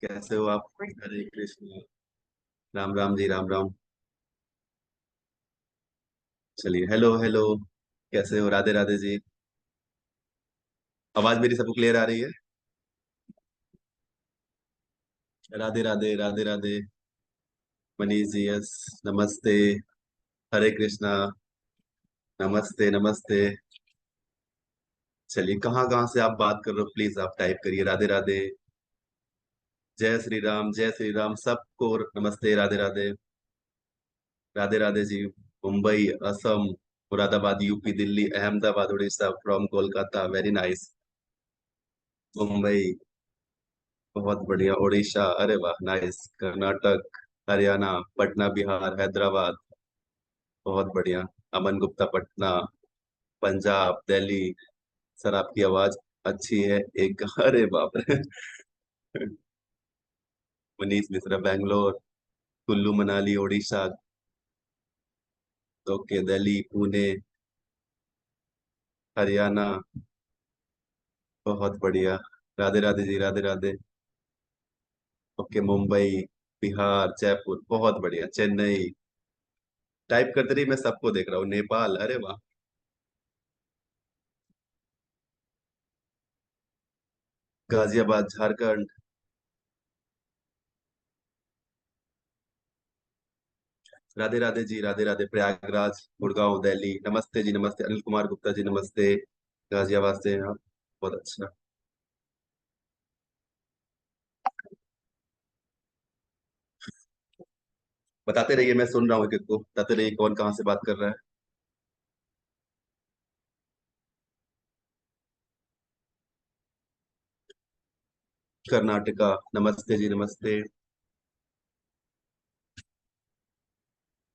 कैसे हो आप? हरे कृष्ण। राम राम जी, राम राम। चलिए, हेलो हेलो। कैसे हो? राधे राधे जी। आवाज मेरी सबको क्लियर आ रही है? राधे राधे, राधे राधे। मनीष जी, यस। नमस्ते। हरे कृष्णा। नमस्ते नमस्ते। चलिए, कहाँ कहाँ से आप बात कर रहे हो? प्लीज आप टाइप करिए राधे राधे। जय श्री राम, जय श्री राम। सबको नमस्ते, Radhe Radhe. Radhe Radhe ji. Mumbai, Assam, Moradabad, UP, Delhi, Ahmedabad, Orissa, from Kolkata, very nice. Mumbai, बहुत बढ़िया। उड़ीसा, अरे वाह, नाइस। कर्नाटक, हरियाणा, पटना बिहार, हैदराबाद, बहुत बढ़िया। अमन गुप्ता, पटना। पंजाब, दिल्ली। सर, आपकी आवाज अच्छी है एक। अरे बाप रे। मनीष मिश्रा, बैंगलोर। कुल्लू मनाली, उड़ीसा। ओके, दिल्ली, पुणे, हरियाणा, बहुत बढ़िया। राधे राधे जी, राधे राधे। ओके, मुंबई, बिहार, जयपुर, बहुत बढ़िया। चेन्नई। टाइप करते रहिए, मैं सबको देख रहा हूँ। नेपाल, अरे वाह। गाजियाबाद, झारखंड। राधे राधे जी, राधे राधे। प्रयागराज, गुड़गांव, दिल्ली, नमस्ते जी, नमस्ते। अनिल कुमार गुप्ता जी, नमस्ते। गाजियाबाद से हैं आप? बहुत अच्छा। बताते रहिए, मैं सुन रहा हूँ एक एक को। बताते रहिए कौन कहाँ से बात कर रहा है। कर्नाटका, नमस्ते जी, नमस्ते।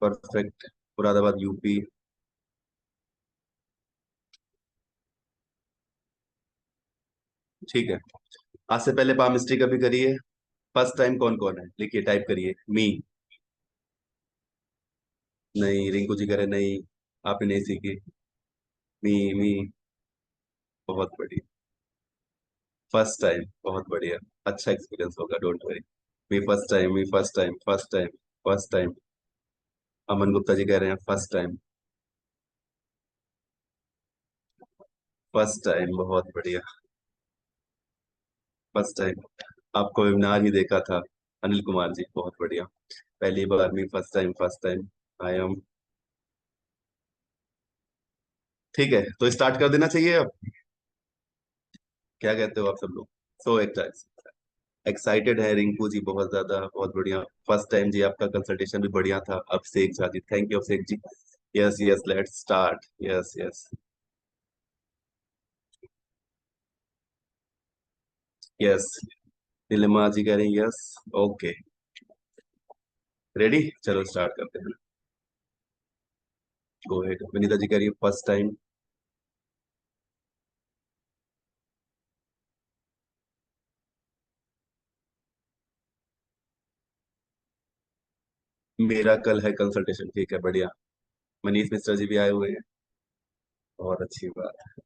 परफेक्ट। मुरादाबाद, यूपी। ठीक है। आज से पहले पाम मिस्ट्री कभी करिए? फर्स्ट टाइम कौन कौन है? लिखिए, टाइप करिए। मी। नहीं, रिंकू जी कह रहे नहीं। आपने नहीं सीखी। मी मी। बहुत बढ़िया। फर्स्ट टाइम, बहुत बढ़िया। अच्छा एक्सपीरियंस होगा, don't worry. Me first time, me first time, first time, first time. Aman Gupta ji कह रहे हैं फर्स्ट टाइम। फर्स्ट टाइम, बहुत बढ़िया। First time. आपको वेबिनार ही देखा था। अनिल कुमार जी, बहुत बढ़िया। पहली बार में first time, first time. I am. ठीक है, तो स्टार्ट कर देना चाहिए अब। क्या कहते हो आप सब लोग? सो एक्साइटेड है रिंकू जी, बहुत ज्यादा, बहुत बढ़िया। फर्स्ट टाइम जी, आपका कंसल्टेशन भी बढ़िया था। Abhishek Jha ji, thank you Abhishek ji. Yes yes, let's start. Yes yes. Yes. Nilima ji कह रही यस। ओके। रेडी, चलो स्टार्ट करते हैं। गो हेड। विनीता जी कह रही है फर्स्ट टाइम। मेरा कल है कंसल्टेशन, ठीक है, बढ़िया। मनीष मिश्रा जी भी आए हुए हैं। बहुत अच्छी बात।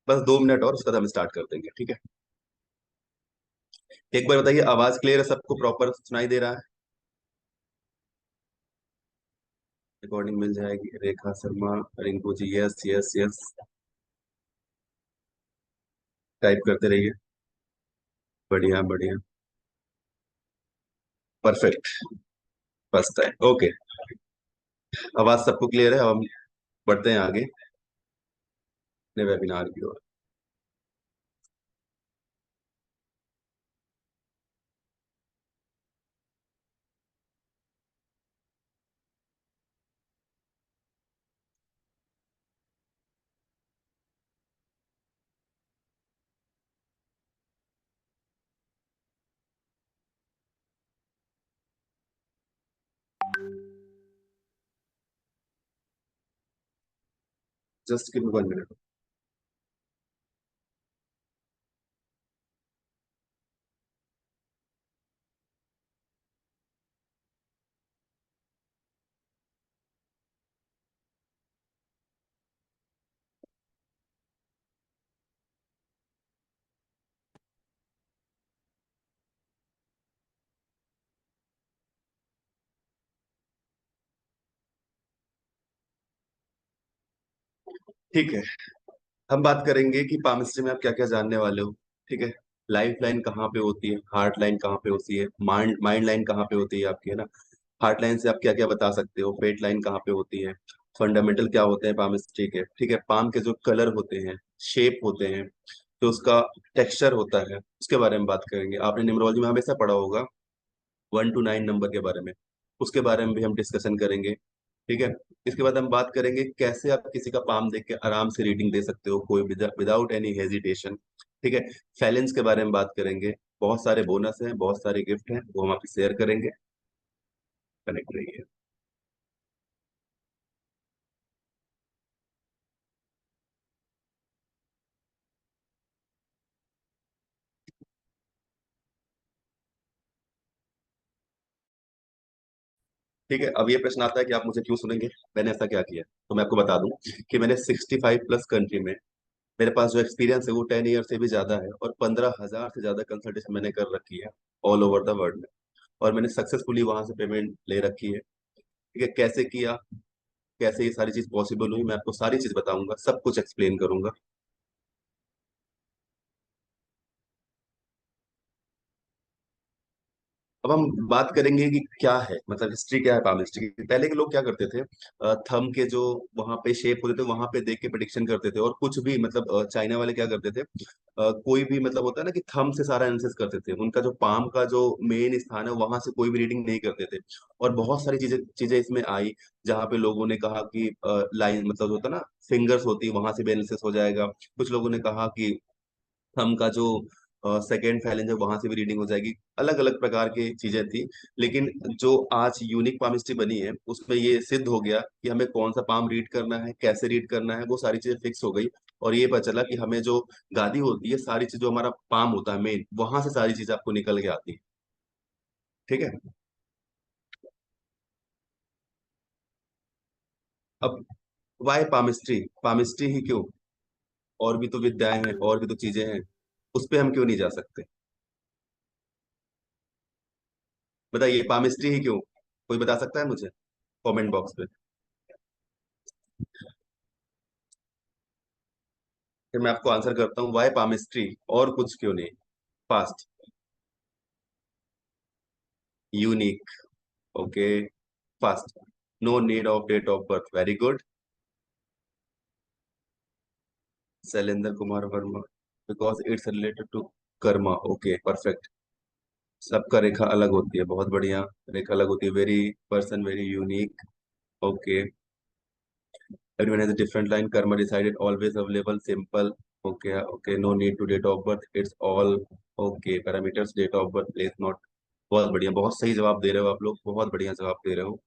बस 2 मिनट और, उसके बाद हम स्टार्ट कर देंगे, ठीक है। एक बार बताइए, आवाज क्लियर है? सबको प्रॉपर सुनाई दे रहा है? रिकॉर्डिंग मिल जाएगी। Rekha Sharma, Rinku ji, yes yes yes. Type करते रहिए। बढ़िया बढ़िया। परफेक्ट। First time, okay. आवाज सबको क्लियर है? अब हम बढ़ते हैं आगे अपने वेबिनार की ओर। Just give me 1 minute. ठीक है, हम बात करेंगे कि पामिस्ट्री में आप क्या क्या जानने वाले हो। ठीक है, लाइफ लाइन कहाँ पे होती है, हार्ट लाइन कहाँ पे होती है, माइंड माइंड लाइन कहाँ पे होती है आपकी, है ना। हार्ट लाइन से आप क्या क्या बता सकते हो, फेट लाइन कहाँ पे होती है, फंडामेंटल क्या होते हैं पामिस्ट्री के। ठीक है, पाम के जो कलर होते हैं, शेप होते हैं, जो उसका टेक्सचर होता है, उसके बारे में बात करेंगे। आपने न्यूमरोलॉजी में हमेशा पढ़ा होगा 1 to 9 नंबर के बारे में, उसके बारे में भी हम डिस्कशन करेंगे। ठीक है, इसके बाद हम बात करेंगे कैसे आप किसी का पाम देख के आराम से रीडिंग दे सकते हो, कोई विदाउट एनी हेजिटेशन। ठीक है, फैलेंस के बारे में बात करेंगे। बहुत सारे बोनस हैं, बहुत सारे गिफ्ट हैं, वो हम आपसे शेयर करेंगे। कनेक्ट रहिए। ठीक है, अब ये प्रश्न आता है कि आप मुझे क्यों सुनेंगे, मैंने ऐसा क्या किया। तो मैं आपको बता दूं कि मैंने 65+ कंट्री में, मेरे पास जो एक्सपीरियंस है वो 10 ईयर से भी ज्यादा है, और 15,000 से ज्यादा कंसल्टेशन मैंने कर रखी है ऑल ओवर द वर्ल्ड में। और मैंने सक्सेसफुली वहां से पेमेंट ले रखी है। ठीक है, कैसे किया, कैसे ये सारी चीज पॉसिबल हुई, मैं आपको सारी चीज बताऊंगा, सब कुछ एक्सप्लेन करूंगा। अब हम बात करेंगे कि क्या है, मतलब हिस्ट्री क्या है पामिस्ट्री की। पहले के लोग क्या करते थे, थंब के जो वहां पे शेप होते थे वहां पे देख के प्रिडिक्शन करते थे, और कुछ भी मतलब चाइना वाले क्या करते थे, कोई भी मतलब होता है ना कि थंब से सारा एनालिसिस करते थे, उनका जो पाम का जो मेन स्थान है वहां से कोई भी रीडिंग नहीं करते थे। और बहुत सारी चीजें चीजें इसमें आई, जहाँ पे लोगों ने कहा कि लाइन मतलब होता है ना, फिंगर्स होती है वहां से भी एनालिसिस हो जाएगा। कुछ लोगों ने कहा कि थंब का जो सेकेंड फैलेंज है वहां से भी रीडिंग हो जाएगी। अलग अलग प्रकार की चीजें थी, लेकिन जो आज यूनिक पामिस्ट्री बनी है उसमें ये सिद्ध हो गया कि हमें कौन सा पाम रीड करना है, कैसे रीड करना है, वो सारी चीजें फिक्स हो गई। और ये पता चला कि हमें जो गादी होती है, सारी चीज जो हमारा पाम होता है मेन, वहां से सारी चीजें आपको निकल के आती है। ठीक है, अब वाई पामिस्ट्री, पामिस्ट्री ही क्यों, और भी तो विद्याएं हैं, और भी तो चीजें हैं, उस पे हम क्यों नहीं जा सकते। बताइए पामिस्ट्री ही क्यों, कोई बता सकता है मुझे, कमेंट बॉक्स पे। फिर मैं आपको आंसर करता हूँ, वाई पामिस्ट्री, और कुछ क्यों नहीं। Fast, unique, okay, fast, no need of date of birth, very good. Shailendra Kumar Verma, because it's related to karma, okay perfect. सबका रेखा अलग होती है, बहुत बढ़िया, रेखा अलग होती है, very person very unique, okay. Everyone has a different line. Karma decided, always available, simple. Okay, okay. No need to date of birth. It's all okay. Parameters, date of birth, place not. बहुत बढ़िया, बहुत सही जवाब दे रहे हो आप लोग, बहुत बढ़िया जवाब दे रहे हो।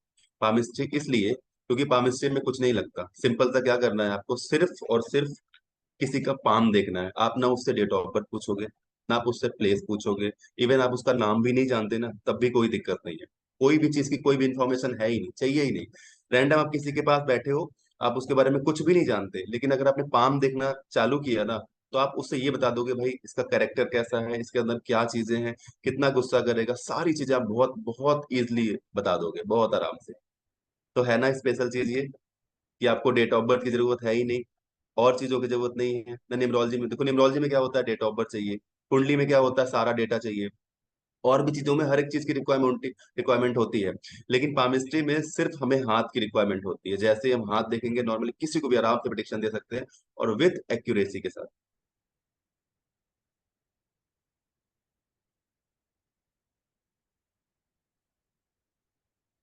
पामिस्ट्री इसलिए क्योंकि पामिस्ट्री में कुछ नहीं लगता, सिंपल सा क्या करना है आपको, सिर्फ और सिर्फ किसी का पाम देखना है। आप ना उससे डेट ऑफ बर्थ पूछोगे, ना आप उससे प्लेस पूछोगे, इवन आप उसका नाम भी नहीं जानते ना, तब भी कोई दिक्कत नहीं है। कोई भी चीज की कोई भी इंफॉर्मेशन है ही नहीं, चाहिए ही नहीं। रैंडम आप किसी के पास बैठे हो, आप उसके बारे में कुछ भी नहीं जानते, लेकिन अगर आपने पाम देखना चालू किया ना, तो आप उससे ये बता दोगे भाई इसका कैरेक्टर कैसा है, इसके अंदर क्या चीजें हैं, कितना गुस्सा करेगा, सारी चीजें आप बहुत बहुत इजीली बता दोगे, बहुत आराम से। तो है ना स्पेशल चीज ये, कि आपको डेट ऑफ बर्थ की जरूरत है ही नहीं, और चीजों की जरूरत नहीं है ना। न्यूमरोलॉजी में देखो, न्यूमरोलॉजी में क्या होता है, डेट ऑफ बर्थ चाहिए। कुंडली में क्या होता है, सारा डेटा चाहिए। और भी चीजों में हर एक चीज की रिक्वायरमेंट होती है। लेकिन पामिस्ट्री में सिर्फ हमें हाथ की रिक्वायरमेंट होती है, जैसे ही हम हाथ देखेंगे नॉर्मली किसी को भी आराम से प्रिडिक्शन दे सकते हैं, और विथ एक्यूरेसी के साथ।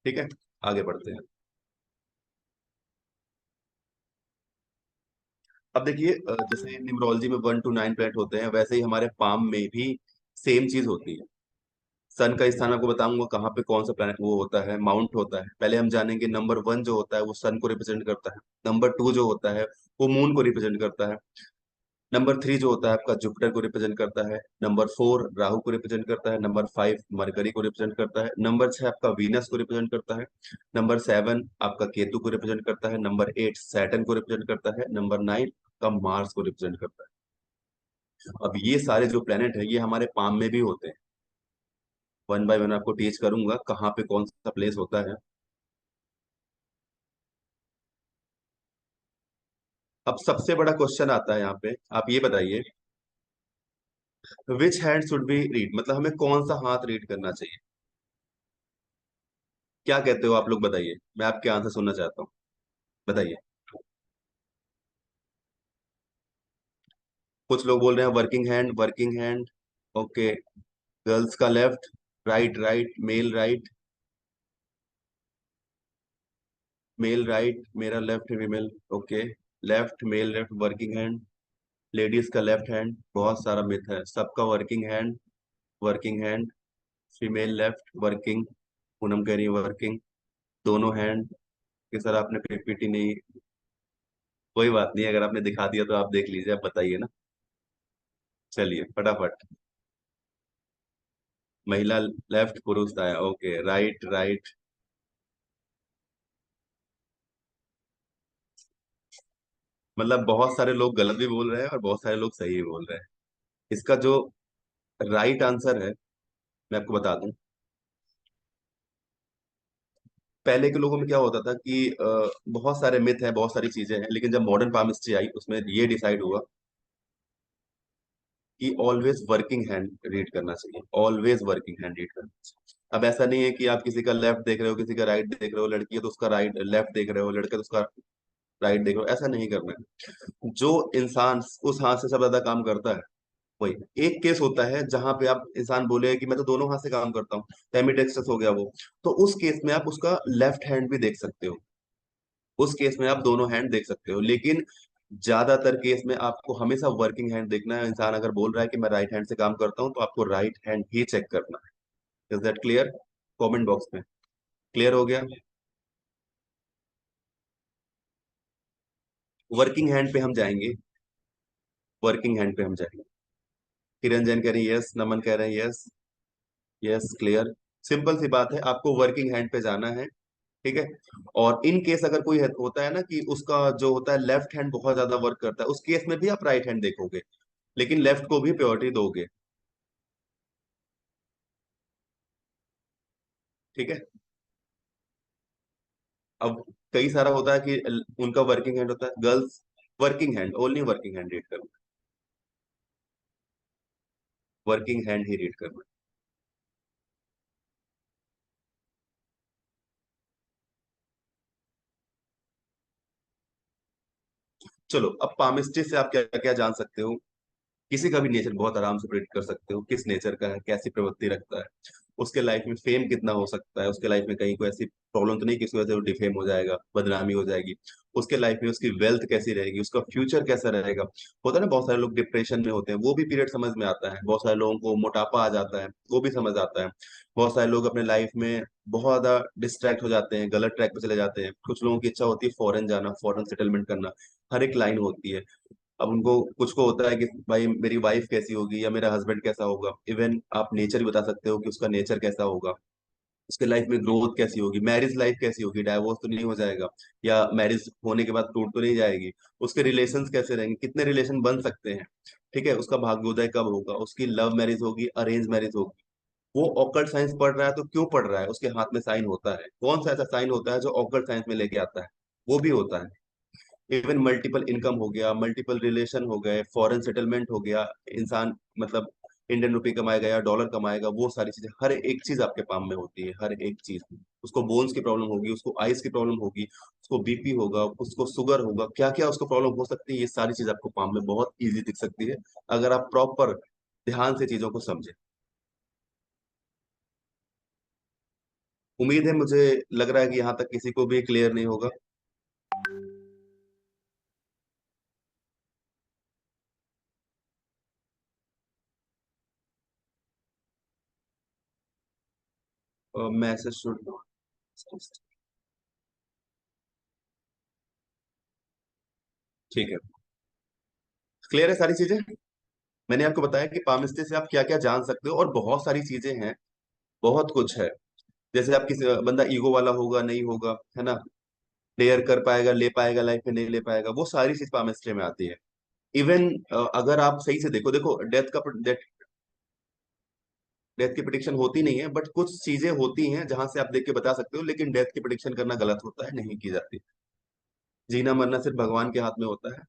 ठीक है, आगे बढ़ते हैं। अब देखिए, जैसे न्यूमरोलॉजी में 1 to 9 प्लैनेट होते हैं, वैसे ही हमारे पाम में भी सेम चीज होती है। सन का स्थान आपको बताऊंगा कहाँ पे कौन सा प्लैनेट वो होता है, माउंट होता है। पहले हम जानेंगे, नंबर 1 जो होता है वो सन को रिप्रेजेंट करता है। नंबर 2 जो होता है वो मून को रिप्रेजेंट करता है। नंबर 3 जो होता है आपका जुपिटर को रिप्रेजेंट करता है। नंबर 4 राहु को रिप्रेजेंट करता है। नंबर 5 मरकरी को रिप्रेजेंट करता है। नंबर 6 आपका वीनस को रिप्रेजेंट करता है। नंबर 7 आपका केतु को रिप्रेजेंट करता है। नंबर 8 सैटर्न को रिप्रेजेंट करता है। नंबर 9 का मार्स को रिप्रेजेंट करता है। अब ये सारे जो प्लेनेट है ये हमारे पाम में भी होते हैं। वन बाय वन आपको टीच करूंगा कहाँ पे कौन सा प्लेस होता है। अब सबसे बड़ा क्वेश्चन आता है यहाँ पे, आप ये बताइए, विच हैंड शुड बी रीड, मतलब हमें कौन सा हाथ रीड करना चाहिए? क्या कहते हो आप लोग, बताइए, मैं आपके आंसर सुनना चाहता हूँ, बताइए। कुछ लोग बोल रहे हैं working hand, working hand. Okay. Girls का left, right right, male right, male right, मेरा left female. Okay. Left male left working hand, ladies का लेफ्ट हैंड, बहुत सारा मिथ है, सबका working hand, working hand, female left working, Poonam कह रही है वर्किंग, दोनों हैंड। कि सर आपने पीपीटी नहीं, कोई बात नहीं, अगर आपने दिखा दिया तो आप देख लीजिए, आप बताइए ना। चलिए फटाफट। महिला लेफ्ट, पुरुष दाया, ओके, राइट राइट। मतलब बहुत सारे लोग गलत भी बोल रहे हैं और बहुत सारे लोग सही भी बोल रहे हैं। इसका जो राइट आंसर है, मैं आपको बता दूं, पहले के लोगों में क्या होता था कि बहुत सारे मिथ हैं, बहुत सारी चीजें हैं, लेकिन जब मॉडर्न पामिस्ट्री आई उसमें ये डिसाइड हुआ कि ऑलवेज वर्किंग हैंड रीड करना चाहिए, ऑलवेज वर्किंग हैंड रीड करना चाहिए। अब ऐसा नहीं है कि आप किसी का लेफ्ट देख रहे हो, किसी का राइट देख रहे हो, लड़की है तो उसका राइट लेफ्ट देख रहे हो, लड़का तो उसका राइट देख रहे हो, ऐसा नहीं करना है। जो इंसान उस हाथ से सब ज्यादा काम करता है, वही। एक केस होता है जहां पे आप इंसान बोले कि मैं तो दोनों हाथ से काम करता हूँ, एमिडेक्सस हो गया वो, तो उस केस में आप उसका लेफ्ट हैंड भी देख सकते हो, उस केस में आप दोनों हैंड देख सकते हो। लेकिन ज्यादातर केस में आपको हमेशा वर्किंग हैंड देखना है। इंसान अगर बोल रहा है कि मैं राइट हैंड से काम करता हूँ, तो आपको राइट हैंड ही चेक करना है। Is that clear? Comment box में क्लियर हो गया? वर्किंग हैंड पे हम जाएंगे, वर्किंग हैंड पे हम जाएंगे। किरण जैन कह रही है यस, नमन कह रहे हैं यस, यस क्लियर। सिंपल सी बात है, आपको वर्किंग हैंड पे जाना है, ठीक है। और इन केस अगर कोई होता है ना कि उसका जो होता है लेफ्ट हैंड बहुत ज्यादा वर्क करता है, उस केस में भी आप राइट हैंड देखोगे, लेकिन लेफ्ट को भी प्रायोरिटी दोगे, ठीक है। अब कई सारा होता है कि उनका वर्किंग हैंड होता है, girls working hand, only working hand read करना, वर्किंग हैंड ही रीड करना। चलो, अब पामिस्ट्री से आप क्या क्या जान सकते हो? किसी का भी नेचर बहुत आराम से प्रेडिक्ट कर सकते हो, किस नेचर का है, कैसी प्रवृत्ति रखता है, उसके लाइफ में फेम कितना हो सकता है, उसके लाइफ में कहीं कोई ऐसी प्रॉब्लम तो नहीं कि उसकी वजह से वो डिफेम हो जाएगा, बदनामी हो जाएगी, उसके लाइफ में उसकी वेल्थ कैसी रहेगी, उसका फ्यूचर कैसा रहेगा। होता है ना, बहुत सारे लोग डिप्रेशन में होते हैं, वो भी पीरियड समझ में आता है, बहुत सारे लोगों को मोटापा आ जाता है, वो भी समझ आता है। बहुत सारे लोग अपने लाइफ में बहुत ज्यादा डिस्ट्रैक्ट हो जाते हैं, गलत ट्रैक पे चले जाते हैं, कुछ लोगों की इच्छा होती है फॉरेन जाना, फॉरेन सेटलमेंट करना, हर एक लाइन होती है। अब उनको कुछ को होता है कि भाई मेरी वाइफ कैसी होगी या मेरा हस्बैंड कैसा होगा, इवन आप नेचर भी बता सकते हो कि उसका नेचर कैसा होगा, उसके लाइफ में ग्रोथ कैसी होगी, मैरिज लाइफ कैसी होगी, डाइवोर्स तो नहीं हो जाएगा, या मैरिज होने के बाद टूट तो नहीं जाएगी, उसके रिलेशंस कैसे रहेंगे, कितने रिलेशन बन सकते हैं, ठीक है, उसका भाग्योदय कब होगा, उसकी लव मैरिज होगी, अरेंज मैरिज होगी, वो ऑकल्ट साइंस पढ़ रहा है तो क्यों पढ़ रहा है, उसके हाथ में साइन होता है, कौन सा ऐसा साइन होता है जो ऑकल्ट साइंस में लेके आता है, वो भी होता है। इवन मल्टीपल इनकम हो गया, मल्टीपल रिलेशन हो गए, फॉरेन सेटलमेंट हो गया, इंसान मतलब इंडियन रुपी कमाएगा या डॉलर कमाएगा, वो सारी चीजें, हर एक चीज आपके पाम में होती है, हर एक चीज। उसको बोन्स की प्रॉब्लम होगी, उसको आइस की प्रॉब्लम होगी, उसको बीपी होगा, उसको शुगर होगा, क्या क्या उसको प्रॉब्लम हो सकती है, ये सारी चीज आपको पाम में बहुत इजी दिख सकती है, अगर आप प्रॉपर ध्यान से चीजों को समझे। उम्मीद है, मुझे लग रहा है कि यहाँ तक किसी को भी क्लियर नहीं होगा। मैसेज शुड, ठीक है, क्लियर है सारी चीजें। मैंने आपको बताया कि पामिस्ट्री से आप क्या क्या जान सकते हो, और बहुत सारी चीजें हैं, बहुत कुछ है। जैसे आप किसी बंदा ईगो वाला होगा, नहीं होगा, है ना, डेयर कर पाएगा, ले पाएगा लाइफ में, नहीं ले पाएगा, वो सारी चीज पामिस्ट्री में आती है। इवन अगर आप सही से देखो, देखो डेथ की प्रिडिक्शन होती नहीं है, बट कुछ चीजें होती हैं जहां से आप देख के बता सकते हो, लेकिन डेथ की प्रिडिक्शन करना गलत होता है, नहीं की जाती। जीना मरना सिर्फ भगवान के हाथ में होता है।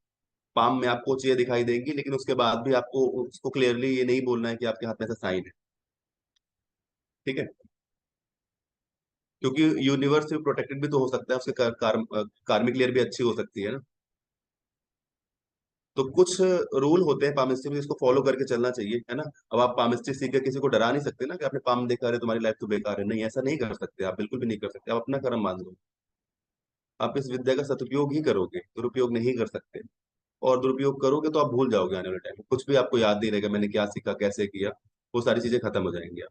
पाम में आपको चीजें दिखाई देंगी, लेकिन उसके बाद भी आपको उसको क्लियरली ये नहीं बोलना है कि आपके हाथ में ऐसा साइन है। ठीक है, क्योंकि यूनिवर्स से प्रोटेक्टेड भी तो हो सकता है, उसके कार्मिक लेयर भी अच्छी हो सकती है ना। तो कुछ रूल होते हैं पामिस्ट्री में जिसको फॉलो करके चलना चाहिए, है ना। अब आप पामिस्ट्री सीख के किसी को डरा नहीं सकते ना कि आपने पाम देखा है तुम्हारी लाइफ तो बेकार है, नहीं ऐसा नहीं कर सकते आप, बिल्कुल भी नहीं कर सकते। आप अपना कर्म मान लो, आप इस विद्या का सदुपयोग ही करोगे, दुरुपयोग नहीं कर सकते। और दुरुपयोग करोगे तो आप भूल जाओगे, आने वाले टाइम में कुछ भी आपको याद नहीं रहेगा, मैंने क्या सीखा कैसे किया, वो सारी चीजें खत्म हो जाएंगी।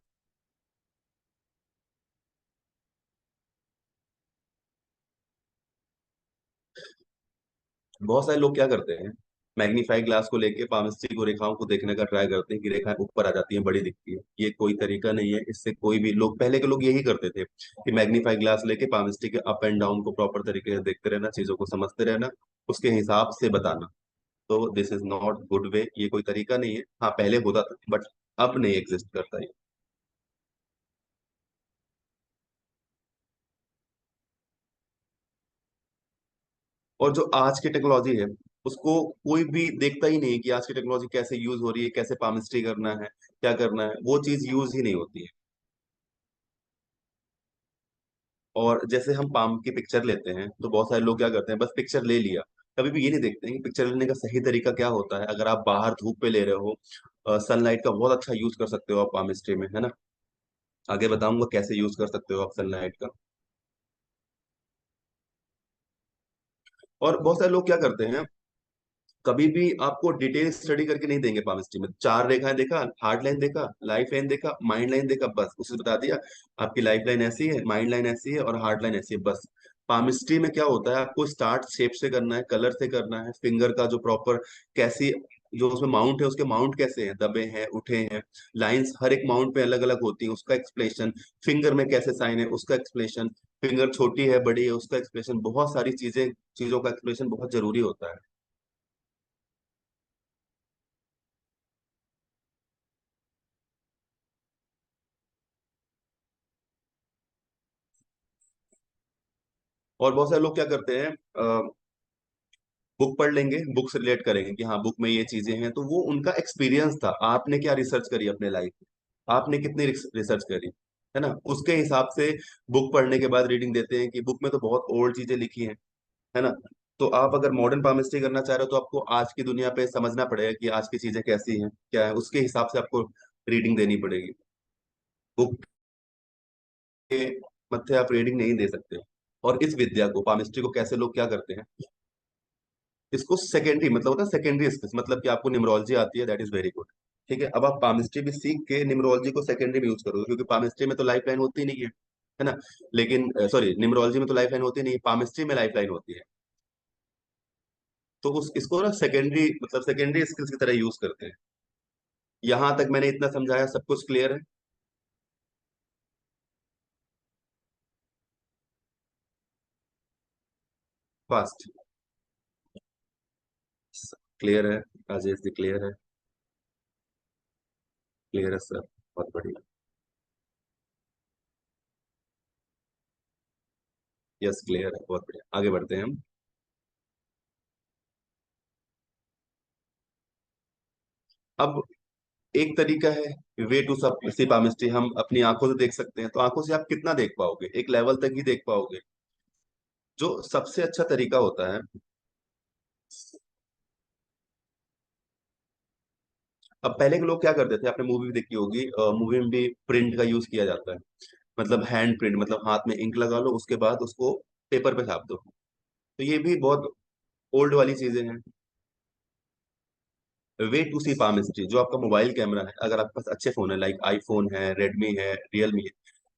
बहुत सारे लोग क्या करते हैं, मैग्नीफाई ग्लास को लेके पामिस्ट्री को, रेखाओं को देखने का ट्राई करते हैं कि रेखाएं ऊपर आ जाती हैं, बड़ी दिखती है। ये कोई तरीका नहीं है, इससे कोई भी लोग, पहले के लोग यही करते थे कि मैग्नीफाई ग्लास लेके पामिस्ट्री के अप एंड डाउन को प्रॉपर तरीके से देखते रहना, चीजों को समझते रहना, उसके हिसाब से बताना। तो this is not good way, ये कोई तरीका नहीं है। हाँ पहले होता था बट अब नहीं एग्जिस्ट करता है। और जो आज की टेक्नोलॉजी है उसको कोई भी देखता ही नहीं है कि आज की टेक्नोलॉजी कैसे यूज हो रही है, कैसे पामिस्ट्री करना है, क्या करना है, वो चीज यूज ही नहीं होती है। और जैसे हम पाम की पिक्चर लेते हैं तो बहुत सारे लोग क्या करते हैं, बस पिक्चर ले लिया, कभी भी ये नहीं देखते हैं कि पिक्चर लेने का सही तरीका क्या होता है। अगर आप बाहर धूप पे ले रहे हो, सनलाइट का बहुत अच्छा यूज कर सकते हो आप पामिस्ट्री में, है ना। आगे बताऊंगा कैसे यूज कर सकते हो आप सनलाइट का। और बहुत सारे लोग क्या करते हैं, कभी भी आपको डिटेल स्टडी करके नहीं देंगे पामिस्ट्री में। चार रेखाएं देखा, हार्ड लाइन देखा, लाइफ लाइन देखा, माइंड लाइन देखा, बस उसे बता दिया आपकी लाइफ लाइन ऐसी है, माइंड लाइन ऐसी है और हार्ड लाइन ऐसी है, बस। पामिस्ट्री में क्या होता है, आपको स्टार्ट शेप से करना है, कलर से करना है, फिंगर का जो प्रॉपर कैसी, जो उसमें माउंट है उसके माउंट कैसे हैं, दबे हैं उठे हैं, लाइंस हर एक माउंट पे अलग अलग होती हैं, उसका एक्सप्लेशन, फिंगर में कैसे साइन है उसका एक्सप्लेशन, फिंगर छोटी है बड़ी है उसका एक्सप्लेशन, बहुत सारी चीजें, चीजों का एक्सप्लेशन बहुत जरूरी होता है। और बहुत सारे लोग क्या करते हैं, बुक पढ़ लेंगे, बुक से रिलेट करेंगे कि हाँ बुक में ये चीजें हैं, तो वो उनका एक्सपीरियंस था। आपने क्या रिसर्च करी अपने लाइफ में, आपने कितनी रिसर्च करी, है ना, उसके हिसाब से बुक पढ़ने के बाद रीडिंग देते हैं कि बुक में तो बहुत ओल्ड चीजें लिखी हैं, है ना। तो आप अगर मॉडर्न पामिस्ट्री करना चाह रहे हो तो आपको आज की दुनिया पे समझना पड़ेगा कि आज की चीजें कैसी हैं क्या है, उसके हिसाब से आपको रीडिंग देनी पड़ेगी। बुक के मत्थे आप रीडिंग नहीं दे सकते। और इस विद्या को, पामिस्ट्री को कैसे लोग क्या करते हैं, इसको सेकेंडरी मतलब होता है सेकेंडरी स्किल्स, मतलब कि आपको न्यूमरोलॉजी आती है, दैट इज वेरी गुड। ठीक है, अब आप पामिस्ट्री भी सीख के न्यूमरोलॉजी को सेकेंडरी में यूज करोगे, क्योंकि पामिस्ट्री में तो लाइफ लाइन होती नहीं है ना। लेकिन सॉरी, न्यूमरोलॉजी में तो लाइफ लाइन होती नहीं, पामिस्ट्री में लाइफ लाइन होती है। तो उस इसको ना सेकेंडरी मतलब सेकेंडरी स्किल्स की तरह यूज करते हैं। यहां तक मैंने इतना समझाया, सब कुछ क्लियर है। फास्ट, क्लियर है, राजेश जी क्लियर है, क्लियर है सर, बहुत बढ़िया। यस क्लियर है, बहुत बढ़िया, आगे बढ़ते हैं हम। अब एक तरीका है, वे टू सब सी पामिस्ट्री, हम अपनी आंखों से देख सकते हैं। तो आंखों से आप कितना देख पाओगे, एक लेवल तक ही देख पाओगे। जो सबसे अच्छा तरीका होता है, अब पहले के लोग क्या करते थे, आपने मूवी भी देखी होगी, मूवी में भी प्रिंट का यूज किया जाता है, मतलब हैंड प्रिंट, मतलब हाथ में इंक लगा लो उसके बाद उसको पेपर पे छाप दो। तो ये भी बहुत ओल्ड वाली चीजें हैं। Way to see palm history, जो आपका मोबाइल कैमरा है, अगर आपके पास अच्छे फोन है, लाइक आईफोन है, रेडमी है, रियलमी है,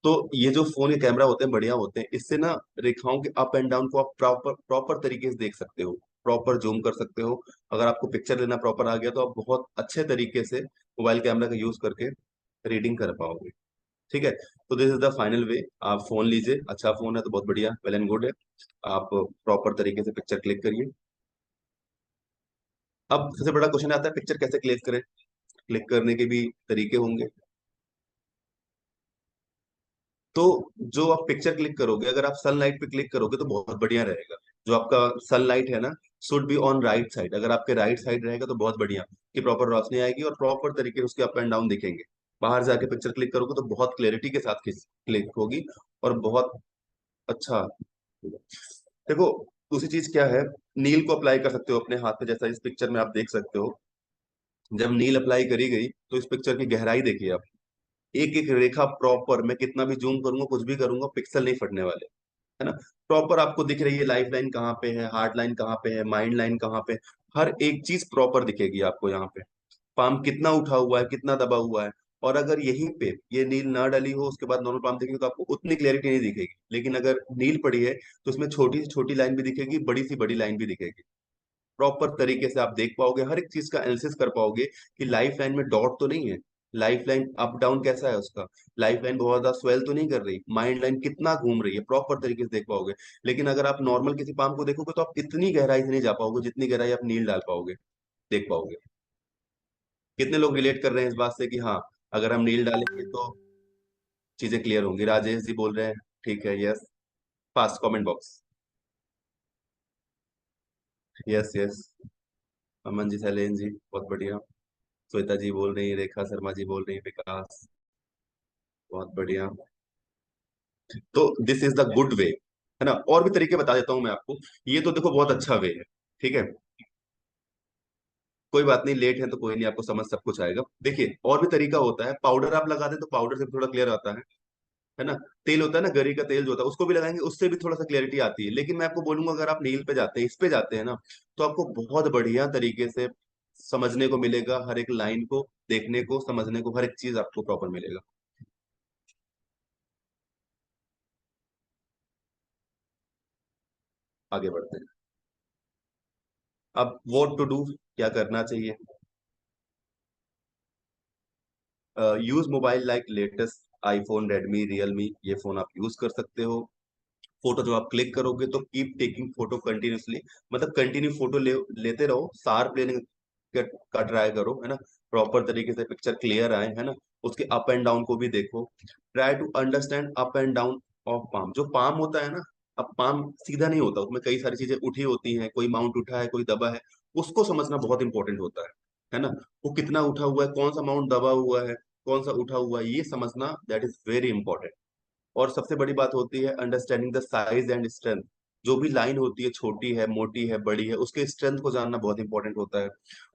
तो ये जो फोन के कैमरा होते हैं बढ़िया होते हैं, इससे ना रेखाओं के अप एंड डाउन को आप प्रॉपर प्रॉपर तरीके से देख सकते हो, प्रॉपर जूम कर सकते हो। अगर आपको पिक्चर लेना प्रॉपर आ गया तो आप बहुत अच्छे तरीके से मोबाइल कैमरा का यूज करके रीडिंग कर पाओगे। ठीक है, तो दिस इज द फाइनल वे। आप फोन लीजिए, अच्छा फोन है तो बहुत बढ़िया, वेल एंड गुड है। आप प्रॉपर तरीके से पिक्चर क्लिक करिए। अब सबसे बड़ा क्वेश्चन आता है, पिक्चर कैसे क्लिक करें। क्लिक करने के भी तरीके होंगे। तो जो आप पिक्चर क्लिक करोगे, अगर आप सनलाइट पे क्लिक करोगे तो बहुत बढ़िया रहेगा। जो आपका सनलाइट है ना, should be on right side. अगर आपके राइट साइड रहेगा तो बहुत बढ़िया, कि प्रॉपर रोशनी आएगी और प्रॉपर तरीके से उसके अप एंड डाउन दिखेंगे। बाहर जाके पिक्चर क्लिक करोगे तो बहुत क्लैरिटी के साथ क्लिक होगी, और बहुत अच्छा होगा। देखो, दूसरी चीज क्या है, नील को अप्लाई कर सकते हो अपने हाथ पे, जैसा इस पिक्चर में आप देख सकते हो। जब नील अप्लाई करी गई तो इस पिक्चर की गहराई देखिए आप, एक एक रेखा प्रॉपर, मैं कितना भी जूम करूंगा कुछ भी करूंगा पिक्सल नहीं फटने वाले, है ना। प्रॉपर आपको दिख रही है लाइफ लाइन कहाँ पे है, हार्ड लाइन कहाँ पे है, माइंड लाइन कहाँ पे है। हर एक चीज प्रॉपर दिखेगी आपको यहाँ पे। पाम कितना उठा हुआ है, कितना दबा हुआ है। और अगर यहीं पे ये नील ना डली हो, उसके बाद नॉर्मल पाम देखेंगे तो आपको उतनी क्लैरिटी नहीं दिखेगी। लेकिन अगर नील पड़ी है तो उसमें छोटी सी छोटी लाइन भी दिखेगी, बड़ी सी बड़ी लाइन भी दिखेगी। प्रॉपर तरीके से आप देख पाओगे, हर एक चीज का एनालिसिस कर पाओगे कि लाइफ लाइन में डॉट तो नहीं है, लाइफ लाइन अप डाउन कैसा है उसका, लाइफ लाइन बहुत ज्यादा स्वेल तो नहीं कर रही, माइंड लाइन कितना घूम रही है, प्रॉपर तरीके से देख पाओगे। लेकिन अगर आप नॉर्मल किसी पाम को देखोगे तो आप इतनी गहराई से नहीं जा पाओगे जितनी गहराई आप नील डाल पाओगे, देख पाओगे। कितने लोग रिलेट कर रहे हैं इस बात से कि हाँ, अगर हम नील डालेंगे तो चीजें क्लियर होंगी। राजेश जी बोल रहे हैं, ठीक है, yes. Fast comment box. Yes yes. Aman ji, Shailen ji, बहुत बढ़िया। श्वेता जी बोल रही है, रेखा शर्मा जी बोल रही है, विकास, बहुत बढ़िया। तो this is the good way, है ना। और भी तरीके बता देता हूं मैं आपको। ये तो देखो बहुत अच्छा वे है, ठीक है। कोई बात नहीं, लेट है तो कोई नहीं, आपको समझ सब कुछ आएगा। देखिए, और भी तरीका होता है, पाउडर आप लगा दे तो पाउडर से भी थोड़ा क्लियर आता है ना। तेल होता है ना, गरी का तेल जो होता है, उसको भी लगाएंगे, उससे भी थोड़ा सा क्लैरिटी आती है। लेकिन मैं आपको बोलूंगा, अगर आप नील पे जाते हैं, इस पे जाते हैं ना, तो आपको बहुत बढ़िया तरीके से समझने को मिलेगा, हर एक लाइन को देखने को, समझने को, हर एक चीज आपको प्रॉपर मिलेगा। आगे बढ़ते हैं। अब व्हाट टू डू, क्या करना चाहिए। Use mobile like latest iPhone, Redmi, Realme, ये फोन आप यूज कर सकते हो। फोटो जब आप क्लिक करोगे तो कीप टेकिंग फोटो कंटिन्यूसली, मतलब कंटिन्यू फोटो लेते रहो, शार्प लेने का ट्राई करो, है ना। प्रॉपर तरीके से पिक्चर क्लियर आए, है ना। उसके अप एंड डाउन को भी देखो। Try to understand up and down of palm. जो पाम होता है ना, अब पाम सीधा नहीं होता, उसमें कई सारी चीजें उठी होती हैं, कोई माउंट उठा है, कोई दबा है। उसको समझना बहुत इंपॉर्टेंट होता है ना। वो कितना उठा हुआ है, कौन सा माउंट दबा हुआ है, कौन सा उठा हुआ है, ये समझना दैट इज वेरी इंपॉर्टेंट। और सबसे बड़ी बात होती है understanding the size and strength. जो भी लाइन होती है, छोटी है, मोटी है, बड़ी है, उसके स्ट्रेंथ को जानना बहुत इंपॉर्टेंट होता है।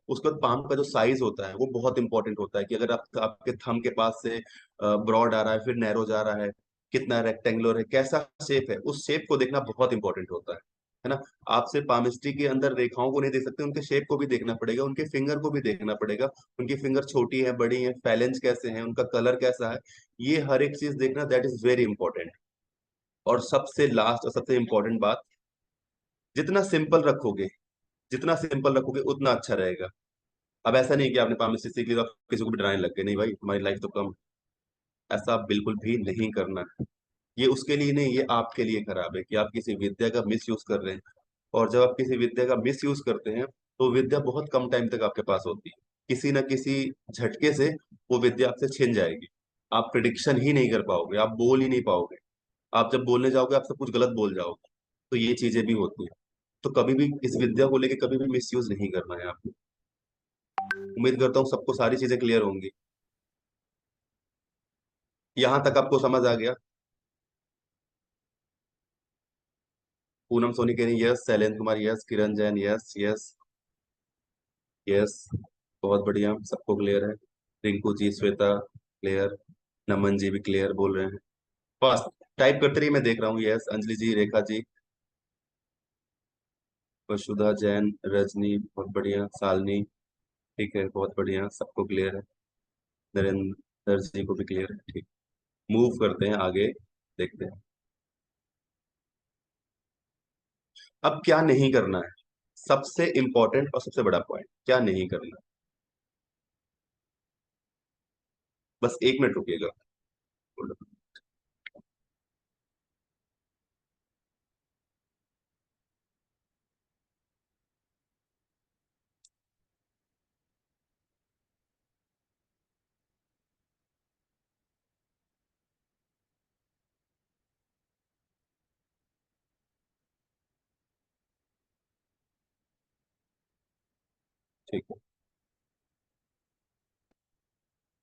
उसके बाद पाम का जो साइज होता है वो बहुत इंपॉर्टेंट होता है, कि अगर आपके थंब के पास से ब्रॉड आ रहा है, फिर नैरो जा रहा है, कितना रेक्टेंगुलर है, कैसा शेप है, उस शेप को देखना बहुत इंपॉर्टेंट होता है ना। आप सिर्फ पामिस्ट्री के अंदर रेखाओं को नहीं देख सकते, उनके शेप को भी देखना पड़ेगा, उनके फिंगर को भी देखना पड़ेगा। उनकी फिंगर छोटी है, बड़ी है, फैलेंज कैसे हैं, उनका कलर कैसा है, ये हर एक चीज देखना दैट इज वेरी इंपॉर्टेंट। और सबसे लास्ट और सबसे इंपॉर्टेंट बात, जितना सिंपल रखोगे, जितना सिंपल रखोगे उतना अच्छा रहेगा। अब ऐसा नहीं कि आपने फार्मेसी सीख ली तो आप किसी को भी डराने लग गए, नहीं भाई तुम्हारी लाइफ तो कम। ऐसा बिल्कुल भी नहीं करना है। ये उसके लिए नहीं, ये आपके लिए खराब है कि आप किसी विद्या का मिस यूज कर रहे हैं। और जब आप किसी विद्या का मिस यूज करते हैं तो विद्या बहुत कम टाइम तक आपके पास होती है, किसी न किसी झटके से वो विद्या आपसे छिन जाएगी। आप प्रिडिक्शन ही नहीं कर पाओगे, आप बोल ही नहीं पाओगे। आप जब बोलने जाओगे आप सब कुछ गलत बोल जाओगे। तो ये चीजें भी होती हैं। तो कभी भी इस विद्या को लेके कभी भी मिस यूज नहीं करना है आपको। उम्मीद करता हूँ सबको सारी चीजें क्लियर होंगी। यहाँ तक आपको समझ आ गया। पूनम सोनी कह रही यस, शैलेंद्र कुमार यस, किरण जैन यस यस यस, बहुत बढ़िया, सबको क्लियर है। रिंकू जी, श्वेता क्लियर, नमन जी भी क्लियर बोल रहे हैं। बस टाइप करते रहिए, मैं देख रहा हूँ। यस, अंजलि जी, रेखा जी, वसुधा जैन, रजनी, बहुत बढ़िया, शालिनी, ठीक है, बहुत बढ़िया, सबको क्लियर है। नरेंद्र जी को भी क्लियर है, ठीक। मूव करते हैं आगे, देखते हैं। अब क्या नहीं करना है, सबसे इंपॉर्टेंट और सबसे बड़ा पॉइंट, क्या नहीं करना। बस एक मिनट रुकिएगा। ठीक है।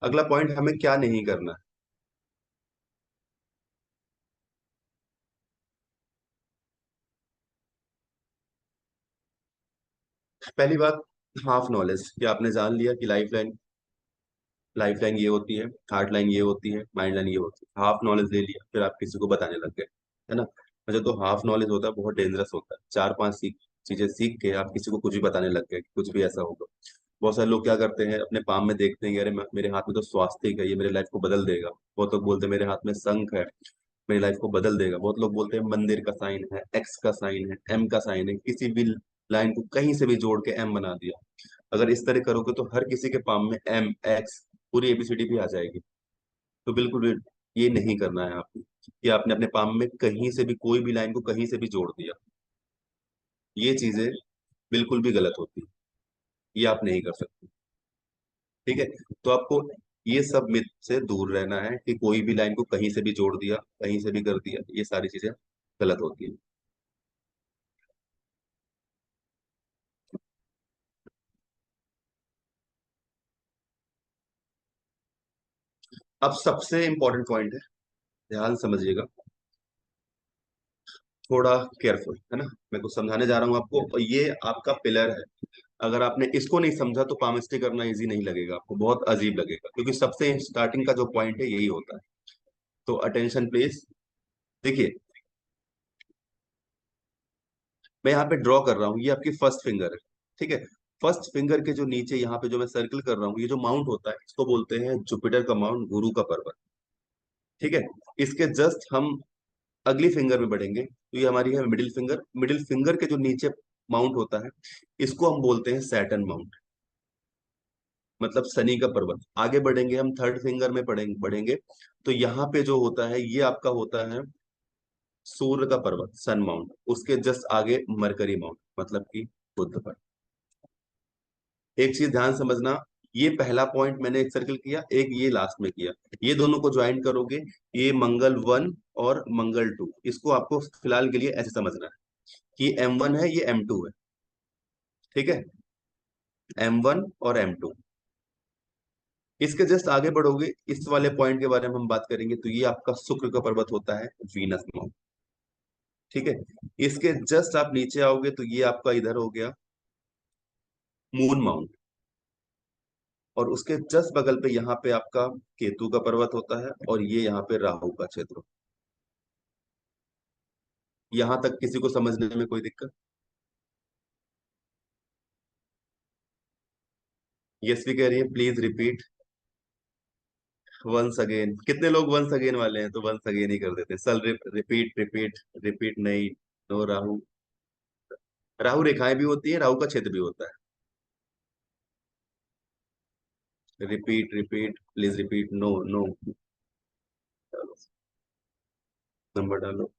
अगला पॉइंट, हमें क्या नहीं करना है। पहली बात, हाफ नॉलेज, कि आपने जान लिया कि लाइफ लाइन ये होती है, हार्ट लाइन ये होती है, माइंड लाइन ये होती है, हाफ नॉलेज ले लिया, फिर आप किसी को बताने लग गए, है ना। अच्छा, तो हाफ नॉलेज होता है बहुत डेंजरस होता है। चार पांच चीजें सीख के आप किसी को कुछ भी बताने लग गए कि कुछ भी ऐसा होगा। बहुत सारे लोग क्या करते हैं, अपने पाम में देखते हैं कि अरे मेरे हाथ में तो स्वास्तिक है, ये मेरे लाइफ को बदल देगा। बहुत लोग बोलते हैं मेरे हाथ में शंख है, मेरी लाइफ को बदल देगा। बहुत लोग बोलते हैं मंदिर का साइन है, एक्स का साइन है, एम का साइन है, किसी भी लाइन को कहीं से भी जोड़ के एम बना दिया। अगर इस तरह करोगे तो हर किसी के पाम में एम, एक्स, पूरी एबीसीडी भी आ जाएगी। तो बिल्कुल भी ये नहीं करना है आपको कि आपने अपने पाम में कहीं से भी कोई भी लाइन को कहीं से भी जोड़ दिया। ये चीजें बिल्कुल भी गलत होती है, ये आप नहीं कर सकते। ठीक है। तो आपको ये सब मिथ से दूर रहना है कि कोई भी लाइन को कहीं से भी जोड़ दिया, कहीं से भी कर दिया, ये सारी चीजें गलत होती है। अब सबसे इंपॉर्टेंट पॉइंट है, ध्यान समझिएगा, थोड़ा केयरफुल, है ना। मैं कुछ समझाने जा रहा हूँ आपको, और ये आपका पिलर है। अगर आपने इसको नहीं समझा तो पामिस्ट्री करना इजी नहीं लगेगा आपको, बहुत अजीब लगेगा, क्योंकि सबसे स्टार्टिंग का जो पॉइंट है यही होता है। तो अटेंशन प्लीज। देखिए, मैं यहाँ पे ड्रॉ कर रहा हूँ, ये आपकी फर्स्ट फिंगर है। ठीक है। फर्स्ट फिंगर के जो नीचे यहाँ पे जो मैं सर्कल कर रहा हूँ, ये जो माउंट होता है इसको बोलते हैं जुपिटर का माउंट, गुरु का पर्वत। ठीक है। इसके जस्ट हम अगली फिंगर में बढ़ेंगे तो ये हमारी है मिडिल फिंगर। मिडिल फिंगर के जो नीचे माउंट होता है इसको हम बोलते हैं सैटर्न माउंट, मतलब शनि का पर्वत। आगे बढ़ेंगे हम, थर्ड फिंगर में बढ़ेंगे तो यहाँ पे जो होता है ये आपका होता है सूर्य का पर्वत, सन माउंट। उसके जस्ट आगे मरकरी माउंट, मतलब कि बुध पर्वत। एक चीज ध्यान समझना, ये पहला पॉइंट मैंने एक सर्कल किया, एक ये लास्ट में किया, ये दोनों को ज्वाइन करोगे, ये मंगल वन और मंगल टू। इसको आपको फिलहाल के लिए ऐसे समझना है कि एम वन है, ये एम टू है। ठीक है। एम वन और एम टू। इसके जस्ट आगे बढ़ोगे, इस वाले पॉइंट के बारे में हम बात करेंगे, तो ये आपका शुक्र का पर्वत होता है, वीनस माउंट। ठीक है। इसके जस्ट आप नीचे आओगे तो ये आपका इधर हो गया मून माउंट। और उसके जस्ट बगल पे यहाँ पे आपका केतु का पर्वत होता है, और ये यहाँ पे राहु का क्षेत्र। यहां तक किसी को समझने में कोई दिक्कत? यस भी कह रही है, प्लीज रिपीट वंस अगेन। कितने लोग वंस अगेन वाले हैं, तो वंस अगेन ही कर देते हैं। सल रिपीट रिपीट रिपीट नहीं। नो राहु। राहु रेखाएं भी होती है, राहु का क्षेत्र भी होता है। Repeat repeat please repeat, no no. Number डालो,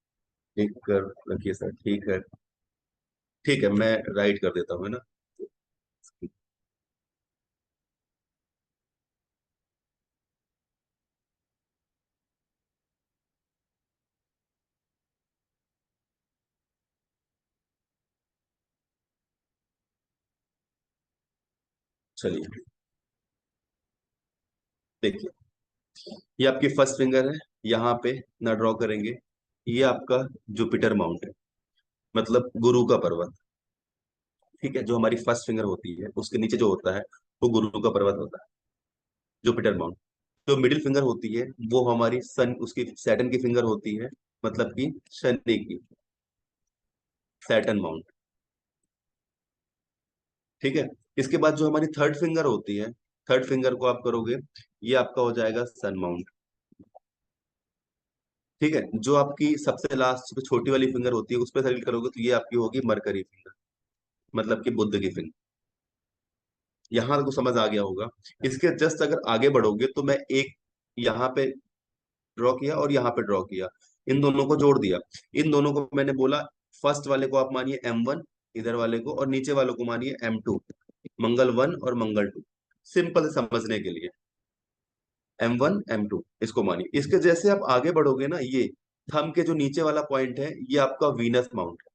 लिख कर रखिए सर, ठीक है। ठीक है, मैं राइट कर देता हूँ, है ना। चलिए, देखिए, ये आपकी फर्स्ट फिंगर है, यहाँ पे ना ड्रॉ करेंगे। ये आपका जुपिटर माउंट है, मतलब गुरु का पर्वत। ठीक है। जो हमारी फर्स्ट फिंगर होती है उसके नीचे जो होता है वो गुरु का पर्वत होता है, जुपिटर माउंट। जो मिडिल फिंगर होती है वो हमारी सन, उसकी सैटर्न की फिंगर होती है, मतलब कि शनि की, सैटर्न माउंट। ठीक है। इसके बाद जो हमारी थर्ड फिंगर होती है, थर्ड फिंगर को आप करोगे, ये आपका हो जाएगा सन माउंट। ठीक है। जो आपकी सबसे लास्ट छोटी वाली फिंगर होती है उस पर सेलेक्ट करोगे तो ये आपकी होगी मरकरी फिंगर, मतलब कि बुद्ध की फिंगर। यहां तक तो समझ आ गया होगा। इसके जस्ट अगर आगे बढ़ोगे तो मैं एक यहाँ पे ड्रॉ किया और यहाँ पे ड्रॉ किया, इन दोनों को जोड़ दिया। इन दोनों को मैंने बोला, फर्स्ट वाले को आप मानिए एम वन, इधर वाले को, और नीचे वालों को मानिए एम टू, मंगल वन और मंगल टू। सिंपल समझने के लिए एम वन एम टू इसको मानिए। इसके जैसे आप आगे बढ़ोगे ना, ये थंब के जो नीचे वाला पॉइंट है ये आपका वीनस माउंट है।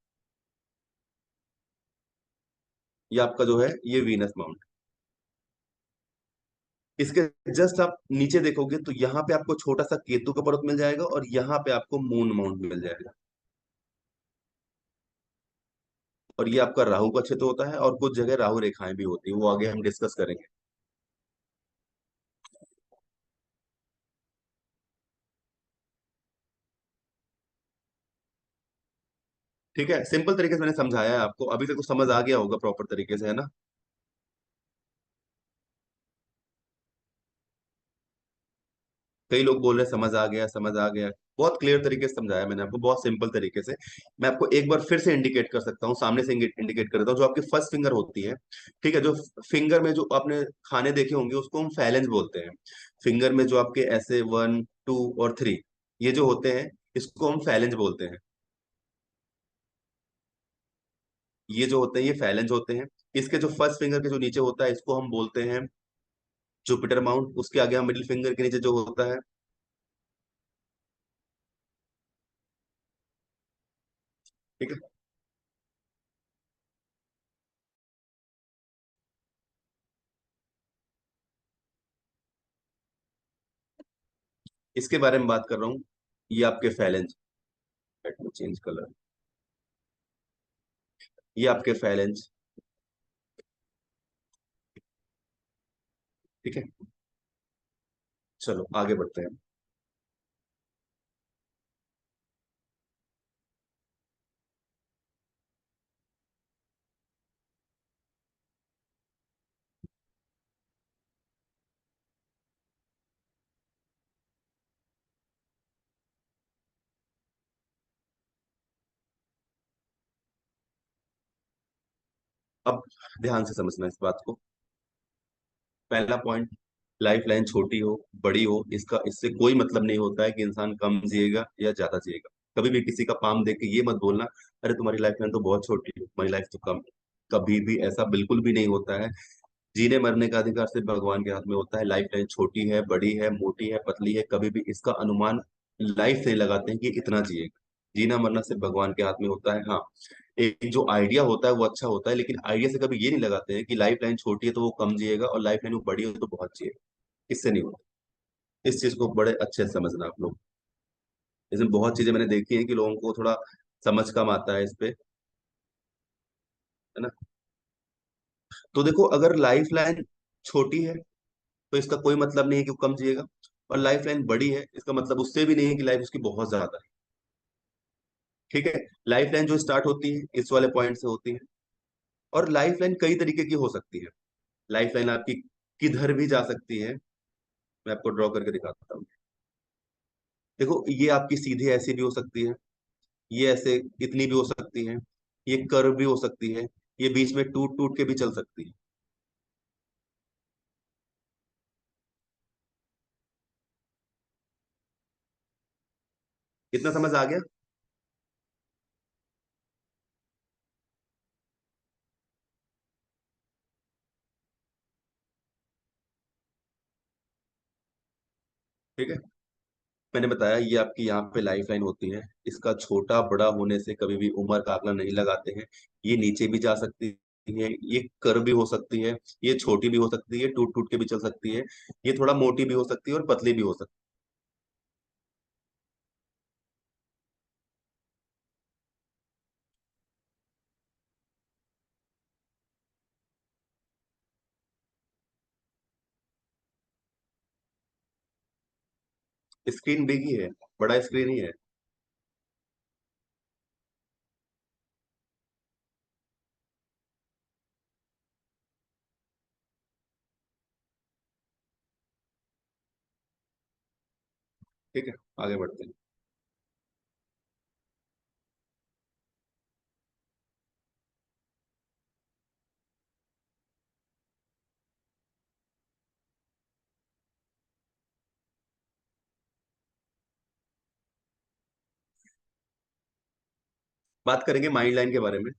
ये आपका जो है ये वीनस माउंट। इसके जस्ट आप नीचे देखोगे तो यहाँ पे आपको छोटा सा केतु का पर्वत मिल जाएगा और यहाँ पे आपको मून माउंट मिल जाएगा। और ये आपका राहु का क्षेत्र होता है और कुछ जगह राहु रेखाएं भी होती है, वो आगे हम डिस्कस करेंगे। ठीक है, सिंपल तरीके से मैंने समझाया है आपको, अभी तक तो समझ आ गया होगा प्रॉपर तरीके से, है ना। कई लोग बोल रहे हैं समझ आ गया समझ आ गया। बहुत क्लियर तरीके से समझाया मैंने आपको, बहुत सिंपल तरीके से। मैं आपको एक बार फिर से इंडिकेट कर सकता हूँ, सामने से इंडिकेट कर देता हूँ। जो आपकी फर्स्ट फिंगर होती है, ठीक है, जो फिंगर में जो आपने खाने देखे होंगे उसको हम फैलेंज बोलते हैं। फिंगर में जो आपके ऐसे 1 2 और 3 ये जो होते हैं, इसको हम फैलेंज बोलते हैं। ये जो होते हैं ये फैलेंज होते हैं। इसके जो फर्स्ट फिंगर के जो नीचे होता है इसको हम बोलते हैं जुपिटर माउंट। उसके आगे हम मिडिल फिंगर के नीचे जो होता है, ठीक है। इसके बारे में बात कर रहा हूँ। ये आपके phalange, let me change colour. ये आपके फैलेंज, ठीक है। चलो आगे बढ़ते हैं। अब ध्यान से समझना इस बात को। पहला पॉइंट, लाइफ लाइन छोटी हो बड़ी हो इसका इससे कोई मतलब नहीं होता है कि इंसान कम जिएगा या ज्यादा जिएगा। कभी भी किसी का पाम देख के ये मत बोलना, अरे तुम्हारी लाइफ लाइन तो बहुत छोटी है, तुम्हारी लाइफ तो कम है। कभी भी ऐसा बिल्कुल भी नहीं होता है। जीने मरने का अधिकार सिर्फ भगवान के हाथ में होता है। लाइफ लाइन छोटी है बड़ी है मोटी है पतली है, कभी भी इसका अनुमान लाइफ से लगाते हैं कि इतना जिएगा। जीना मरना सिर्फ भगवान के हाथ में होता है। हाँ, एक जो आइडिया होता है वो अच्छा होता है, लेकिन आइडिया से कभी ये नहीं लगाते हैं कि लाइफ लाइन छोटी है तो वो कम जिएगा और लाइफ लाइन वो बड़ी है तो बहुत जिएगा। इससे नहीं होता। इस चीज को बड़े अच्छे से समझना आप लोग। इसमें बहुत चीजें मैंने देखी है कि लोगों को थोड़ा समझ कम आता है इस पे, है ना। तो देखो, अगर लाइफ लाइन छोटी है तो इसका कोई मतलब नहीं है कि वो कम जिएगा, और लाइफ लाइन बड़ी है इसका मतलब उससे भी नहीं है कि लाइफ उसकी बहुत ज्यादा है। ठीक है। लाइफ लाइन जो स्टार्ट होती है इस वाले पॉइंट से होती है। और लाइफ लाइन कई तरीके की हो सकती है। लाइफ लाइन आपकी किधर भी जा सकती है। मैं आपको ड्रॉ करके दिखाता हूँ। देखो, ये आपकी सीधे ऐसी भी हो सकती है, ये ऐसे इतनी भी हो सकती है, ये कर्व भी हो सकती है, ये बीच में टूट टूट के भी चल सकती है। इतना समझ आ गया। ठीक है, मैंने बताया ये आपकी यहाँ पे लाइफ लाइन होती है। इसका छोटा बड़ा होने से कभी भी उम्र का आंकड़ा नहीं लगाते हैं। ये नीचे भी जा सकती है, ये कर्व भी हो सकती है, ये छोटी भी हो सकती है, टूट टूट के भी चल सकती है, ये थोड़ा मोटी भी हो सकती है और पतली भी हो सकती है। स्क्रीन बिग ही है, बड़ा स्क्रीन ही है। ठीक है, आगे बढ़ते हैं। बात करेंगे माइंड लाइन के बारे में।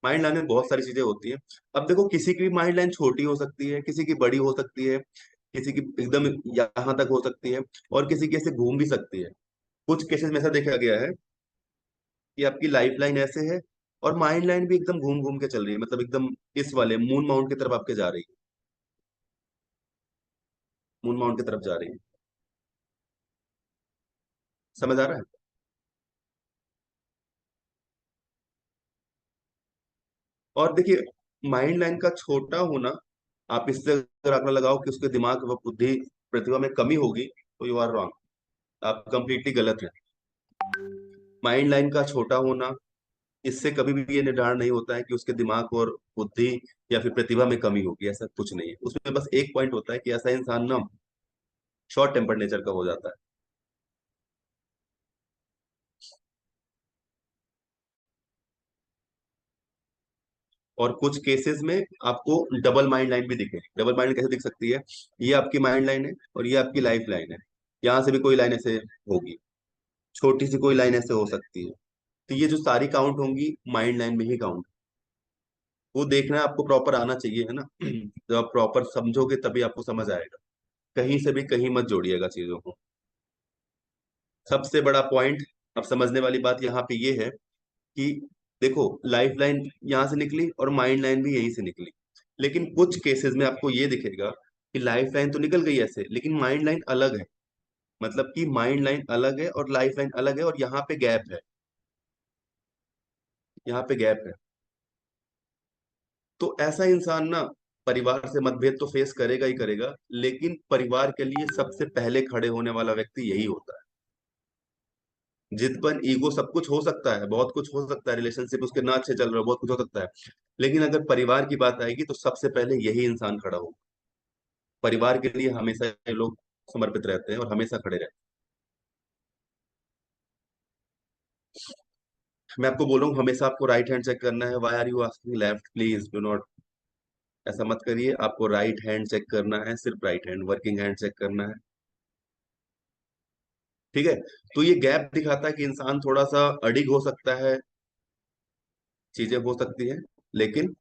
माइंड लाइन में बहुत सारी चीजें होती हैं। अब देखो, किसी की भी माइंड लाइन छोटी हो सकती है, किसी की बड़ी हो सकती है, किसी की एकदम यहाँ तक हो सकती है, और किसी की ऐसे घूम भी सकती है। कुछ केसेस में ऐसा देखा गया है कि आपकी लाइफ लाइन ऐसे है और माइंड लाइन भी एकदम घूम घूम के चल रही है, मतलब एकदम इस वाले मून माउंट की तरफ आपके जा रही है। मून माउंट की तरफ जा रही है। समझ आ रहा है? और देखिए, माइंड लाइन का छोटा होना, आप इससे अगर आंकड़ा लगाओ कि उसके दिमाग व बुद्धि प्रतिभा में कमी होगी, तो यू आर रॉन्ग। आप कंप्लीटली गलत है। माइंड लाइन का छोटा होना, इससे कभी भी ये निर्धारण नहीं होता है कि उसके दिमाग और बुद्धि या फिर प्रतिभा में कमी होगी। ऐसा कुछ नहीं है। उसमें बस एक पॉइंट होता है कि ऐसा इंसान ना शॉर्ट टेम्पर नेचर का हो जाता है। और कुछ केसेस में आपको डबल माइंड लाइन भी दिखेगी। डबल माइंड कैसे दिख सकती है? ये आपकी माइंड लाइन है और ये आपकी लाइफ लाइन है। यहाँ से भी कोई लाइन ऐसे होगी, छोटी सी कोई लाइन ऐसे हो सकती है। तो ये जो सारी काउंट होंगी, माइंड लाइन में ही काउंट। वो देखना आपको प्रॉपर आना चाहिए, है ना? जब आप प्रॉपर समझोगे तभी आपको समझ आएगा। कहीं से भी कहीं मत जोड़िएगा चीजों को। सबसे बड़ा पॉइंट, अब समझने वाली बात यहाँ पे ये है कि देखो, लाइफ लाइन यहाँ से निकली और माइंड लाइन भी यहीं से निकली। लेकिन कुछ केसेस में आपको ये दिखेगा कि लाइफ लाइन तो निकल गई ऐसे, लेकिन माइंड लाइन अलग है। मतलब कि माइंड लाइन अलग है और लाइफ लाइन अलग है, और यहाँ पे गैप है। यहाँ पे गैप है। तो ऐसा इंसान ना परिवार से मतभेद तो फेस करेगा ही करेगा, लेकिन परिवार के लिए सबसे पहले खड़े होने वाला व्यक्ति यही होता है। जिद, ईगो, सब कुछ हो सकता है, बहुत कुछ हो सकता है, रिलेशनशिप उसके ना अच्छे चल रहे हो, बहुत कुछ हो सकता है। लेकिन अगर परिवार की बात आएगी तो सबसे पहले यही इंसान खड़ा हो। परिवार के लिए हमेशा ये लोग समर्पित रहते हैं और हमेशा खड़े रहते हैं। मैं आपको बोल रहा हूँ, हमेशा आपको राइट हैंड चेक करना है। Why are you asking left? Please do not, ऐसा मत करिए। आपको राइट हैंड चेक करना है, सिर्फ right hand, working hand check करना है। ठीक है? तो ये गैप दिखाता है कि इंसान थोड़ा सा अडिग हो सकता है, चीजें हो सकती है। लेकिन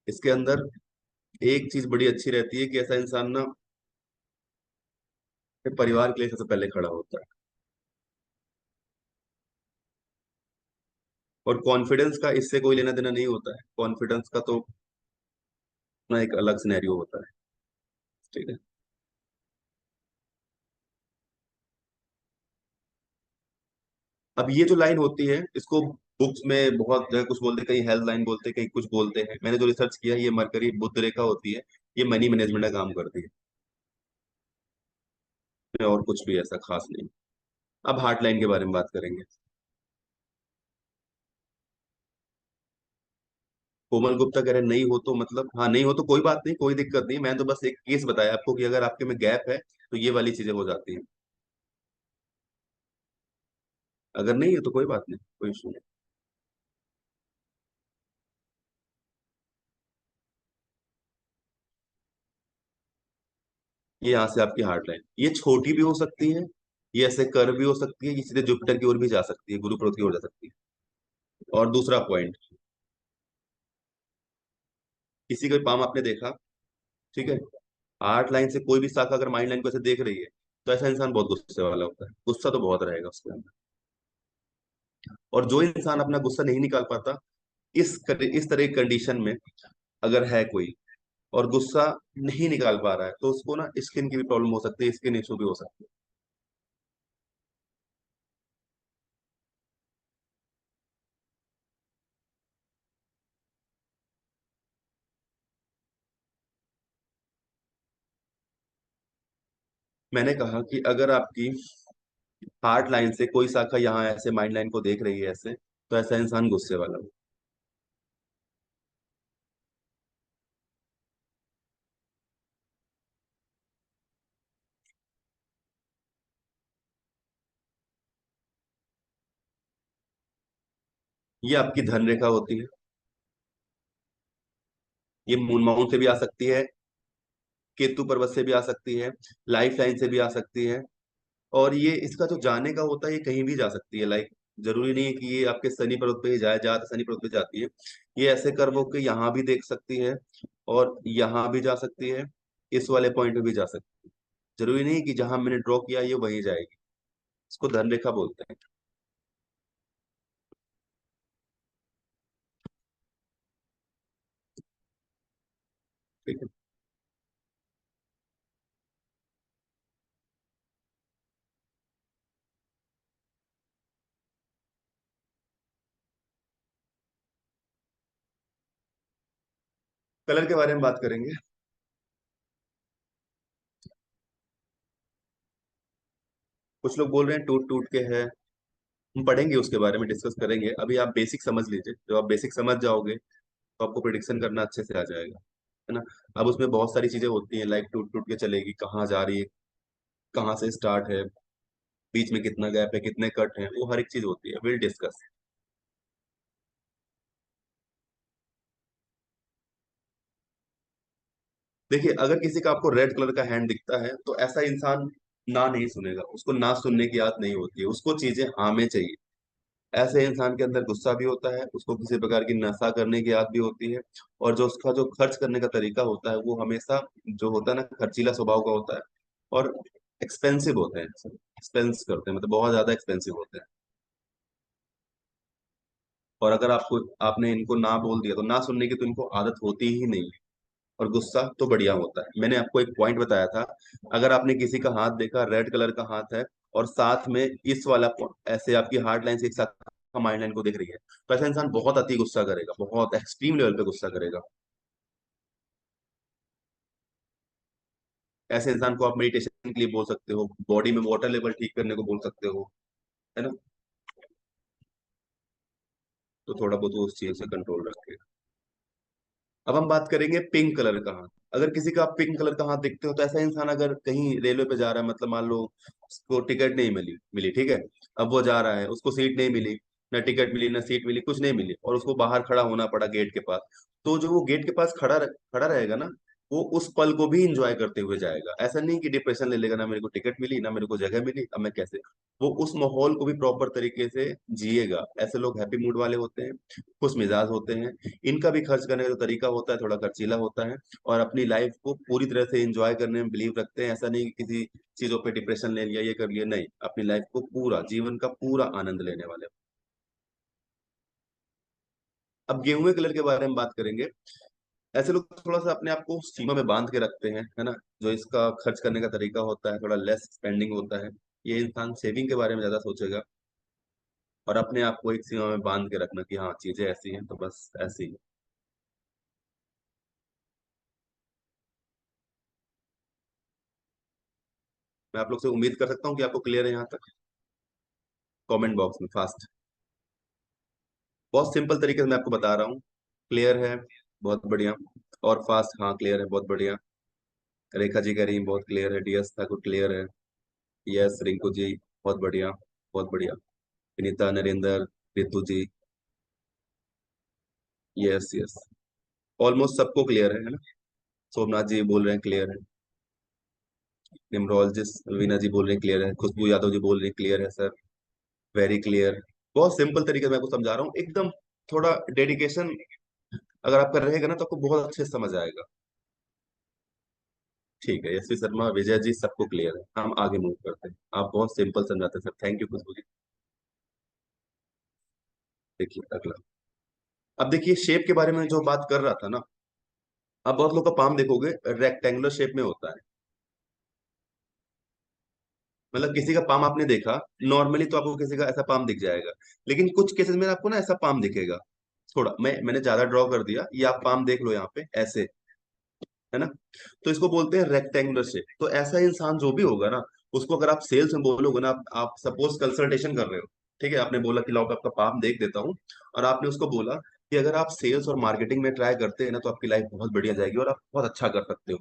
इसके अंदर एक चीज बड़ी अच्छी रहती है कि ऐसा इंसान ना परिवार के लिए सबसे पहले खड़ा होता है। और कॉन्फिडेंस का इससे कोई लेना देना नहीं होता है। कॉन्फिडेंस का तो ना एक अलग सिनेरियो होता है। ठीक है? अब ये जो लाइन होती है, इसको बुक्स में बहुत जगह कुछ बोलते हैं, कहीं हेल्थ लाइन बोलते हैं, कहीं कुछ बोलते हैं। मैंने जो रिसर्च किया, ये मरकरी बुध रेखा होती है। ये मनी मैनेजमेंट का काम करती है। और कुछ भी ऐसा खास नहीं। अब हार्ट लाइन के बारे में बात करेंगे। कोमल गुप्ता कह रहे नहीं हो तो मतलब, हाँ नहीं हो तो कोई बात नहीं, कोई दिक्कत नहीं। मैं तो बस एक केस बताया आपको कि अगर आपके में गैप है तो ये वाली चीजें हो जाती हैं। अगर नहीं है तो कोई बात नहीं, कोई इशू नहीं। ये यहाँ से आपकी हार्ट लाइन, ये छोटी भी हो सकती है, ये ऐसे कर्व भी हो सकती है, ये सीधे जुपिटर की ओर भी जा सकती है, गुरु पर्वत की ओर जा सकती है। और दूसरा पॉइंट, किसी का भी पाम आपने देखा, ठीक है, हार्ट लाइन से कोई भी शाखा अगर माइंड लाइन को ऐसे देख रही है, तो ऐसा इंसान बहुत गुस्से वाला होता है। गुस्सा तो बहुत रहेगा उसके अंदर। और जो इंसान अपना गुस्सा नहीं निकाल पाता, इस तरह की कंडीशन में अगर है कोई और गुस्सा नहीं निकाल पा रहा है, तो उसको ना स्किन की भी प्रॉब्लम हो सकती है, स्किन इशू भी हो सकती है। मैंने कहा कि अगर आपकी हार्ट लाइन से कोई शाखा यहाँ ऐसे माइंड लाइन को देख रही है ऐसे, तो ऐसा इंसान गुस्से वाला हो। ये आपकी धन रेखा होती है। ये मून माउंट से भी आ सकती है, केतु पर्वत से भी आ सकती है, लाइफ लाइन से भी आ सकती है। और ये इसका जो जाने का होता है, ये कहीं भी जा सकती है। लाइक जरूरी नहीं है कि ये आपके शनि पर्वत पे ही जाए, जाए शनि पर्वत पे जाती है। ये ऐसे कर्व होकर यहाँ भी देख सकती है, और यहाँ भी जा सकती है, इस वाले पॉइंट पे भी जा सकती है। जरूरी नहीं कि जहां मैंने ड्रॉ किया ये वहीं जाएगी। इसको धन रेखा बोलते हैं। ठीक है? कलर के बारे में बात करेंगे। कुछ लोग बोल रहे हैं टूट टूट के है। हम पढ़ेंगे उसके बारे में, डिस्कस करेंगे। अभी आप बेसिक समझ लीजिए, जब आप बेसिक समझ जाओगे तो आपको प्रिडिक्शन करना अच्छे से आ जाएगा, है ना। अब उसमें बहुत सारी चीजें होती हैं, लाइक टूट टूट के चलेगी, कहाँ जा रही है, कहाँ से स्टार्ट है, बीच में कितना गैप है, कितने कट हैं, वो हर एक चीज होती है। Will discuss. देखिए, अगर किसी का आपको रेड कलर का हैंड दिखता है तो ऐसा इंसान ना नहीं सुनेगा, उसको ना सुनने की आदत नहीं होती है, उसको चीजें हाँ में चाहिए। ऐसे इंसान के अंदर गुस्सा भी होता है, उसको किसी प्रकार की नशा करने की आदत भी होती है। और जो उसका जो खर्च करने का तरीका होता है वो हमेशा जो होता है ना, खर्चीला स्वभाव का होता है। और एक्सपेंसिव होते हैं, एक्सपेंस करते हैं, मतलब बहुत ज्यादा एक्सपेंसिव होते हैं। और अगर आपको आपने इनको ना बोल दिया तो ना सुनने की तो इनको आदत होती ही नहीं है। और गुस्सा तो बढ़िया होता है। मैंने आपको एक पॉइंट बताया था, अगर आपने किसी का हाथ देखा, रेड कलर का हाथ है, और साथ में इस वाला ऐसे आपकी हार्ड लाइन एक साथ माइंड लाइन को दिख रही है, तो ऐसा इंसान बहुत अति गुस्सा करेगा, बहुत एक्सट्रीम लेवल पे गुस्सा करेगा। ऐसे इंसान को आप मेडिटेशन के लिए बोल सकते हो, बॉडी में वाटर लेवल ठीक करने को बोल सकते हो, है ना। तो थोड़ा बहुत वो उस चीज से कंट्रोल रखेगा। अब हम बात करेंगे पिंक कलर का हाथ। अगर किसी का आप पिंक कलर का हाथ देखते हो तो ऐसा इंसान अगर कहीं रेलवे पे जा रहा है, मतलब मान लो उसको टिकट नहीं मिली मिली, ठीक है। अब वो जा रहा है, उसको सीट नहीं मिली, ना टिकट मिली ना सीट मिली, कुछ नहीं मिली, और उसको बाहर खड़ा होना पड़ा गेट के पास। तो जो वो गेट के पास खड़ा रहेगा ना, वो उस पल को भी इंजॉय करते हुए जाएगा। ऐसा नहीं कि डिप्रेशन ले लेगा, ना मेरे को टिकट मिली ना मेरे को जगह मिली, अब मैं कैसे। वो उस माहौल को भी प्रॉपर तरीके से जिएगा। ऐसे लोग हैप्पी मूड वाले होते हैं, खुश मिजाज होते हैं। इनका भी खर्च करने का जो तरीका होता है थोड़ा खर्चीला होता है। और अपनी लाइफ को पूरी तरह से एंजॉय करने में बिलीव रखते हैं। ऐसा नहीं कि किसी चीजों पे डिप्रेशन ले लिया, ये कर लिया, नहीं, अपनी लाइफ को पूरा, जीवन का पूरा आनंद लेने वाले। अब गेहूं कलर के बारे में बात करेंगे। ऐसे लोग थोड़ा सा अपने आप को सीमा में बांध के रखते हैं, है ना। जो इसका खर्च करने का तरीका होता है थोड़ा लेस स्पेंडिंग होता है। ये इंसान सेविंग के बारे में ज्यादा सोचेगा। और अपने आप को एक सीमा में बांध के रखना कि हाँ चीजें ऐसी हैं तो बस ऐसी है। मैं आप लोग से उम्मीद कर सकता हूँ कि आपको क्लियर है यहाँ तक। कमेंट बॉक्स में फास्ट। बहुत सिंपल तरीके से मैं आपको बता रहा हूँ। क्लियर है, बहुत बढ़िया। और फास्ट, हाँ क्लियर है, बहुत बढ़िया। रेखा जी कह रही हैं बहुत क्लियर है, डीएस ठाकुर क्लियर है। यस रिंकू जी, बहुत बढ़िया, बहुत बढ़िया। विनीता, नरेंद्र, रितु जी, यस यस, ऑलमोस्ट सबको क्लियर है ना। सोमनाथ जी बोल रहे हैं क्लियर है। निम्रोलॉजिस्ट वीना जी बोल रहे हैं क्लियर है। खुशबू यादव जी बोल रहे हैं क्लियर है सर, वेरी क्लियर। बहुत सिंपल तरीके से मैं आपको समझा रहा हूँ एकदम। थोड़ा डेडिकेशन अगर आपका रहेगा ना तो आपको बहुत अच्छे से समझ आएगा। ठीक है, यशवी शर्मा, विजय जी, सबको क्लियर है। हम आगे मूव करते हैं। आप बहुत सिंपल समझाते हैं सर, थैंक यू खुशबू जी। देखिए अगला। अब देखिए शेप के बारे में जो बात कर रहा था ना, अब बहुत लोग का पाम देखोगे रेक्टेंगुलर शेप में होता है। मतलब किसी का पाम आपने देखा, नॉर्मली तो आपको किसी का ऐसा पाम दिख जाएगा, लेकिन कुछ केसेस में आपको ना ऐसा पाम दिखेगा। थोड़ा मैंने ज्यादा ड्रॉ कर दिया, ये आप पाम देख लो यहाँ पे ऐसे, है ना। तो इसको बोलते हैं रेक्टेंगुलर शेप। तो ऐसा इंसान जो भी होगा ना, उसको अगर आप सेल्स में बोलोगे ना, आप सपोज कंसल्टेशन कर रहे हो, ठीक है, आपने बोला कि लाओ मैं आपका पाम देख देता हूँ। और आपने उसको बोला कि अगर आप सेल्स और मार्केटिंग में ट्राई करते हैं ना तो आपकी लाइफ बहुत बढ़िया जाएगी और आप बहुत अच्छा कर सकते हो।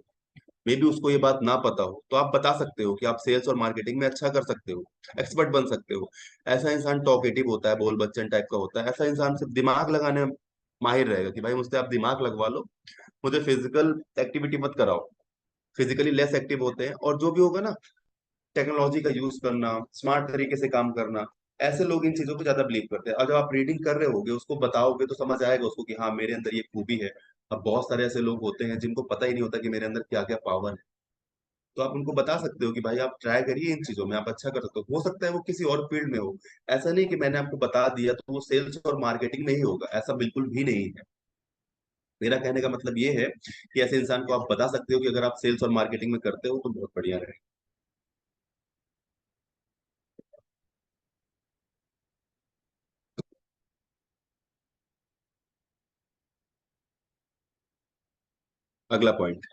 मे बी उसको ये बात ना पता हो तो आप बता सकते हो कि आप सेल्स और मार्केटिंग में अच्छा कर सकते हो, एक्सपर्ट बन सकते हो। ऐसा इंसान टॉकेटिव होता है, बोल बच्चन टाइप का होता है। ऐसा इंसान सिर्फ दिमाग लगाने में माहिर रहेगा कि भाई मुझसे आप दिमाग लगवा लो, मुझे फिजिकल एक्टिविटी मत कराओ। फिजिकली लेस एक्टिव होते हैं, और जो भी होगा ना, टेक्नोलॉजी का यूज करना, स्मार्ट तरीके से काम करना, ऐसे लोग इन चीजों पे ज्यादा बिलीव करते हैं। और जब आप रीडिंग कर रहे होगे उसको बताओगे तो समझ आएगा उसको कि हाँ मेरे अंदर ये खूबी है। अब बहुत सारे ऐसे लोग होते हैं जिनको पता ही नहीं होता कि मेरे अंदर क्या क्या पावर है। तो आप उनको बता सकते हो कि भाई आप ट्राई करिए इन चीजों में, आप अच्छा कर सकते हो सकता है वो किसी और फील्ड में हो। ऐसा नहीं कि मैंने आपको बता दिया तो वो सेल्स और मार्केटिंग में ही होगा, ऐसा बिल्कुल भी नहीं है। मेरा कहने का मतलब ये है कि ऐसे इंसान को आप बता सकते हो कि अगर आप सेल्स और मार्केटिंग में करते हो तो बहुत बढ़िया रहेगा। अगला पॉइंट,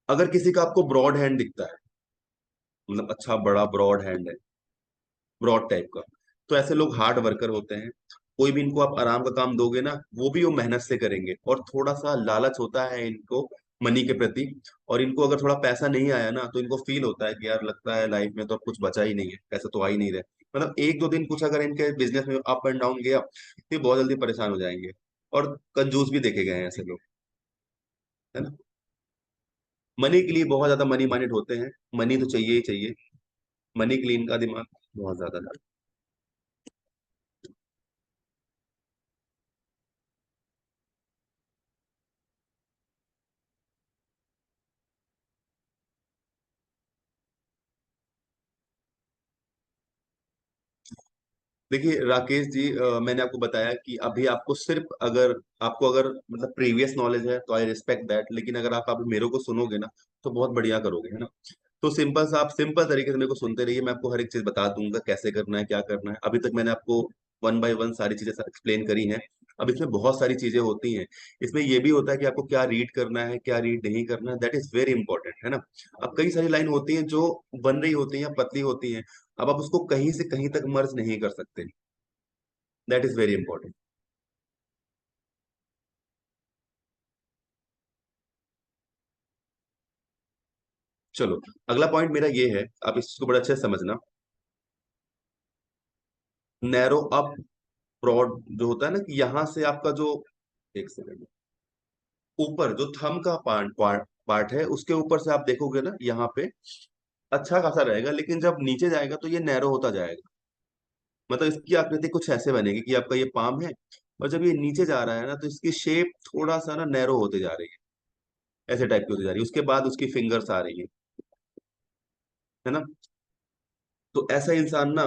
अगर किसी का आपको ब्रॉड हैंड दिखता है, मतलब अच्छा बड़ा ब्रॉड हैंड है, ब्रॉड टाइप का, तो ऐसे लोग हार्ड वर्कर होते हैं। कोई भी इनको आप आराम का काम दोगे ना, वो भी वो मेहनत से करेंगे, और थोड़ा सा लालच होता है इनको मनी के प्रति। और इनको अगर थोड़ा पैसा नहीं आया ना, तो इनको फील होता है कि यार लगता है लाइफ में तो अब कुछ बचा ही नहीं है, पैसा तो आ ही नहीं रहा। मतलब एक दो दिन कुछ अगर इनके बिजनेस में अप एंड डाउन गया, तो ये बहुत जल्दी परेशान हो जाएंगे। और कंजूस भी देखे गए हैं ऐसे लोग, है ना। मनी के लिए बहुत ज्यादा मनी माइंडेड होते हैं, मनी तो चाहिए ही चाहिए, मनी के लिए इनका दिमाग बहुत ज्यादा है। देखिए राकेश जी, मैंने आपको बताया कि अभी आपको सिर्फ अगर आपको अगर मतलब प्रीवियस नॉलेज है तो आई रिस्पेक्ट दैट, लेकिन अगर आप अभी मेरे को सुनोगे ना, तो बहुत बढ़िया करोगे, है ना। तो सिंपल सा आप सिंपल तरीके से मेरे को सुनते रहिए, मैं आपको हर एक चीज बता दूंगा कैसे करना है क्या करना है। अभी तक मैंने आपको वन बाय वन सारी चीजें एक्सप्लेन करी हैं। अब इसमें बहुत सारी चीजें होती हैं। इसमें ये भी होता है कि आपको क्या रीड करना है क्या रीड नहीं करना है, दैट इज वेरी इंपॉर्टेंट, है ना। अब कई सारी लाइन होती हैं जो बन रही होती हैं या पतली होती हैं, अब आप उसको कहीं से कहीं तक मर्ज नहीं कर सकते, दैट इज वेरी इंपॉर्टेंट। चलो, अगला पॉइंट मेरा ये है, आप इसको बड़ा अच्छे से समझना। नैरो अप ब्रॉड जो होता है ना, कि यहां से आपका जो, एक सेकंड, ऊपर जो थंब का पार्ट पार्ट पार्ट है, उसके ऊपर से आप देखोगे ना यहाँ पे अच्छा खासा रहेगा, लेकिन जब नीचे जाएगा तो ये नैरो होता जाएगा। मतलब इसकी आकृति कुछ ऐसे बनेगी कि आपका ये पाम है, और जब ये नीचे जा रहा है ना, तो इसकी शेप थोड़ा सा ना नैरो होते जा रही है, ऐसे टाइप की होती जा रही है। उसके बाद उसकी फिंगर्स आ रही है ना। तो ऐसा इंसान ना,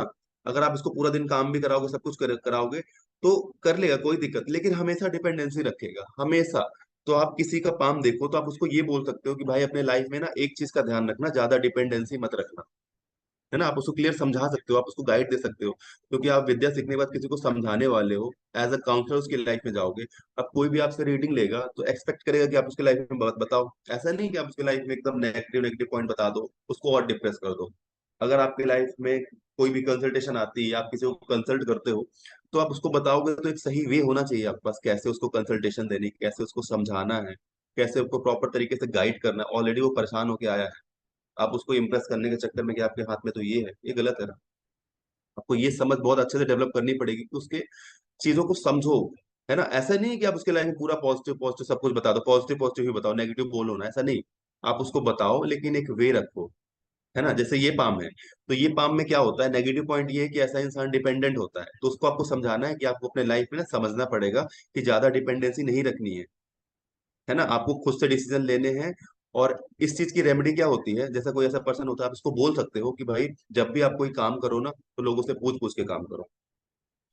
अगर आप इसको पूरा दिन काम भी कराओगे, सब कुछ कराओगे, तो कर लेगा कोई दिक्कत, लेकिन हमेशा डिपेंडेंसी रखेगा, हमेशा। तो आप किसी का पाम देखो तो आप उसको ये बोल सकते हो कि भाई अपने लाइफ में ना एक चीज का ध्यान रखना, ज्यादा डिपेंडेंसी मत रखना, है ना। आप उसको क्लियर समझा सकते हो, आप उसको गाइड दे सकते हो, क्योंकि आप विद्या सीखने के बाद किसी को समझाने वाले हो, एज अ काउंसलर उसकी लाइफ में जाओगे। अब कोई भी आपसे रीडिंग लेगा तो एक्सपेक्ट करेगा कि आप उसके लाइफ में बताओ। ऐसा नहीं कि आप उसके लाइफ में एकदम नेगेटिव नेगेटिव पॉइंट बता दो, उसको और डिप्रेस कर दो। अगर आपकी लाइफ में कोई भी कंसल्टेशन आती है, आप किसी को कंसल्ट करते हो, तो आप उसको बताओगे तो एक सही वे होना चाहिए आपके पास, कैसे उसको कंसल्टेशन देनी, कैसे उसको समझाना है, कैसे उसको प्रॉपर तरीके से गाइड करना है। ऑलरेडी वो परेशान होके आया है, आप उसको इम्प्रेस करने के चक्कर में कि आपके हाथ में तो ये है, ये गलत है ना। आपको ये समझ बहुत अच्छे से डेवलप करनी पड़ेगी कि उसके चीजों को समझो, है ना। ऐसा नहीं है कि आप उसके लाइफ में पूरा पॉजिटिव पॉजिटिव सब कुछ बता दो, पॉजिटिव पॉजिटिव ही बताओ, नेगेटिव बोलो ना, ऐसा नहीं। आप उसको बताओ लेकिन एक वे रखो, है ना। जैसे ये पाम है, तो ये पाम में क्या होता है, नेगेटिव पॉइंट ये है कि ऐसा इंसान डिपेंडेंट होता है, तो उसको आपको समझाना है कि आपको अपने लाइफ में ना समझना पड़ेगा कि ज्यादा डिपेंडेंसी नहीं रखनी है ना। आपको खुद से डिसीजन लेने हैं। और इस चीज की रेमेडी क्या होती है, जैसा कोई ऐसा पर्सन होता है, आप इसको बोल सकते हो कि भाई जब भी आप कोई काम करो ना, तो लोगों से पूछ पूछ के काम करो,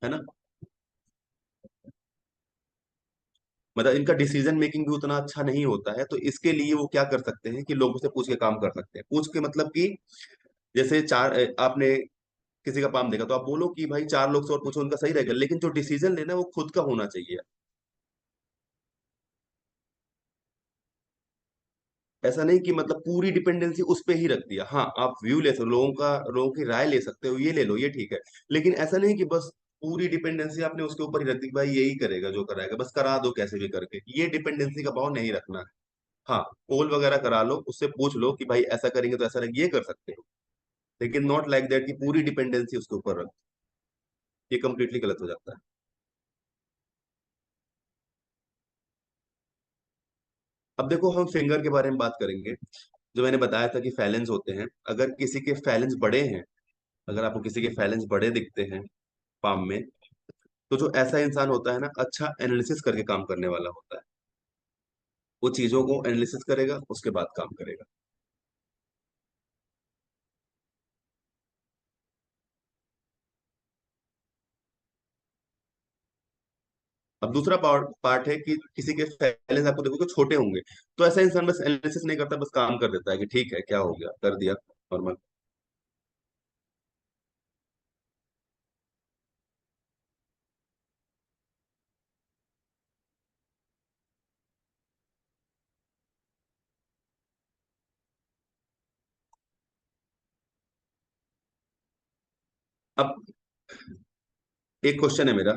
है ना। मतलब इनका डिसीजन मेकिंग भी उतना अच्छा नहीं होता है, तो इसके लिए वो क्या कर सकते हैं कि लोगों से पूछ के काम कर सकते हैं। पूछ के मतलब कि जैसे आपने किसी का काम देखा, तो आप बोलो कि भाई चार लोग से और पूछो, उनका सही रहेगा, लेकिन जो डिसीजन लेना है वो खुद का होना चाहिए। ऐसा नहीं कि मतलब पूरी डिपेंडेंसी उस पे ही रख दिया। हाँ, आप व्यू ले सकते हो, लोगों की राय ले सकते हो, ये ले लो, ये ठीक है। लेकिन ऐसा नहीं कि बस पूरी डिपेंडेंसी आपने उसके ऊपर ही रख दी कि भाई यही करेगा जो कराएगा, बस करा दो कैसे भी करके, ये डिपेंडेंसी का भाव नहीं रखना है। हाँ, पोल वगैरह करा लो, उससे पूछ लो कि भाई ऐसा करेंगे तो ऐसा रहेगा, ये कर सकते हो। लेकिन नॉट लाइक दैट कि पूरी डिपेंडेंसी उसके ऊपर रख, ये कंप्लीटली गलत हो जाता है। अब देखो, हम फिंगर के बारे में बात करेंगे। जो मैंने बताया था कि फैलेंस होते हैं, अगर किसी के फैलेंस बड़े हैं, अगर आपको किसी के फैलेंस बड़े दिखते हैं पाम में, तो जो ऐसा इंसान होता है ना, अच्छा एनालिसिस करके काम करने वाला होता है। वो चीजों को एनालिसिस करेगा, उसके बाद काम करेगा। अब दूसरा पार्ट पार्ट है कि किसी के फैलेंस आपको देखोगे छोटे होंगे, तो ऐसा इंसान बस एनालिसिस नहीं करता, बस काम कर देता है कि ठीक है क्या हो गया, कर दिया, नॉर्मल। अब एक क्वेश्चन है मेरा,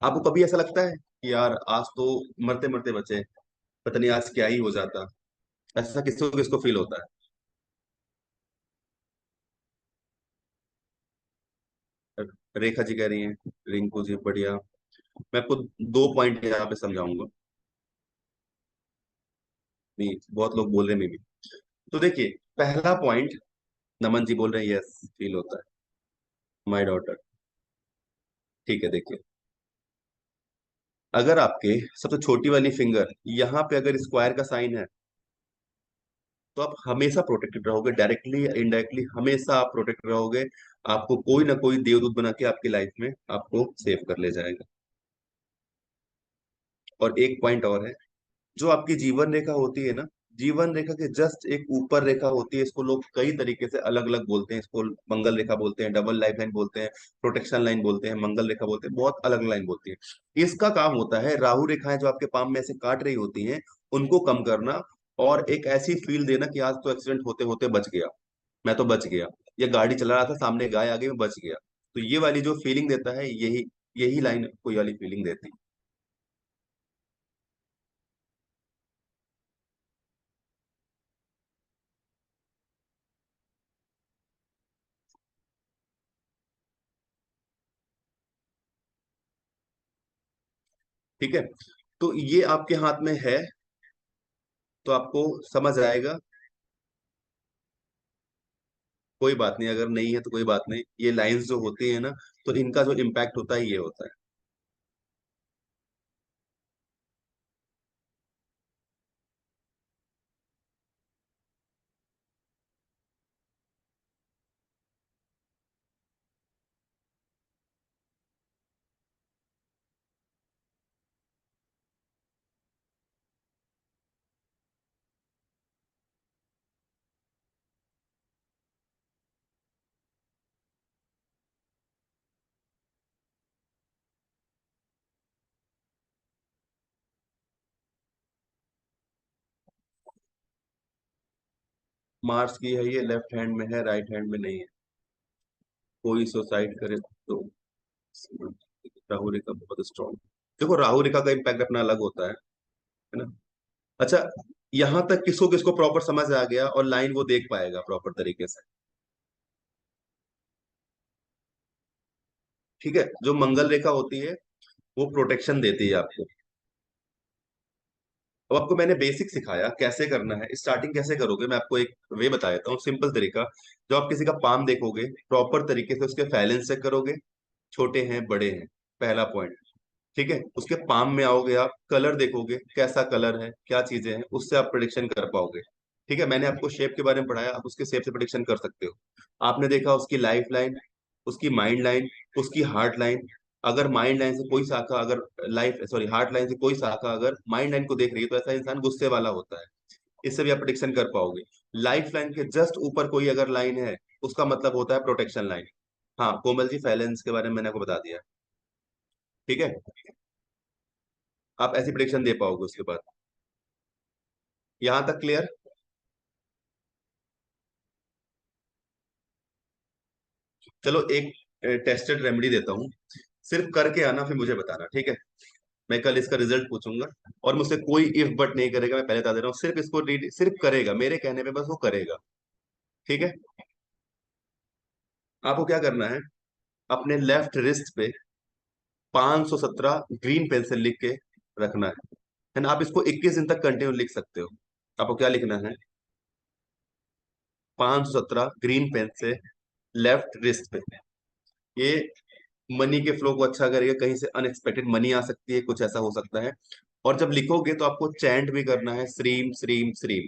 आपको कभी ऐसा लगता है कि यार आज तो मरते मरते बचे, पता नहीं आज क्या ही हो जाता? ऐसा किसको किसको फील होता है? रेखा जी कह रही हैं, रिंकू जी बढ़िया। मैं आपको दो पॉइंट यहाँ पे समझाऊंगा। नहीं, बहुत लोग बोल रहे हैं मे भी। तो देखिए, पहला पॉइंट, नमन जी बोल रहे हैं यस फील होता है, माय डॉटर। ठीक है, देखिए, अगर आपके सबसे छोटी वाली फिंगर यहाँ पे अगर स्क्वायर का साइन है, तो आप हमेशा प्रोटेक्टेड रहोगे, डायरेक्टली या इनडायरेक्टली हमेशा आप प्रोटेक्टेड रहोगे। आपको कोई ना कोई देवदूत बना के आपकी लाइफ में आपको सेव कर ले जाएगा। और एक पॉइंट और है, जो आपकी जीवन रेखा होती है ना, जीवन रेखा के जस्ट एक ऊपर रेखा होती है, इसको लोग कई तरीके से अलग अलग बोलते हैं। इसको मंगल रेखा बोलते हैं, डबल लाइफ लाइन बोलते हैं, प्रोटेक्शन लाइन बोलते हैं, मंगल रेखा बोलते हैं, बहुत अलग लाइन बोलती है। इसका काम होता है राहु रेखाएं जो आपके पाम में ऐसे काट रही होती हैं, उनको कम करना, और एक ऐसी फील देना कि आज तो एक्सीडेंट होते होते बच गया, मैं तो बच गया, ये गाड़ी चला रहा था सामने गाय आ गई मैं बच गया। तो ये वाली जो फीलिंग देता है, यही यही लाइन कोई वाली फीलिंग देती है। ठीक है, तो ये आपके हाथ में है, तो आपको समझ आएगा। कोई बात नहीं, अगर नहीं है तो कोई बात नहीं, ये लाइंस जो होती है ना, तो इनका जो इम्पैक्ट होता है ये होता है। मार्स की है, ये लेफ्ट हैंड में है, राइट हैंड में नहीं है। कोई सुसाइड करे तो राहु रेखा बहुत स्ट्रॉन्ग। देखो, राहु रेखा का इम्पैक्ट अपना अलग होता है ना। अच्छा, यहां तक किसको किसको प्रॉपर समझ आ गया और लाइन वो देख पाएगा प्रॉपर तरीके से? ठीक है, जो मंगल रेखा होती है वो प्रोटेक्शन देती है आपको। अब आपको मैंने बेसिक सिखाया कैसे करना है, स्टार्टिंग कैसे करोगे, मैं आपको एक वे बता देता हूँ, सिंपल तरीका। जो आप किसी का पाम देखोगे, प्रॉपर तरीके से उसके फैलेंस चेक करोगे, छोटे हैं बड़े हैं, पहला पॉइंट। ठीक है, उसके पाम में आओगे, आप कलर देखोगे कैसा कलर है, क्या चीजें हैं, उससे आप प्रिडिक्शन कर पाओगे। ठीक है, मैंने आपको शेप के बारे में पढ़ाया, आप उसके शेप से प्रिडिक्शन कर सकते हो। आपने देखा उसकी लाइफ लाइन, उसकी माइंड लाइन, उसकी हार्ट लाइन। अगर माइंड लाइन से कोई शाखा, अगर लाइफ सॉरी हार्ट लाइन से कोई शाखा अगर माइंड लाइन को देख रही है, तो ऐसा इंसान गुस्से वाला होता है। इससे भी आप प्रिडिक्शन कर पाओगे। लाइफ लाइन के जस्ट ऊपर कोई अगर लाइन है, उसका मतलब होता है प्रोटेक्शन लाइन। हाँ, कोमल जी फैलेंस के बारे में मैंने आपको बता दिया। ठीक है, आप ऐसी प्रिडिक्शन दे पाओगे उसके बाद। यहां तक क्लियर? चलो एक टेस्टेड रेमेडी देता हूँ, सिर्फ करके आना फिर मुझे बताना, ठीक है? मैं कल इसका रिजल्ट पूछूंगा, और मुझसे कोई इफ बट नहीं करेगा, मैं पहले बता दे रहा हूँ। सिर्फ इसको रीड सिर्फ करेगा मेरे कहने पे, बस वो करेगा। ठीक है, आपको क्या करना है, अपने लेफ्ट रिस्ट पे 517 ग्रीन पेन से लिख के रखना है ना? आप इसको 21 दिन तक कंटिन्यू लिख सकते हो। आपको क्या लिखना है, 517 ग्रीन पेन से लेफ्ट रिस्ट पे। ये मनी के फ्लो को अच्छा करेगा, कहीं से अनएक्सपेक्टेड मनी आ सकती है, कुछ ऐसा हो सकता है। और जब लिखोगे तो आपको चैंट भी करना है, श्रीम श्रीम श्रीम।